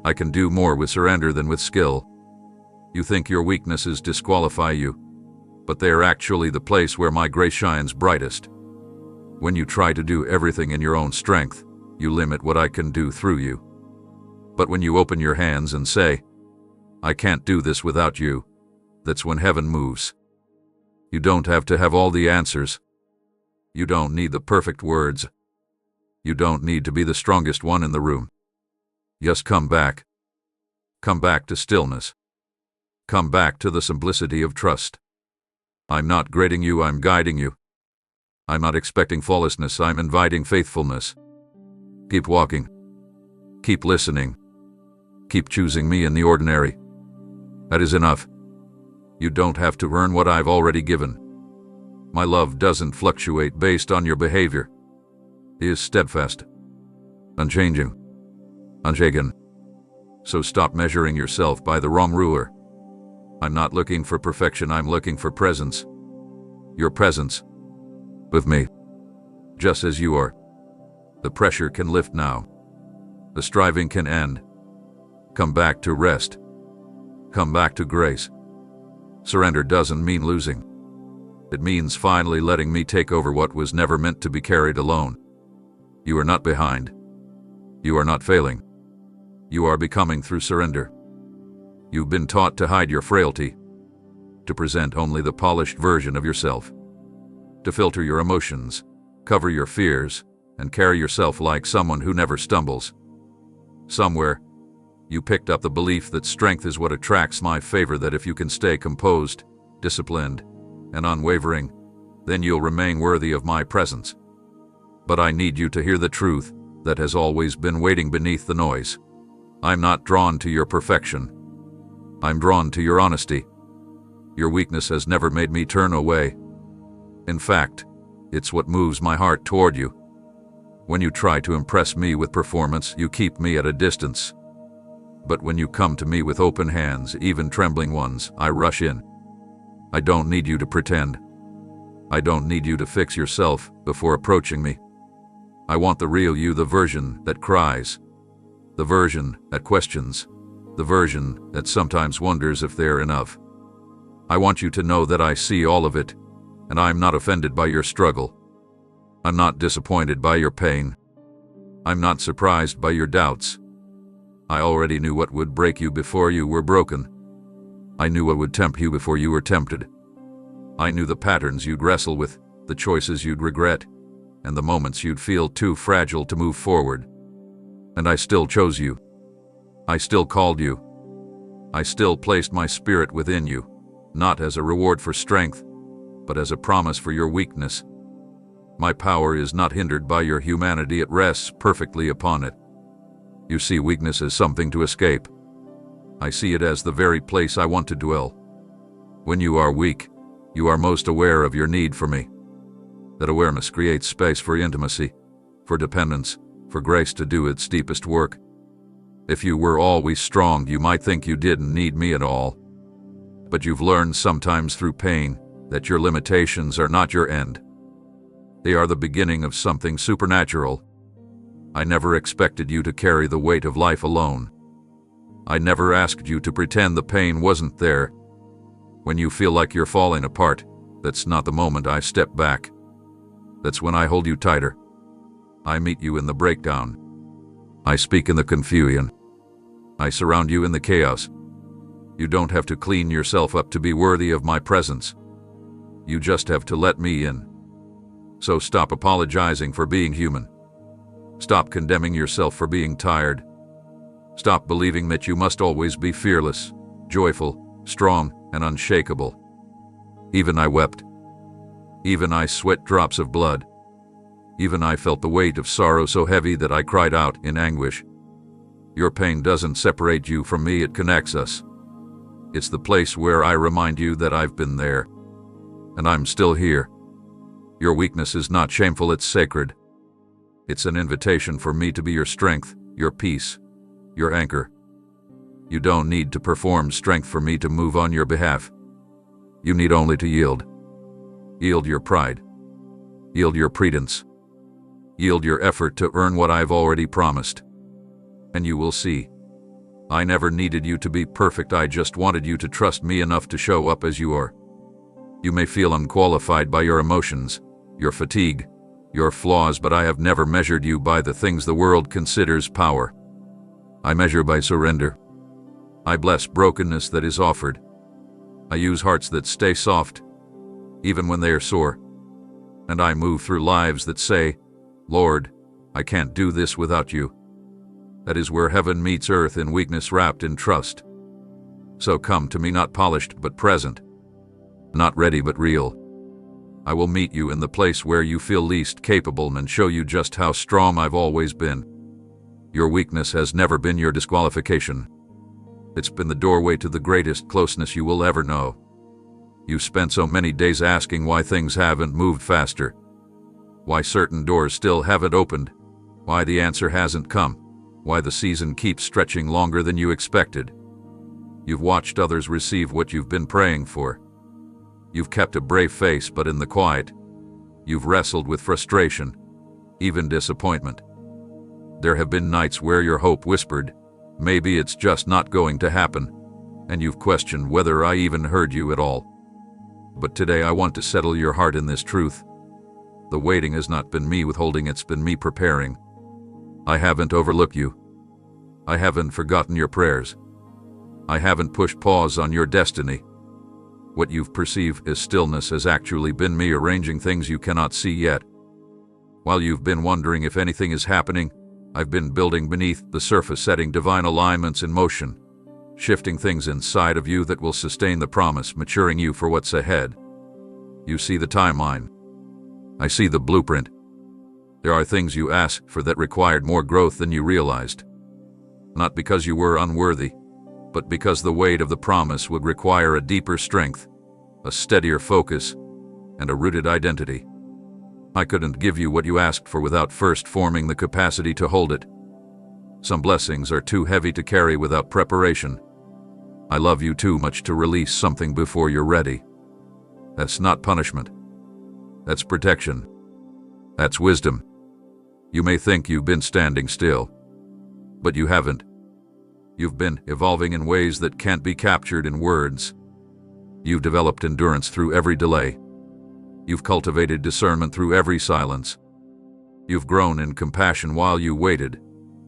I can do more with surrender than with skill. You think your weaknesses disqualify you, but they are actually the place where my grace shines brightest. When you try to do everything in your own strength, you limit what I can do through you. But when you open your hands and say, I can't do this without you, that's when heaven moves. You don't have to have all the answers. You don't need the perfect words. You don't need to be the strongest one in the room. Just come back. Come back to stillness. Come back to the simplicity of trust. I'm not grading you, I'm guiding you. I'm not expecting flawlessness, I'm inviting faithfulness. Keep walking. Keep listening. Keep choosing me in the ordinary. That is enough. You don't have to earn what I've already given. My love doesn't fluctuate based on your behavior. It is steadfast, unchanging, unshaken. So stop measuring yourself by the wrong ruler. I'm not looking for perfection, I'm looking for presence. Your presence. With me. Just as you are. The pressure can lift now. The striving can end. Come back to rest. Come back to grace. Surrender doesn't mean losing. It means finally letting me take over what was never meant to be carried alone. You are not behind. You are not failing. You are becoming through surrender. You've been taught to hide your frailty, to present only the polished version of yourself, to filter your emotions, cover your fears, and carry yourself like someone who never stumbles. Somewhere, you picked up the belief that strength is what attracts my favor, that if you can stay composed, disciplined, and unwavering, then you'll remain worthy of my presence. But I need you to hear the truth that has always been waiting beneath the noise. I'm not drawn to your perfection. I'm drawn to your honesty. Your weakness has never made me turn away. In fact, it's what moves my heart toward you. When you try to impress me with performance, you keep me at a distance. But when you come to me with open hands, even trembling ones, I rush in. I don't need you to pretend. I don't need you to fix yourself before approaching me. I want the real you, the version that cries, the version that questions, the version that sometimes wonders if they're enough. I want you to know that I see all of it, and I'm not offended by your struggle. I'm not disappointed by your pain. I'm not surprised by your doubts. I already knew what would break you before you were broken. I knew what would tempt you before you were tempted. I knew the patterns you'd wrestle with, the choices you'd regret, and the moments you'd feel too fragile to move forward. And I still chose you. I still called you. I still placed my spirit within you, not as a reward for strength, but as a promise for your weakness. My power is not hindered by your humanity, it rests perfectly upon it. You see weakness as something to escape. I see it as the very place I want to dwell. When you are weak, you are most aware of your need for me. That awareness creates space for intimacy, for dependence, for grace to do its deepest work. If you were always strong, you might think you didn't need me at all. But you've learned sometimes through pain that your limitations are not your end. They are the beginning of something supernatural. I never expected you to carry the weight of life alone. I never asked you to pretend the pain wasn't there. When you feel like you're falling apart, that's not the moment I step back. That's when I hold you tighter. I meet you in the breakdown. I speak in the confusion. I surround you in the chaos. You don't have to clean yourself up to be worthy of my presence. You just have to let me in. So stop apologizing for being human. Stop condemning yourself for being tired. Stop believing that you must always be fearless, joyful, strong, and unshakable. Even I wept. Even I sweat drops of blood. Even I felt the weight of sorrow so heavy that I cried out in anguish. Your pain doesn't separate you from me, it connects us. It's the place where I remind you that I've been there. And I'm still here. Your weakness is not shameful, it's sacred. It's an invitation for me to be your strength, your peace, your anchor. You don't need to perform strength for me to move on your behalf. You need only to yield. Yield your pride. Yield your pretense. Yield your effort to earn what I've already promised. And you will see. I never needed you to be perfect, I just wanted you to trust me enough to show up as you are. You may feel unqualified by your emotions, your fatigue, your flaws, but I have never measured you by the things the world considers power. I measure by surrender. I bless brokenness that is offered. I use hearts that stay soft, even when they are sore. And I move through lives that say, Lord, I can't do this without you. That is where heaven meets earth in weakness wrapped in trust. So come to me not polished but present, not ready but real. I will meet you in the place where you feel least capable and show you just how strong I've always been. Your weakness has never been your disqualification. It's been the doorway to the greatest closeness you will ever know. You've spent so many days asking why things haven't moved faster, why certain doors still haven't opened, why the answer hasn't come, why the season keeps stretching longer than you expected. You've watched others receive what you've been praying for. You've kept a brave face, but in the quiet, you've wrestled with frustration, even disappointment. There have been nights where your hope whispered, maybe it's just not going to happen, and you've questioned whether I even heard you at all. But today I want to settle your heart in this truth. The waiting has not been me withholding, it's been me preparing. I haven't overlooked you. I haven't forgotten your prayers. I haven't pushed pause on your destiny. What you've perceived as stillness has actually been me arranging things you cannot see yet. While you've been wondering if anything is happening, I've been building beneath the surface, setting divine alignments in motion, shifting things inside of you that will sustain the promise, maturing you for what's ahead. You see the timeline. I see the blueprint. There are things you asked for that required more growth than you realized. Not because you were unworthy, but because the weight of the promise would require a deeper strength, a steadier focus, and a rooted identity. I couldn't give you what you asked for without first forming the capacity to hold it. Some blessings are too heavy to carry without preparation. I love you too much to release something before you're ready. That's not punishment. That's protection. That's wisdom. You may think you've been standing still, but you haven't. You've been evolving in ways that can't be captured in words. You've developed endurance through every delay. You've cultivated discernment through every silence. You've grown in compassion while you waited,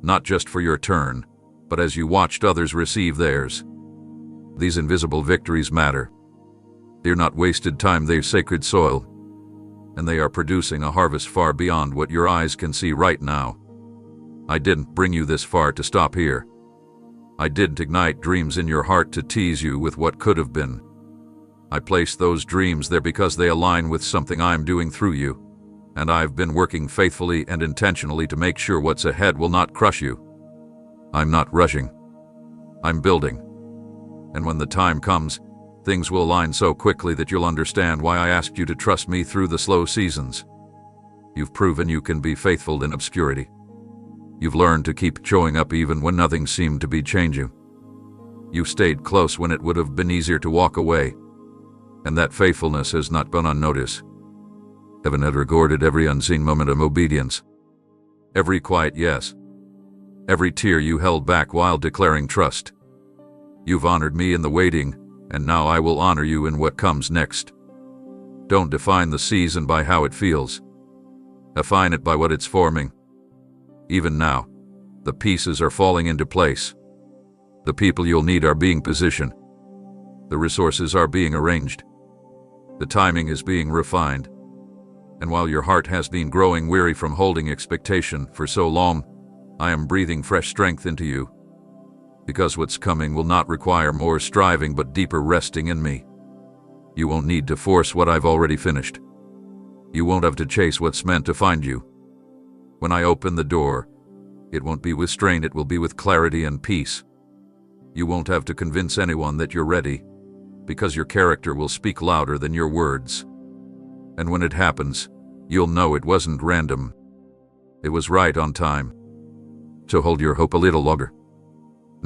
not just for your turn, but as you watched others receive theirs. These invisible victories matter. They're not wasted time, they're sacred soil, and they are producing a harvest far beyond what your eyes can see right now. I didn't bring you this far to stop here. I didn't ignite dreams in your heart to tease you with what could have been. I placed those dreams there because they align with something I'm doing through you, and I've been working faithfully and intentionally to make sure what's ahead will not crush you. I'm not rushing. I'm building. And when the time comes, things will align so quickly that you'll understand why I asked you to trust me through the slow seasons. You've proven you can be faithful in obscurity. You've learned to keep showing up even when nothing seemed to be changing. You've stayed close when it would have been easier to walk away. And that faithfulness has not gone unnoticed. Heaven had recorded every unseen moment of obedience. Every quiet yes. Every tear you held back while declaring trust. You've honored me in the waiting, and now I will honor you in what comes next. Don't define the season by how it feels. Define it by what it's forming. Even now, the pieces are falling into place. The people you'll need are being positioned. The resources are being arranged. The timing is being refined. And while your heart has been growing weary from holding expectation for so long, I am breathing fresh strength into you. Because what's coming will not require more striving but deeper resting in me. You won't need to force what I've already finished. You won't have to chase what's meant to find you. When I open the door, it won't be with strain, it will be with clarity and peace. You won't have to convince anyone that you're ready, because your character will speak louder than your words. And when it happens, you'll know it wasn't random. It was right on time. So hold your hope a little longer.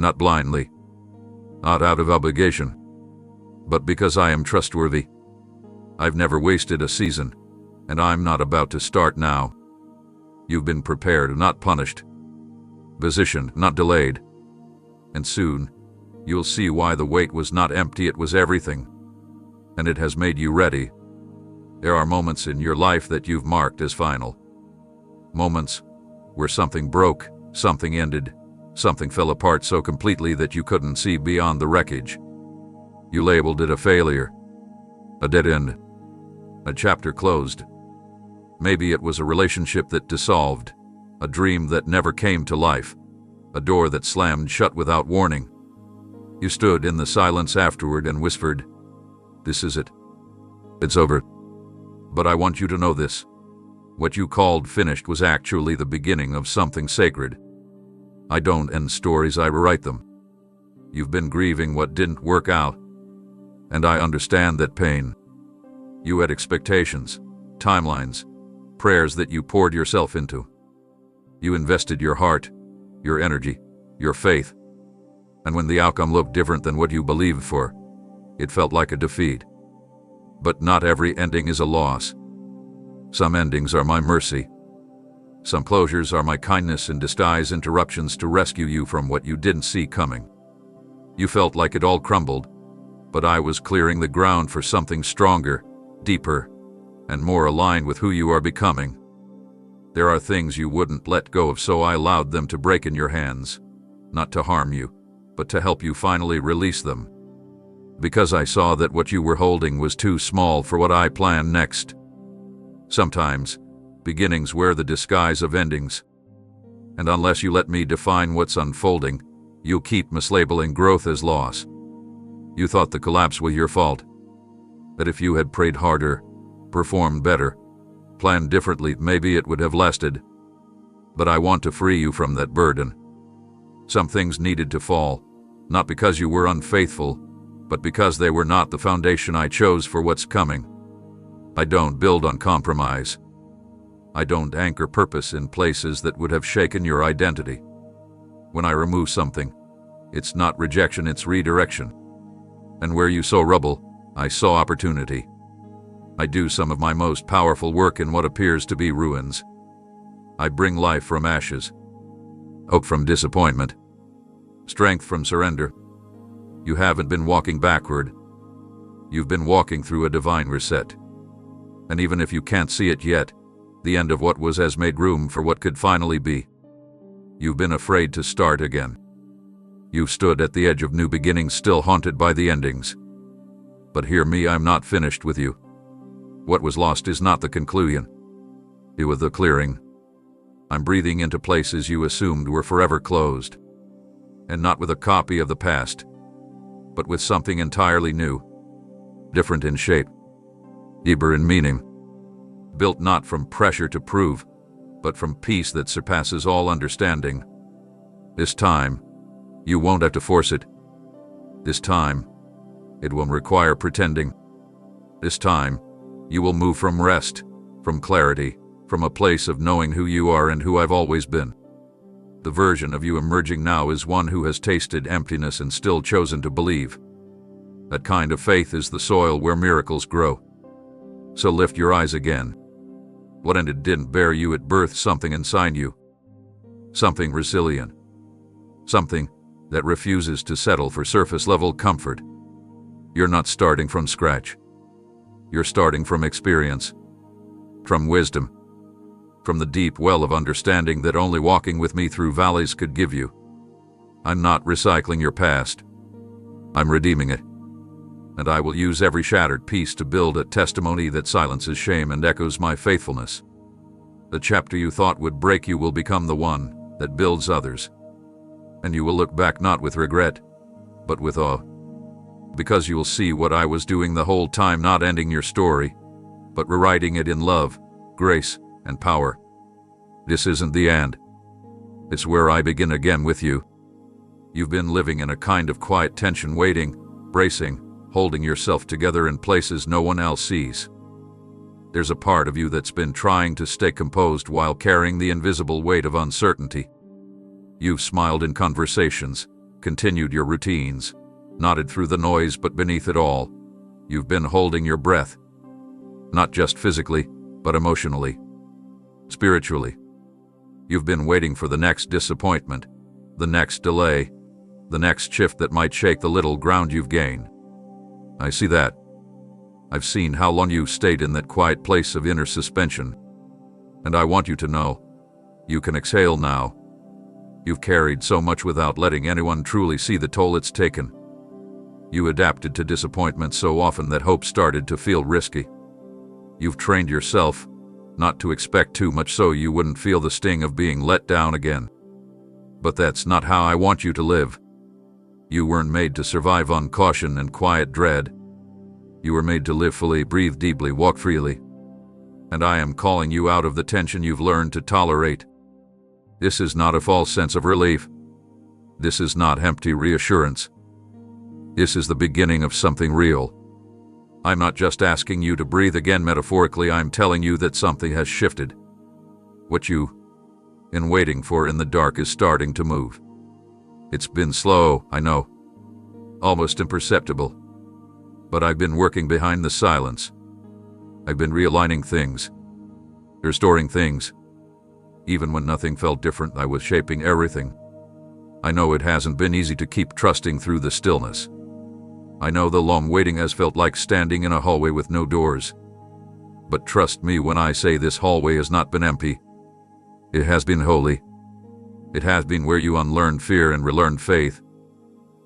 Not blindly, not out of obligation, but because I am trustworthy. I've never wasted a season, and I'm not about to start now. You've been prepared, not punished, positioned, not delayed, and soon you'll see why the wait was not empty, it was everything, and it has made you ready. There are moments in your life that you've marked as final. Moments where something broke, something ended, something fell apart so completely that you couldn't see beyond the wreckage. You labeled it a failure, a dead end, a chapter closed. Maybe it was a relationship that dissolved, a dream that never came to life, a door that slammed shut without warning. You stood in the silence afterward and whispered, "This is it. It's over." But I want you to know this. What you called finished was actually the beginning of something sacred. I don't end stories, I rewrite them. You've been grieving what didn't work out. And I understand that pain. You had expectations, timelines, prayers that you poured yourself into. You invested your heart, your energy, your faith. And when the outcome looked different than what you believed for, it felt like a defeat. But not every ending is a loss. Some endings are my mercy. Some closures are my kindness in disguise, interruptions to rescue you from what you didn't see coming. You felt like it all crumbled, but I was clearing the ground for something stronger, deeper, and more aligned with who you are becoming. There are things you wouldn't let go of, so I allowed them to break in your hands, not to harm you, but to help you finally release them. Because I saw that what you were holding was too small for what I planned next. Sometimes, beginnings wear the disguise of endings. And unless you let me define what's unfolding, you'll keep mislabeling growth as loss. You thought the collapse was your fault. That if you had prayed harder, performed better, planned differently, maybe it would have lasted. But I want to free you from that burden. Some things needed to fall, not because you were unfaithful, but because they were not the foundation I chose for what's coming. I don't build on compromise. I don't anchor purpose in places that would have shaken your identity. When I remove something, it's not rejection, it's redirection. And where you saw rubble, I saw opportunity. I do some of my most powerful work in what appears to be ruins. I bring life from ashes, hope from disappointment, strength from surrender. You haven't been walking backward. You've been walking through a divine reset. And even if you can't see it yet, the end of what was has made room for what could finally be. You've been afraid to start again. You've stood at the edge of new beginnings, still haunted by the endings. But hear me, I'm not finished with you. What was lost is not the conclusion. It was the clearing. I'm breathing into places you assumed were forever closed. And not with a copy of the past, but with something entirely new. Different in shape, deeper in meaning. Built not from pressure to prove, but from peace that surpasses all understanding. This time, you won't have to force it. This time, it won't require pretending. This time, you will move from rest, from clarity, from a place of knowing who you are and who I've always been. The version of you emerging now is one who has tasted emptiness and still chosen to believe. That kind of faith is the soil where miracles grow. So lift your eyes again. What ended didn't bear you, it birthed something inside you. Something resilient. Something that refuses to settle for surface-level comfort. You're not starting from scratch. You're starting from experience, from wisdom, from the deep well of understanding that only walking with me through valleys could give you. I'm not recycling your past. I'm redeeming it. And I will use every shattered piece to build a testimony that silences shame and echoes my faithfulness. The chapter you thought would break you will become the one that builds others. And you will look back not with regret, but with awe. Because you will see what I was doing the whole time, not ending your story, but rewriting it in love, grace, and power. This isn't the end. It's where I begin again with you. You've been living in a kind of quiet tension, waiting, bracing, holding yourself together in places no one else sees. There's a part of you that's been trying to stay composed while carrying the invisible weight of uncertainty. You've smiled in conversations, continued your routines, nodded through the noise, but beneath it all, you've been holding your breath. Not just physically, but emotionally, spiritually. You've been waiting for the next disappointment, the next delay, the next shift that might shake the little ground you've gained. I see that. I've seen how long you've stayed in that quiet place of inner suspension. And I want you to know, you can exhale now. You've carried so much without letting anyone truly see the toll it's taken. You adapted to disappointment so often that hope started to feel risky. You've trained yourself not to expect too much so you wouldn't feel the sting of being let down again. But that's not how I want you to live. You weren't made to survive on caution and quiet dread. You were made to live fully, breathe deeply, walk freely. And I am calling you out of the tension you've learned to tolerate. This is not a false sense of relief. This is not empty reassurance. This is the beginning of something real. I'm not just asking you to breathe again metaphorically, I'm telling you that something has shifted. What you, in waiting for in the dark, is starting to move. It's been slow, I know, almost imperceptible. But I've been working behind the silence. I've been realigning things, restoring things. Even when nothing felt different, I was shaping everything. I know it hasn't been easy to keep trusting through the stillness. I know the long waiting has felt like standing in a hallway with no doors. But trust me when I say this hallway has not been empty. It has been holy. It has been where you unlearned fear and relearned faith,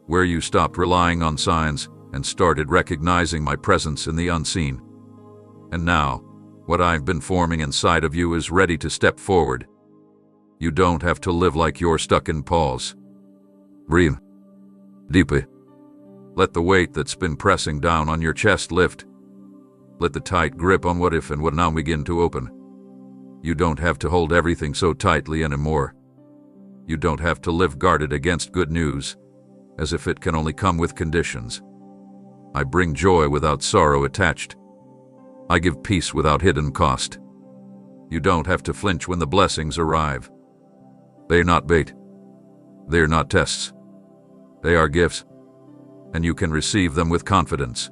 where you stopped relying on signs and started recognizing my presence in the unseen. And now, what I've been forming inside of you is ready to step forward. You don't have to live like you're stuck in pause. Breathe deeply. Let the weight that's been pressing down on your chest lift. Let the tight grip on what if and what now begin to open. You don't have to hold everything so tightly anymore. You don't have to live guarded against good news, as if it can only come with conditions. I bring joy without sorrow attached. I give peace without hidden cost. You don't have to flinch when the blessings arrive. They're not bait. They're not tests. They are gifts, and you can receive them with confidence.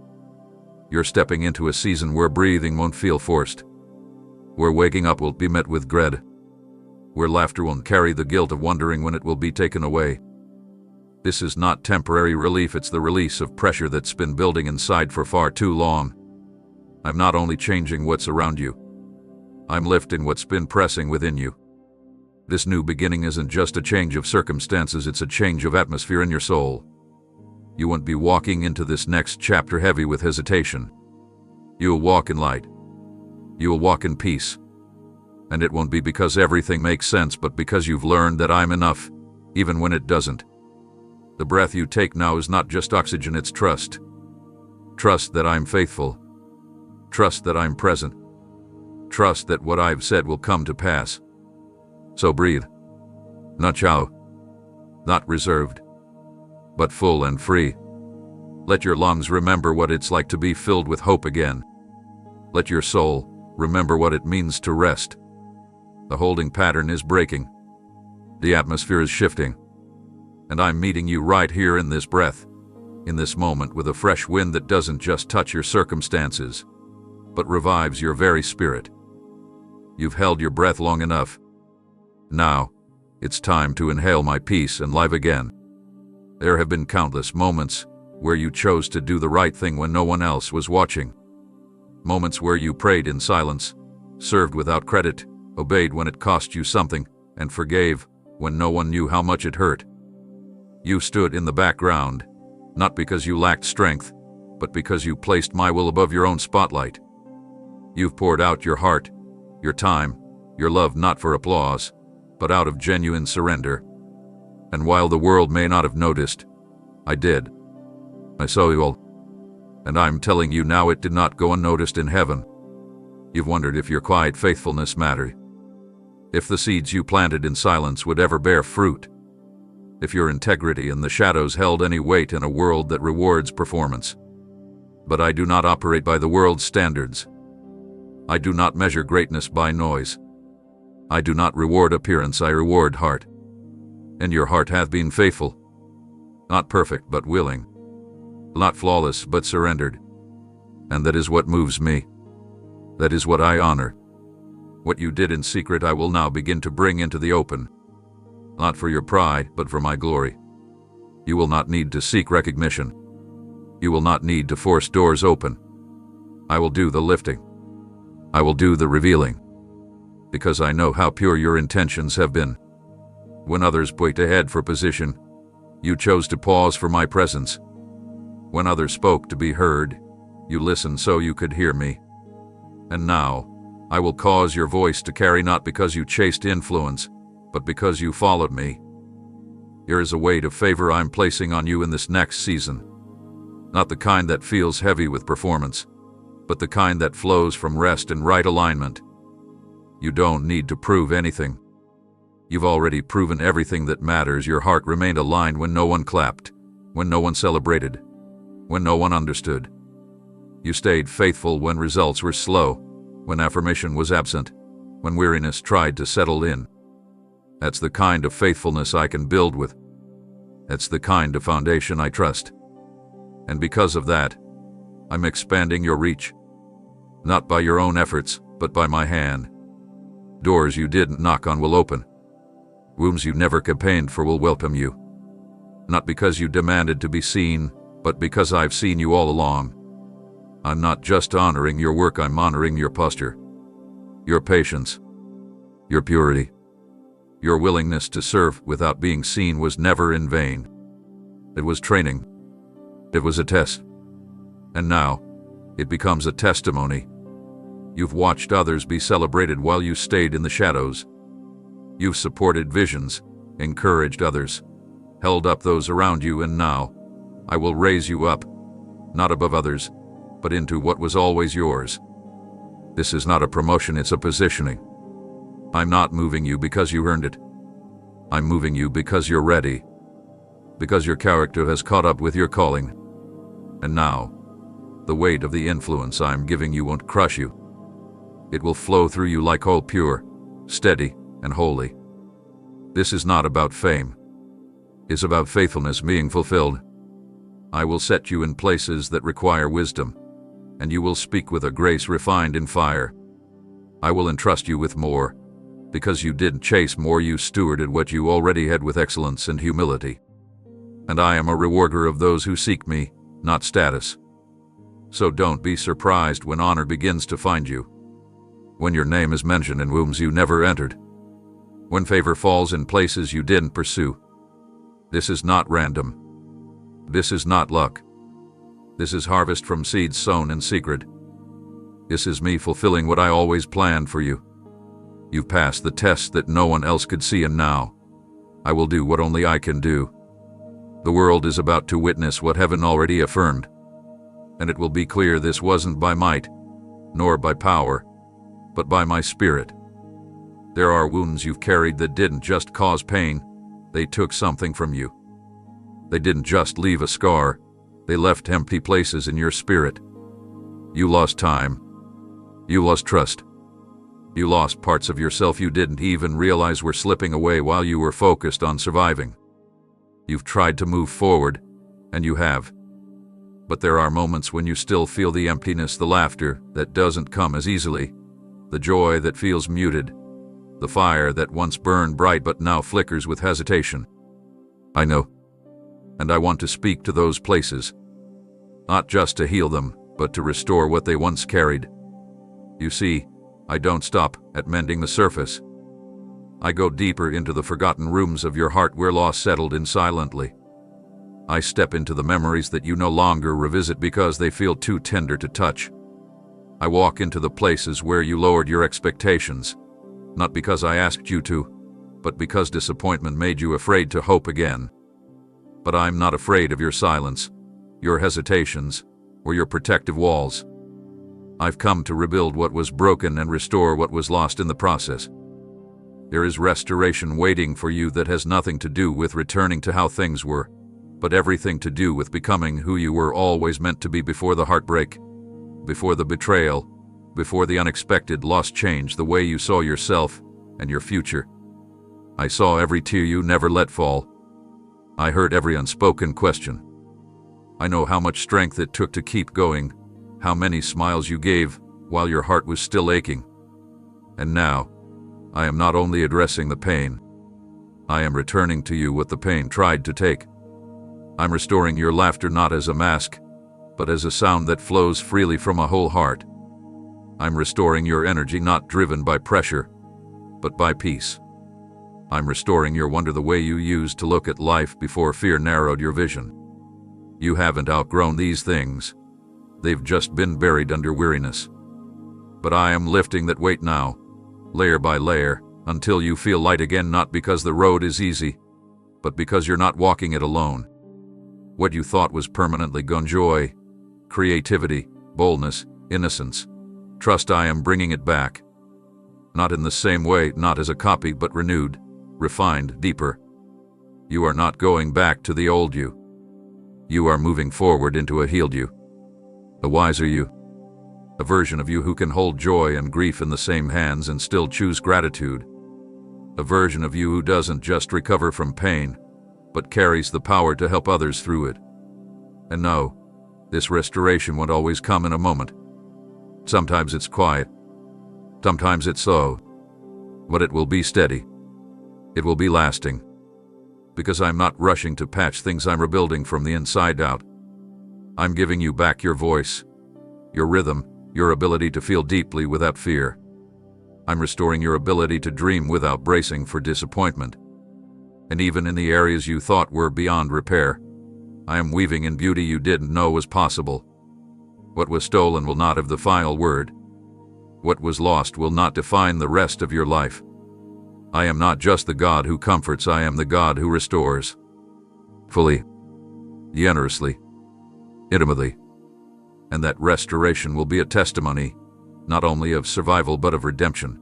You're stepping into a season where breathing won't feel forced, where waking up will be met with dread, where laughter won't carry the guilt of wondering when it will be taken away. This is not temporary relief, it's the release of pressure that's been building inside for far too long. I'm not only changing what's around you, I'm lifting what's been pressing within you. This new beginning isn't just a change of circumstances, it's a change of atmosphere in your soul. You won't be walking into this next chapter heavy with hesitation. You'll walk in light. You'll walk in peace. And it won't be because everything makes sense, but because you've learned that I'm enough, even when it doesn't. The breath you take now is not just oxygen, it's trust. Trust that I'm faithful. Trust that I'm present. Trust that what I've said will come to pass. So breathe. Not shallow. Not reserved. But full and free. Let your lungs remember what it's like to be filled with hope again. Let your soul remember what it means to rest. The holding pattern is breaking. The atmosphere is shifting. And I'm meeting you right here in this breath, in this moment, with a fresh wind that doesn't just touch your circumstances, but revives your very spirit. You've held your breath long enough. Now, it's time to inhale my peace and live again. There have been countless moments where you chose to do the right thing when no one else was watching. Moments where you prayed in silence, served without credit, obeyed when it cost you something, and forgave when no one knew how much it hurt. You stood in the background, not because you lacked strength, but because you placed my will above your own spotlight. You've poured out your heart, your time, your love, not for applause, but out of genuine surrender. And while the world may not have noticed, I did. I saw you all. And I'm telling you now, it did not go unnoticed in heaven. You've wondered if your quiet faithfulness mattered, if the seeds you planted in silence would ever bear fruit, if your integrity in the shadows held any weight in a world that rewards performance. But I do not operate by the world's standards. I do not measure greatness by noise. I do not reward appearance, I reward heart. And your heart hath been faithful, not perfect but willing, not flawless but surrendered. And that is what moves me. That is what I honor. What you did in secret I will now begin to bring into the open, not for your pride but for my glory. You will not need to seek recognition. You will not need to force doors open. I will do the lifting. I will do the revealing, because I know how pure your intentions have been. When others pushed ahead for position, you chose to pause for my presence. When others spoke to be heard, you listened so you could hear me. And now, I will cause your voice to carry, not because you chased influence, but because you followed me. Here is a weight of favor I'm placing on you in this next season. Not the kind that feels heavy with performance, but the kind that flows from rest and right alignment. You don't need to prove anything. You've already proven everything that matters. Your heart remained aligned when no one clapped, when no one celebrated, when no one understood. You stayed faithful when results were slow, when affirmation was absent, when weariness tried to settle in. That's the kind of faithfulness I can build with. That's the kind of foundation I trust. And because of that, I'm expanding your reach. Not by your own efforts, but by my hand. Doors you didn't knock on will open. Wombs you never campaigned for will welcome you. Not because you demanded to be seen, but because I've seen you all along. I'm not just honoring your work, I'm honoring your posture, your patience, your purity. Your willingness to serve without being seen was never in vain. It was training. It was a test. And now, it becomes a testimony. You've watched others be celebrated while you stayed in the shadows. You've supported visions, encouraged others, held up those around you, and now, I will raise you up, not above others, but into what was always yours. This is not a promotion, it's a positioning. I'm not moving you because you earned it. I'm moving you because you're ready, because your character has caught up with your calling. And now, the weight of the influence I'm giving you won't crush you. It will flow through you like oil, pure, steady, and holy. This is not about fame. It's about faithfulness being fulfilled. I will set you in places that require wisdom, and you will speak with a grace refined in fire. I will entrust you with more, because you didn't chase more, you stewarded what you already had with excellence and humility. And I am a rewarder of those who seek me, not status. So don't be surprised when honor begins to find you. When your name is mentioned in wombs you never entered. When favor falls in places you didn't pursue. This is not random. This is not luck. This is harvest from seeds sown in secret. This is me fulfilling what I always planned for you. You've passed the test that no one else could see, and now, I will do what only I can do. The world is about to witness what heaven already affirmed. And it will be clear this wasn't by might, nor by power, but by my spirit. There are wounds you've carried that didn't just cause pain, they took something from you. They didn't just leave a scar, they left empty places in your spirit. You lost time. You lost trust. You lost parts of yourself you didn't even realize were slipping away while you were focused on surviving. You've tried to move forward, and you have. But there are moments when you still feel the emptiness, the laughter that doesn't come as easily, the joy that feels muted, the fire that once burned bright but now flickers with hesitation. I know. And I want to speak to those places. Not just to heal them, but to restore what they once carried. You see, I don't stop at mending the surface. I go deeper into the forgotten rooms of your heart where loss settled in silently. I step into the memories that you no longer revisit because they feel too tender to touch. I walk into the places where you lowered your expectations, not because I asked you to, but because disappointment made you afraid to hope again. But I'm not afraid of your silence, your hesitations, or your protective walls. I've come to rebuild what was broken and restore what was lost in the process. There is restoration waiting for you that has nothing to do with returning to how things were, but everything to do with becoming who you were always meant to be before the heartbreak, before the betrayal, before the unexpected loss changed the way you saw yourself and your future. I saw every tear you never let fall. I heard every unspoken question. I know how much strength it took to keep going, how many smiles you gave while your heart was still aching. And now, I am not only addressing the pain, I am returning to you what the pain tried to take. I'm restoring your laughter not as a mask, but as a sound that flows freely from a whole heart. I'm restoring your energy not driven by pressure, but by peace. I'm restoring your wonder the way you used to look at life before fear narrowed your vision. You haven't outgrown these things. They've just been buried under weariness. But I am lifting that weight now, layer by layer, until you feel light again, not because the road is easy, but because you're not walking it alone. What you thought was permanently gone, joy, creativity, boldness, innocence, trust, I am bringing it back. Not in the same way, not as a copy, but renewed, refined, deeper. You are not going back to the old you. You are moving forward into a healed you. A wiser you. A version of you who can hold joy and grief in the same hands and still choose gratitude. A version of you who doesn't just recover from pain, but carries the power to help others through it. And no, this restoration won't always come in a moment. Sometimes it's quiet. Sometimes it's slow. But it will be steady. It will be lasting. Because I'm not rushing to patch things, I'm rebuilding from the inside out. I'm giving you back your voice, your rhythm, your ability to feel deeply without fear. I'm restoring your ability to dream without bracing for disappointment. And even in the areas you thought were beyond repair, I am weaving in beauty you didn't know was possible. What was stolen will not have the final word. What was lost will not define the rest of your life. I am not just the God who comforts, I am the God who restores. Fully, generously, intimately. And that restoration will be a testimony, not only of survival but of redemption.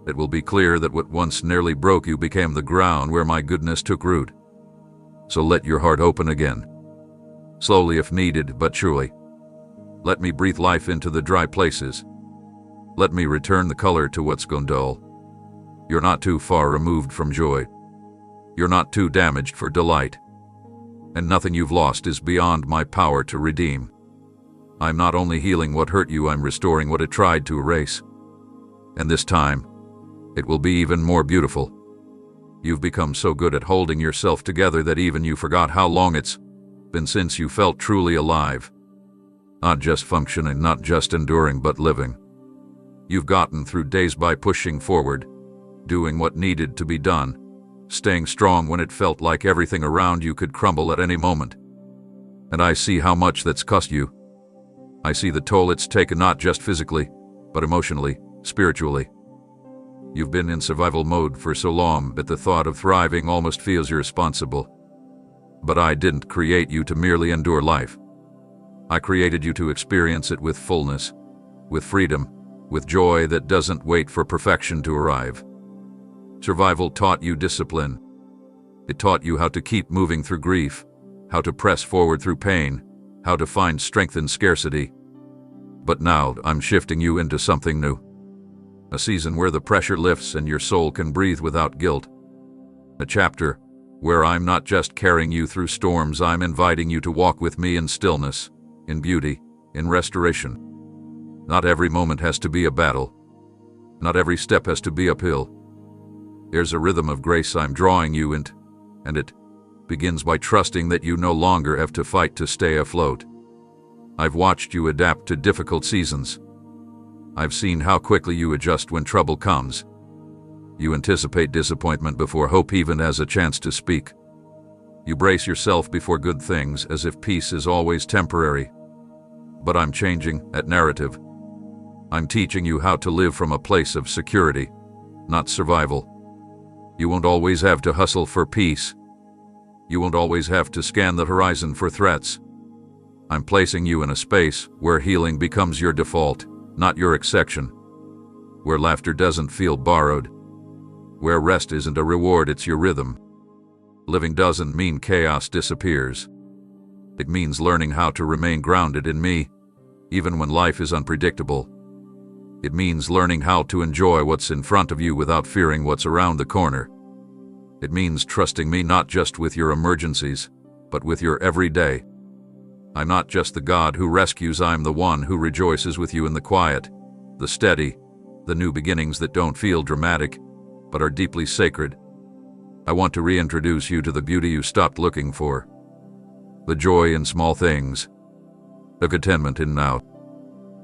It will be clear that what once nearly broke you became the ground where my goodness took root. So let your heart open again. Slowly if needed, but surely. Let me breathe life into the dry places. Let me return the color to what's gone dull. You're not too far removed from joy. You're not too damaged for delight. And nothing you've lost is beyond my power to redeem. I'm not only healing what hurt you, I'm restoring what it tried to erase. And this time, it will be even more beautiful. You've become so good at holding yourself together that even you forgot how long it's been since you felt truly alive. Not just functioning, not just enduring, but living. You've gotten through days by pushing forward, doing what needed to be done, staying strong when it felt like everything around you could crumble at any moment. And I see how much that's cost you. I see the toll it's taken, not just physically, but emotionally, spiritually. You've been in survival mode for so long that the thought of thriving almost feels irresponsible. But I didn't create you to merely endure life. I created you to experience it with fullness, with freedom, with joy that doesn't wait for perfection to arrive. Survival taught you discipline. It taught you how to keep moving through grief, how to press forward through pain, how to find strength in scarcity. But now I'm shifting you into something new. A season where the pressure lifts and your soul can breathe without guilt. A chapter where I'm not just carrying you through storms, I'm inviting you to walk with me in stillness, in beauty, in restoration. Not every moment has to be a battle. Not every step has to be uphill. There's a rhythm of grace I'm drawing you into, and it begins by trusting that you no longer have to fight to stay afloat. I've watched you adapt to difficult seasons. I've seen how quickly you adjust when trouble comes. You anticipate disappointment before hope even has a chance to speak. You brace yourself before good things as if peace is always temporary. But I'm changing that narrative. I'm teaching you how to live from a place of security, not survival. You won't always have to hustle for peace. You won't always have to scan the horizon for threats. I'm placing you in a space where healing becomes your default, not your exception. Where laughter doesn't feel borrowed. Where rest isn't a reward, it's your rhythm. Living doesn't mean chaos disappears. It means learning how to remain grounded in me, even when life is unpredictable. It means learning how to enjoy what's in front of you without fearing what's around the corner. It means trusting me not just with your emergencies, but with your everyday. I'm not just the God who rescues, I'm the one who rejoices with you in the quiet, the steady, the new beginnings that don't feel dramatic, but are deeply sacred. I want to reintroduce you to the beauty you stopped looking for. The joy in small things. The contentment in now.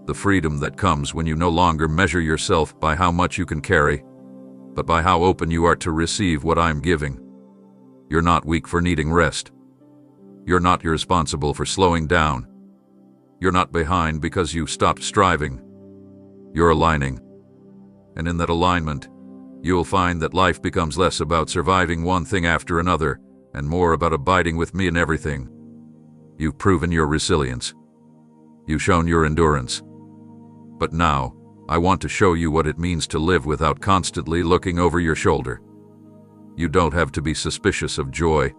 The freedom that comes when you no longer measure yourself by how much you can carry, but by how open you are to receive what I'm giving. You're not weak for needing rest. You're not irresponsible for slowing down. You're not behind because you stopped striving. You're aligning. And in that alignment, you'll find that life becomes less about surviving one thing after another, and more about abiding with me in everything. You've proven your resilience. You've shown your endurance. But now, I want to show you what it means to live without constantly looking over your shoulder. You don't have to be suspicious of joy.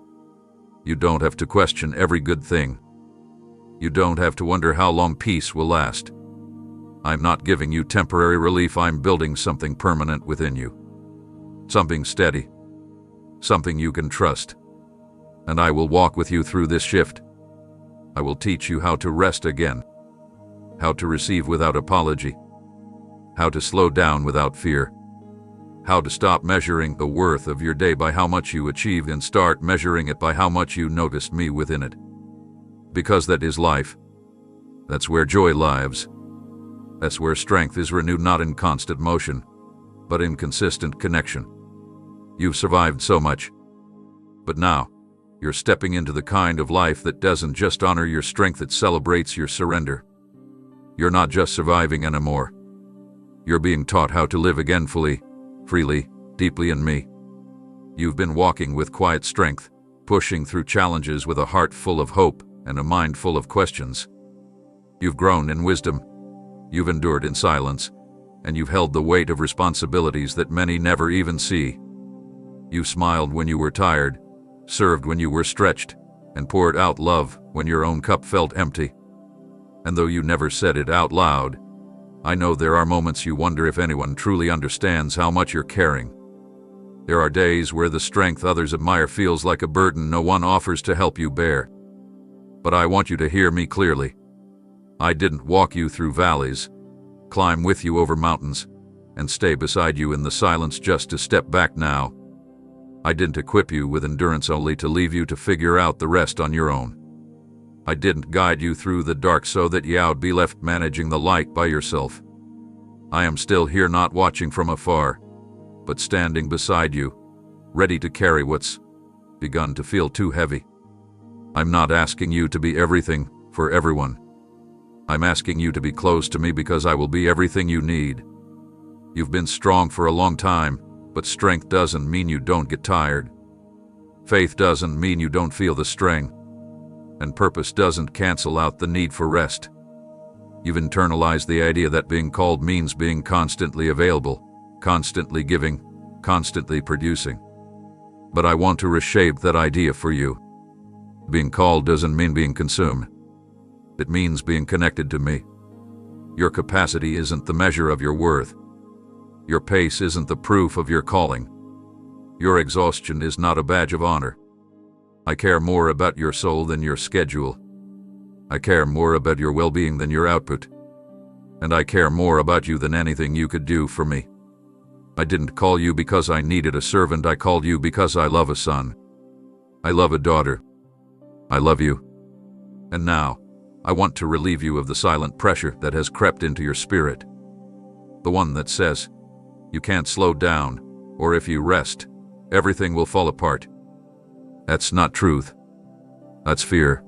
You don't have to question every good thing. You don't have to wonder how long peace will last. I'm not giving you temporary relief, I'm building something permanent within you. Something steady. Something you can trust. And I will walk with you through this shift. I will teach you how to rest again. How to receive without apology. How to slow down without fear. How to stop measuring the worth of your day by how much you achieved and start measuring it by how much you noticed me within it. Because that is life. That's where joy lives. That's where strength is renewed, not in constant motion, but in consistent connection. You've survived so much. But now, you're stepping into the kind of life that doesn't just honor your strength, it celebrates your surrender. You're not just surviving anymore. You're being taught how to live again fully, freely, deeply in me. You've been walking with quiet strength, pushing through challenges with a heart full of hope and a mind full of questions. You've grown in wisdom. You've endured in silence, and you've held the weight of responsibilities that many never even see. You've smiled when you were tired, served when you were stretched, and poured out love when your own cup felt empty. And though you never said it out loud, I know there are moments you wonder if anyone truly understands how much you're carrying. There are days where the strength others admire feels like a burden no one offers to help you bear. But I want you to hear me clearly. I didn't walk you through valleys, climb with you over mountains, and stay beside you in the silence just to step back now. I didn't equip you with endurance only to leave you to figure out the rest on your own. I didn't guide you through the dark so that you'd be left managing the light by yourself. I am still here, not watching from afar, but standing beside you, ready to carry what's begun to feel too heavy. I'm not asking you to be everything for everyone. I'm asking you to be close to me because I will be everything you need. You've been strong for a long time, but strength doesn't mean you don't get tired. Faith doesn't mean you don't feel the strain. And purpose doesn't cancel out the need for rest. You've internalized the idea that being called means being constantly available, constantly giving, constantly producing. But I want to reshape that idea for you. Being called doesn't mean being consumed. It means being connected to me. Your capacity isn't the measure of your worth. Your pace isn't the proof of your calling. Your exhaustion is not a badge of honor. I care more about your soul than your schedule. I care more about your well-being than your output. And I care more about you than anything you could do for me. I didn't call you because I needed a servant. I called you because I love a son. I love a daughter. I love you. And now, I want to relieve you of the silent pressure that has crept into your spirit. The one that says, you can't slow down, or if you rest, everything will fall apart. That's not truth. That's fear.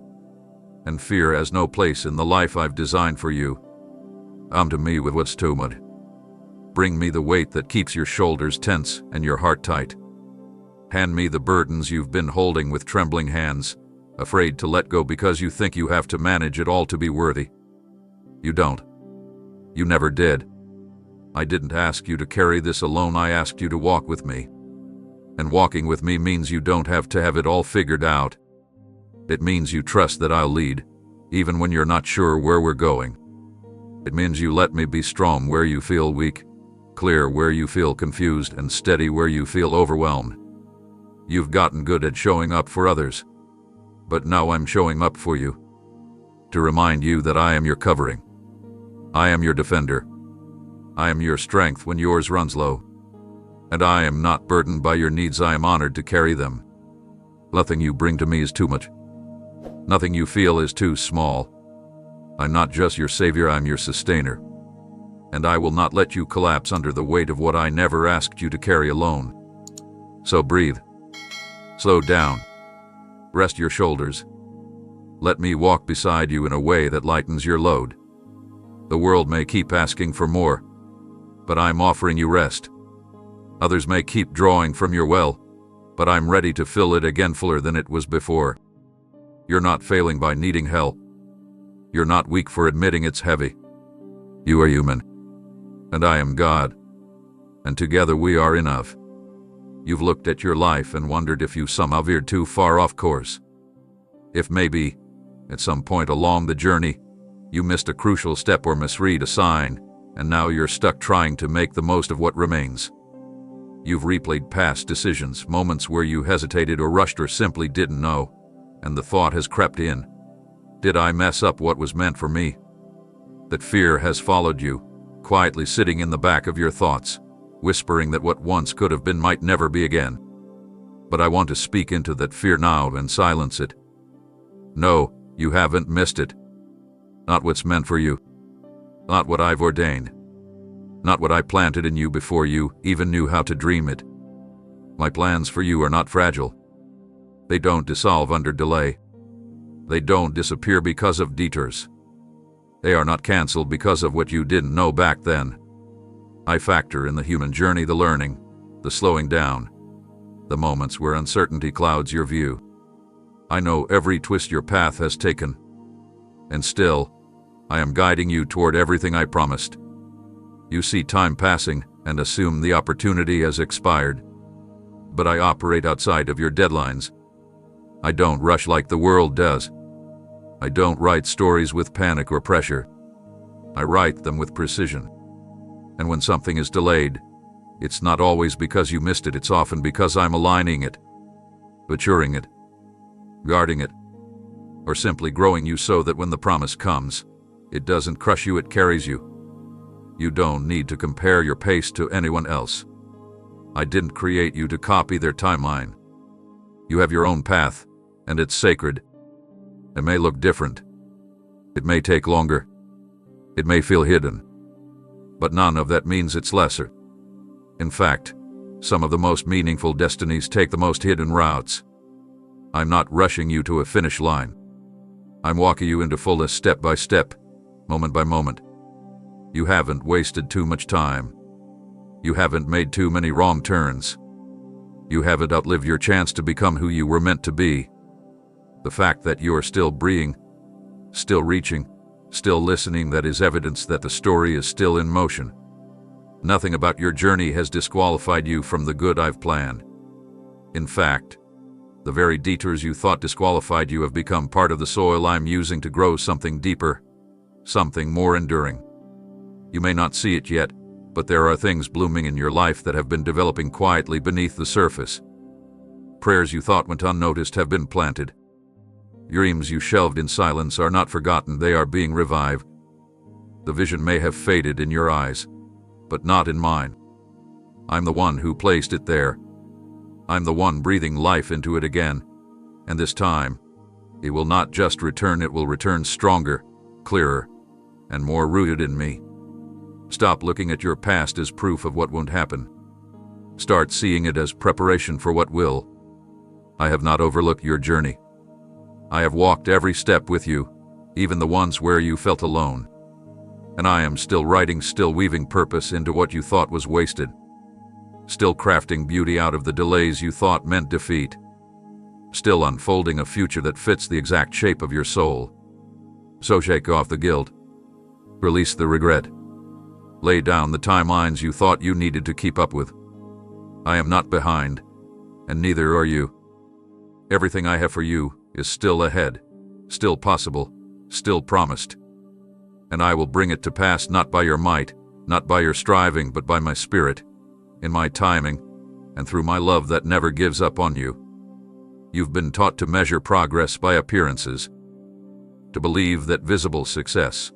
And fear has no place in the life I've designed for you. Come to me with what's too much. Bring me the weight that keeps your shoulders tense and your heart tight. Hand me the burdens you've been holding with trembling hands, afraid to let go because you think you have to manage it all to be worthy. You don't. You never did. I didn't ask you to carry this alone. I asked you to walk with me. And walking with me means you don't have to have it all figured out. It means you trust that I'll lead, even when you're not sure where we're going. It means you let me be strong where you feel weak, clear where you feel confused, and steady where you feel overwhelmed. You've gotten good at showing up for others, but now I'm showing up for you. To remind you that I am your covering. I am your defender. I am your strength when yours runs low. And I am not burdened by your needs. I am honored to carry them. Nothing you bring to me is too much. Nothing you feel is too small. I'm not just your savior, I'm your sustainer. And I will not let you collapse under the weight of what I never asked you to carry alone. So breathe. Slow down. Rest your shoulders. Let me walk beside you in a way that lightens your load. The world may keep asking for more, but I'm offering you rest. Others may keep drawing from your well, but I'm ready to fill it again, fuller than it was before. You're not failing by needing help. You're not weak for admitting it's heavy. You are human. And I am God. And together we are enough. You've looked at your life and wondered if you somehow veered too far off course. If maybe At some point along the journey, you missed a crucial step or misread a sign, and now you're stuck trying to make the most of what remains. You've replayed past decisions, moments where you hesitated or rushed or simply didn't know, and the thought has crept in. Did I mess up what was meant for me? That fear has followed you, quietly sitting in the back of your thoughts, whispering that what once could have been might never be again. But I want to speak into that fear now and silence it. No, you haven't missed it. Not what's meant for you. Not what I've ordained. Not what I planted in you before you even knew how to dream it. My plans for you are not fragile. They don't dissolve under delay. They don't disappear because of detours. They are not canceled because of what you didn't know back then. I factor in the human journey, the learning, the slowing down, the moments where uncertainty clouds your view. I know every twist your path has taken. And still, I am guiding you toward everything I promised. You see time passing and assume the opportunity has expired. But I operate outside of your deadlines. I don't rush like the world does. I don't write stories with panic or pressure. I write them with precision. And when something is delayed, it's not always because you missed it, it's often because I'm aligning it, maturing it, guarding it, or simply growing you so that when the promise comes, it doesn't crush you, it carries you. You don't need to compare your pace to anyone else. I didn't create you to copy their timeline. You have your own path, and it's sacred. It may look different. It may take longer. It may feel hidden. But none of that means it's lesser. In fact, some of the most meaningful destinies take the most hidden routes. I'm not rushing you to a finish line. I'm walking you into fullness step by step, moment by moment. You haven't wasted too much time. You haven't made too many wrong turns. You haven't outlived your chance to become who you were meant to be. The fact that you are still breathing, still reaching, still listening, that is evidence that the story is still in motion. Nothing about your journey has disqualified you from the good I've planned. In fact, the very detours you thought disqualified you have become part of the soil I'm using to grow something deeper, something more enduring. You may not see it yet, but there are things blooming in your life that have been developing quietly beneath the surface. Prayers you thought went unnoticed have been planted. Dreams you shelved in silence are not forgotten, they are being revived. The vision may have faded in your eyes, but not in mine. I'm the one who placed it there. I'm the one breathing life into it again. And this time, it will not just return, it will return stronger, clearer, and more rooted in me. Stop looking at your past as proof of what won't happen. Start seeing it as preparation for what will. I have not overlooked your journey. I have walked every step with you, even the ones where you felt alone. And I am still writing, still weaving purpose into what you thought was wasted. Still crafting beauty out of the delays you thought meant defeat. Still unfolding a future that fits the exact shape of your soul. So shake off the guilt. Release the regret. Lay down the timelines you thought you needed to keep up with. I am not behind, and neither are you. Everything I have for you is still ahead, still possible, still promised. And I will bring it to pass, not by your might, not by your striving, but by my spirit, in my timing, and through my love that never gives up on you. You've been taught to measure progress by appearances, to believe that visible success,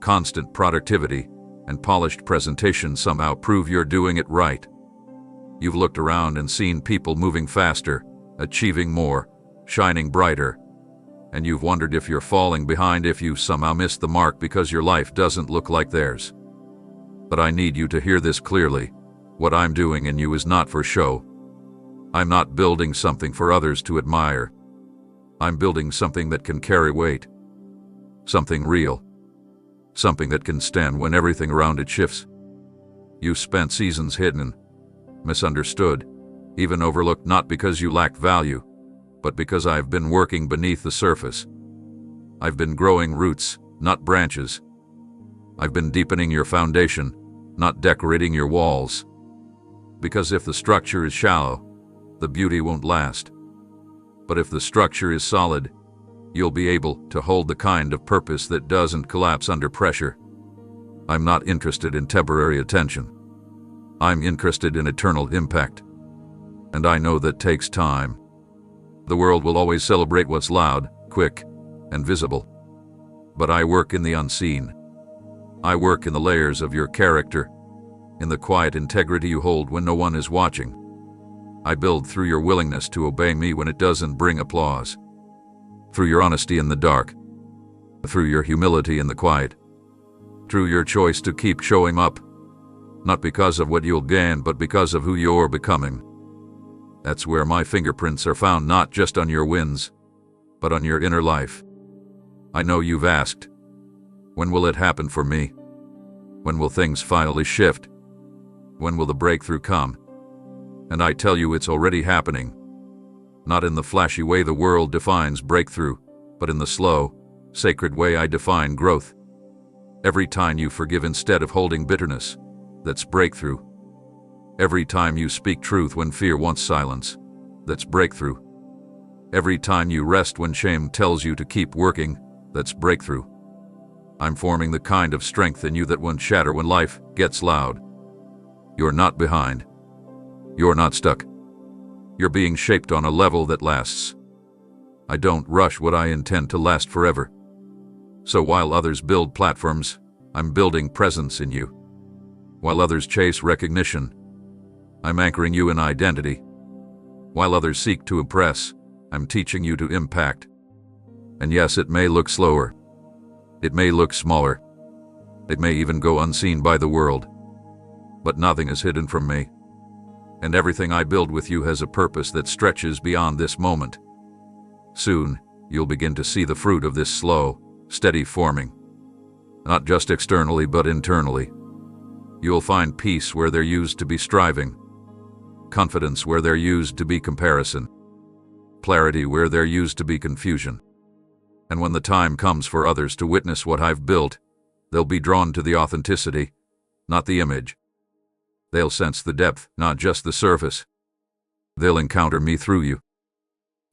constant productivity, and polished presentation somehow prove you're doing it right. You've looked around and seen people moving faster, achieving more, shining brighter, and you've wondered if you're falling behind, if you somehow missed the mark because your life doesn't look like theirs. But I need you to hear this clearly. What I'm doing in you is not for show. I'm not building something for others to admire. I'm building something that can carry weight. Something real. Something that can stand when everything around it shifts. You spent seasons hidden, misunderstood, even overlooked, not because you lacked value, but because I've been working beneath the surface. I've been growing roots, not branches. I've been deepening your foundation, not decorating your walls. Because if the structure is shallow, the beauty won't last. But if the structure is solid, You'll be able to hold the kind of purpose that doesn't collapse under pressure. I'm not interested in temporary attention. I'm interested in eternal impact. And I know that takes time. The world will always celebrate what's loud, quick, and visible. But I work in the unseen. I work in the layers of your character, in the quiet integrity you hold when no one is watching. I build through your willingness to obey me when it doesn't bring applause, through your honesty in the dark, through your humility in the quiet, through your choice to keep showing up, not because of what you'll gain, but because of who you're becoming. That's where my fingerprints are found, not just on your wins, but on your inner life. I know you've asked, when will it happen for me? When will things finally shift? When will the breakthrough come? And I tell you, it's already happening. Not in the flashy way the world defines breakthrough, but in the slow, sacred way I define growth. Every time you forgive instead of holding bitterness, that's breakthrough. Every time you speak truth when fear wants silence, that's breakthrough. Every time you rest when shame tells you to keep working, that's breakthrough. I'm forming the kind of strength in you that won't shatter when life gets loud. You're not behind. You're not stuck. You're being shaped on a level that lasts. I don't rush what I intend to last forever. So while others build platforms, I'm building presence in you. While others chase recognition, I'm anchoring you in identity. While others seek to impress, I'm teaching you to impact. And yes, it may look slower. It may look smaller. It may even go unseen by the world. But nothing is hidden from me. And everything I build with you has a purpose that stretches beyond this moment. Soon, you'll begin to see the fruit of this slow, steady forming. Not just externally, but internally. You'll find peace where there used to be striving, confidence where there used to be comparison, clarity where there used to be confusion. And when the time comes for others to witness what I've built, they'll be drawn to the authenticity, not the image. They'll sense the depth, not just the surface. They'll encounter me through you.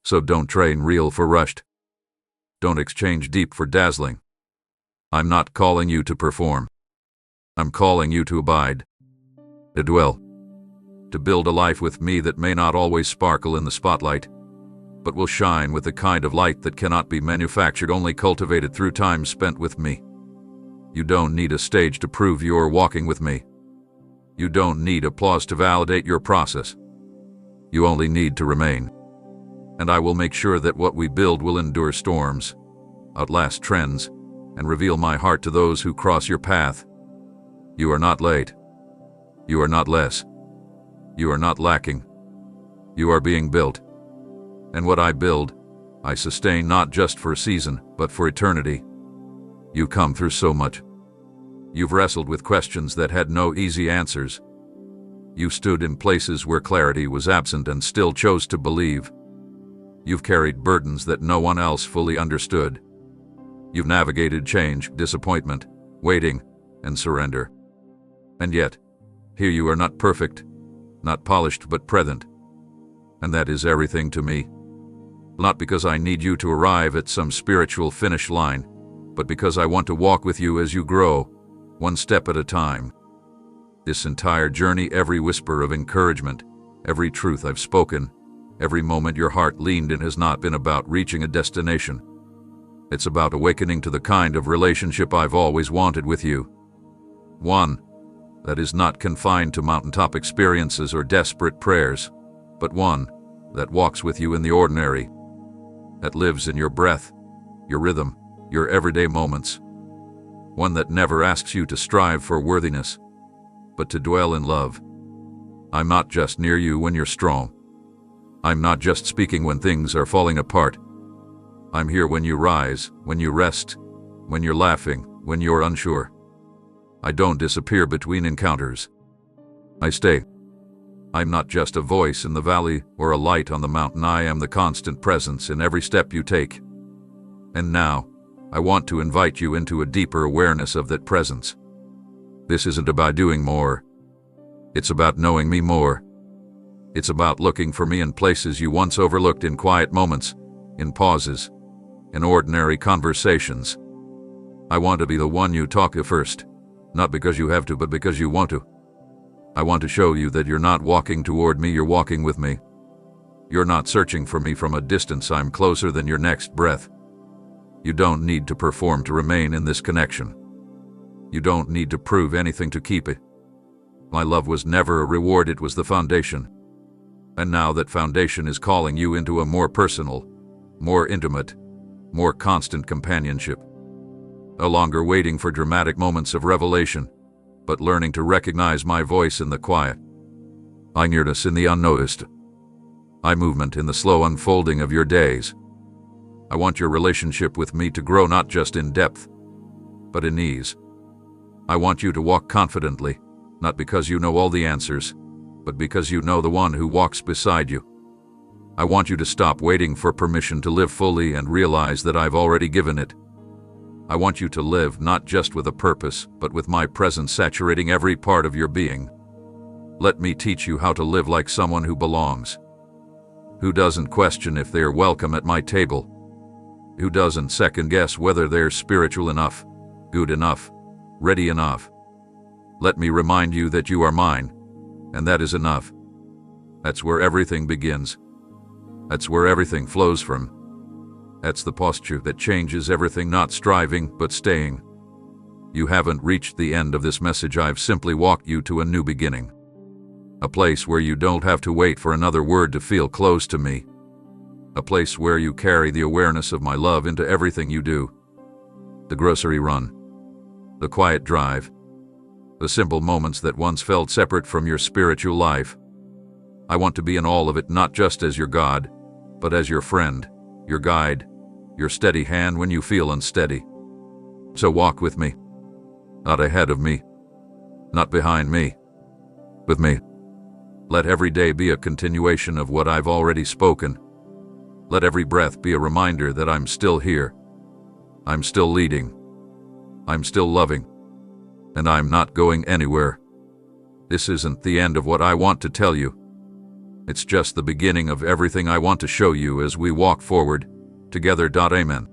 So don't train real for rushed. Don't exchange deep for dazzling. I'm not calling you to perform. I'm calling you to abide, to dwell, to build a life with me that may not always sparkle in the spotlight, but will shine with the kind of light that cannot be manufactured, only cultivated through time spent with me. You don't need a stage to prove you're walking with me. You don't need applause to validate your process. You only need to remain. And I will make sure that what we build will endure storms, outlast trends, and reveal my heart to those who cross your path. You are not late. You are not less. You are not lacking. You are being built. And what I build, I sustain not just for a season, but for eternity. You've come through so much. You've wrestled with questions that had no easy answers. You stood in places where clarity was absent and still chose to believe. You've carried burdens that no one else fully understood. You've navigated change, disappointment, waiting, and surrender. And yet, here you are, not perfect, not polished, but present. And that is everything to me. Not because I need you to arrive at some spiritual finish line, but because I want to walk with you as you grow, one step at a time. This entire journey, every whisper of encouragement, every truth I've spoken, every moment your heart leaned in has not been about reaching a destination. It's about awakening to the kind of relationship I've always wanted with you. One that is not confined to mountaintop experiences or desperate prayers, but one that walks with you in the ordinary, that lives in your breath, your rhythm, your everyday moments. One that never asks you to strive for worthiness, but to dwell in love. I'm not just near you when you're strong. I'm not just speaking when things are falling apart. I'm here when you rise, when you rest, when you're laughing, when you're unsure. I don't disappear between encounters. I stay. I'm not just a voice in the valley or a light on the mountain. I am the constant presence in every step you take. And now, I want to invite you into a deeper awareness of that presence. This isn't about doing more. It's about knowing me more. It's about looking for me in places you once overlooked, in quiet moments, in pauses, in ordinary conversations. I want to be the one you talk to first, not because you have to, but because you want to. I want to show you that you're not walking toward me, you're walking with me. You're not searching for me from a distance, I'm closer than your next breath. You don't need to perform to remain in this connection. You don't need to prove anything to keep it. My love was never a reward, it was the foundation. And now that foundation is calling you into a more personal, more intimate, more constant companionship. No longer waiting for dramatic moments of revelation, but learning to recognize my voice in the quiet, my nearness in the unnoticed, my movement in the slow unfolding of your days. I want your relationship with me to grow not just in depth, but in ease. I want you to walk confidently, not because you know all the answers, but because you know the one who walks beside you. I want you to stop waiting for permission to live fully and realize that I've already given it. I want you to live not just with a purpose, but with my presence saturating every part of your being. Let me teach you how to live like someone who belongs, who doesn't question if they're welcome at my table, who doesn't second-guess whether they're spiritual enough, good enough, ready enough. Let me remind you that you are mine, and that is enough. That's where everything begins. That's where everything flows from. That's the posture that changes everything, not striving, but staying. You haven't reached the end of this message, I've simply walked you to a new beginning. A place where you don't have to wait for another word to feel close to me. A place where you carry the awareness of my love into everything you do. The grocery run, the quiet drive, the simple moments that once felt separate from your spiritual life. I want to be in all of it, not just as your God, but as your friend, your guide, your steady hand when you feel unsteady. So walk with me, not ahead of me, not behind me, with me. Let every day be a continuation of what I've already spoken. Let every breath be a reminder that I'm still here. I'm still leading. I'm still loving. And I'm not going anywhere. This isn't the end of what I want to tell you. It's just the beginning of everything I want to show you as we walk forward together. Amen.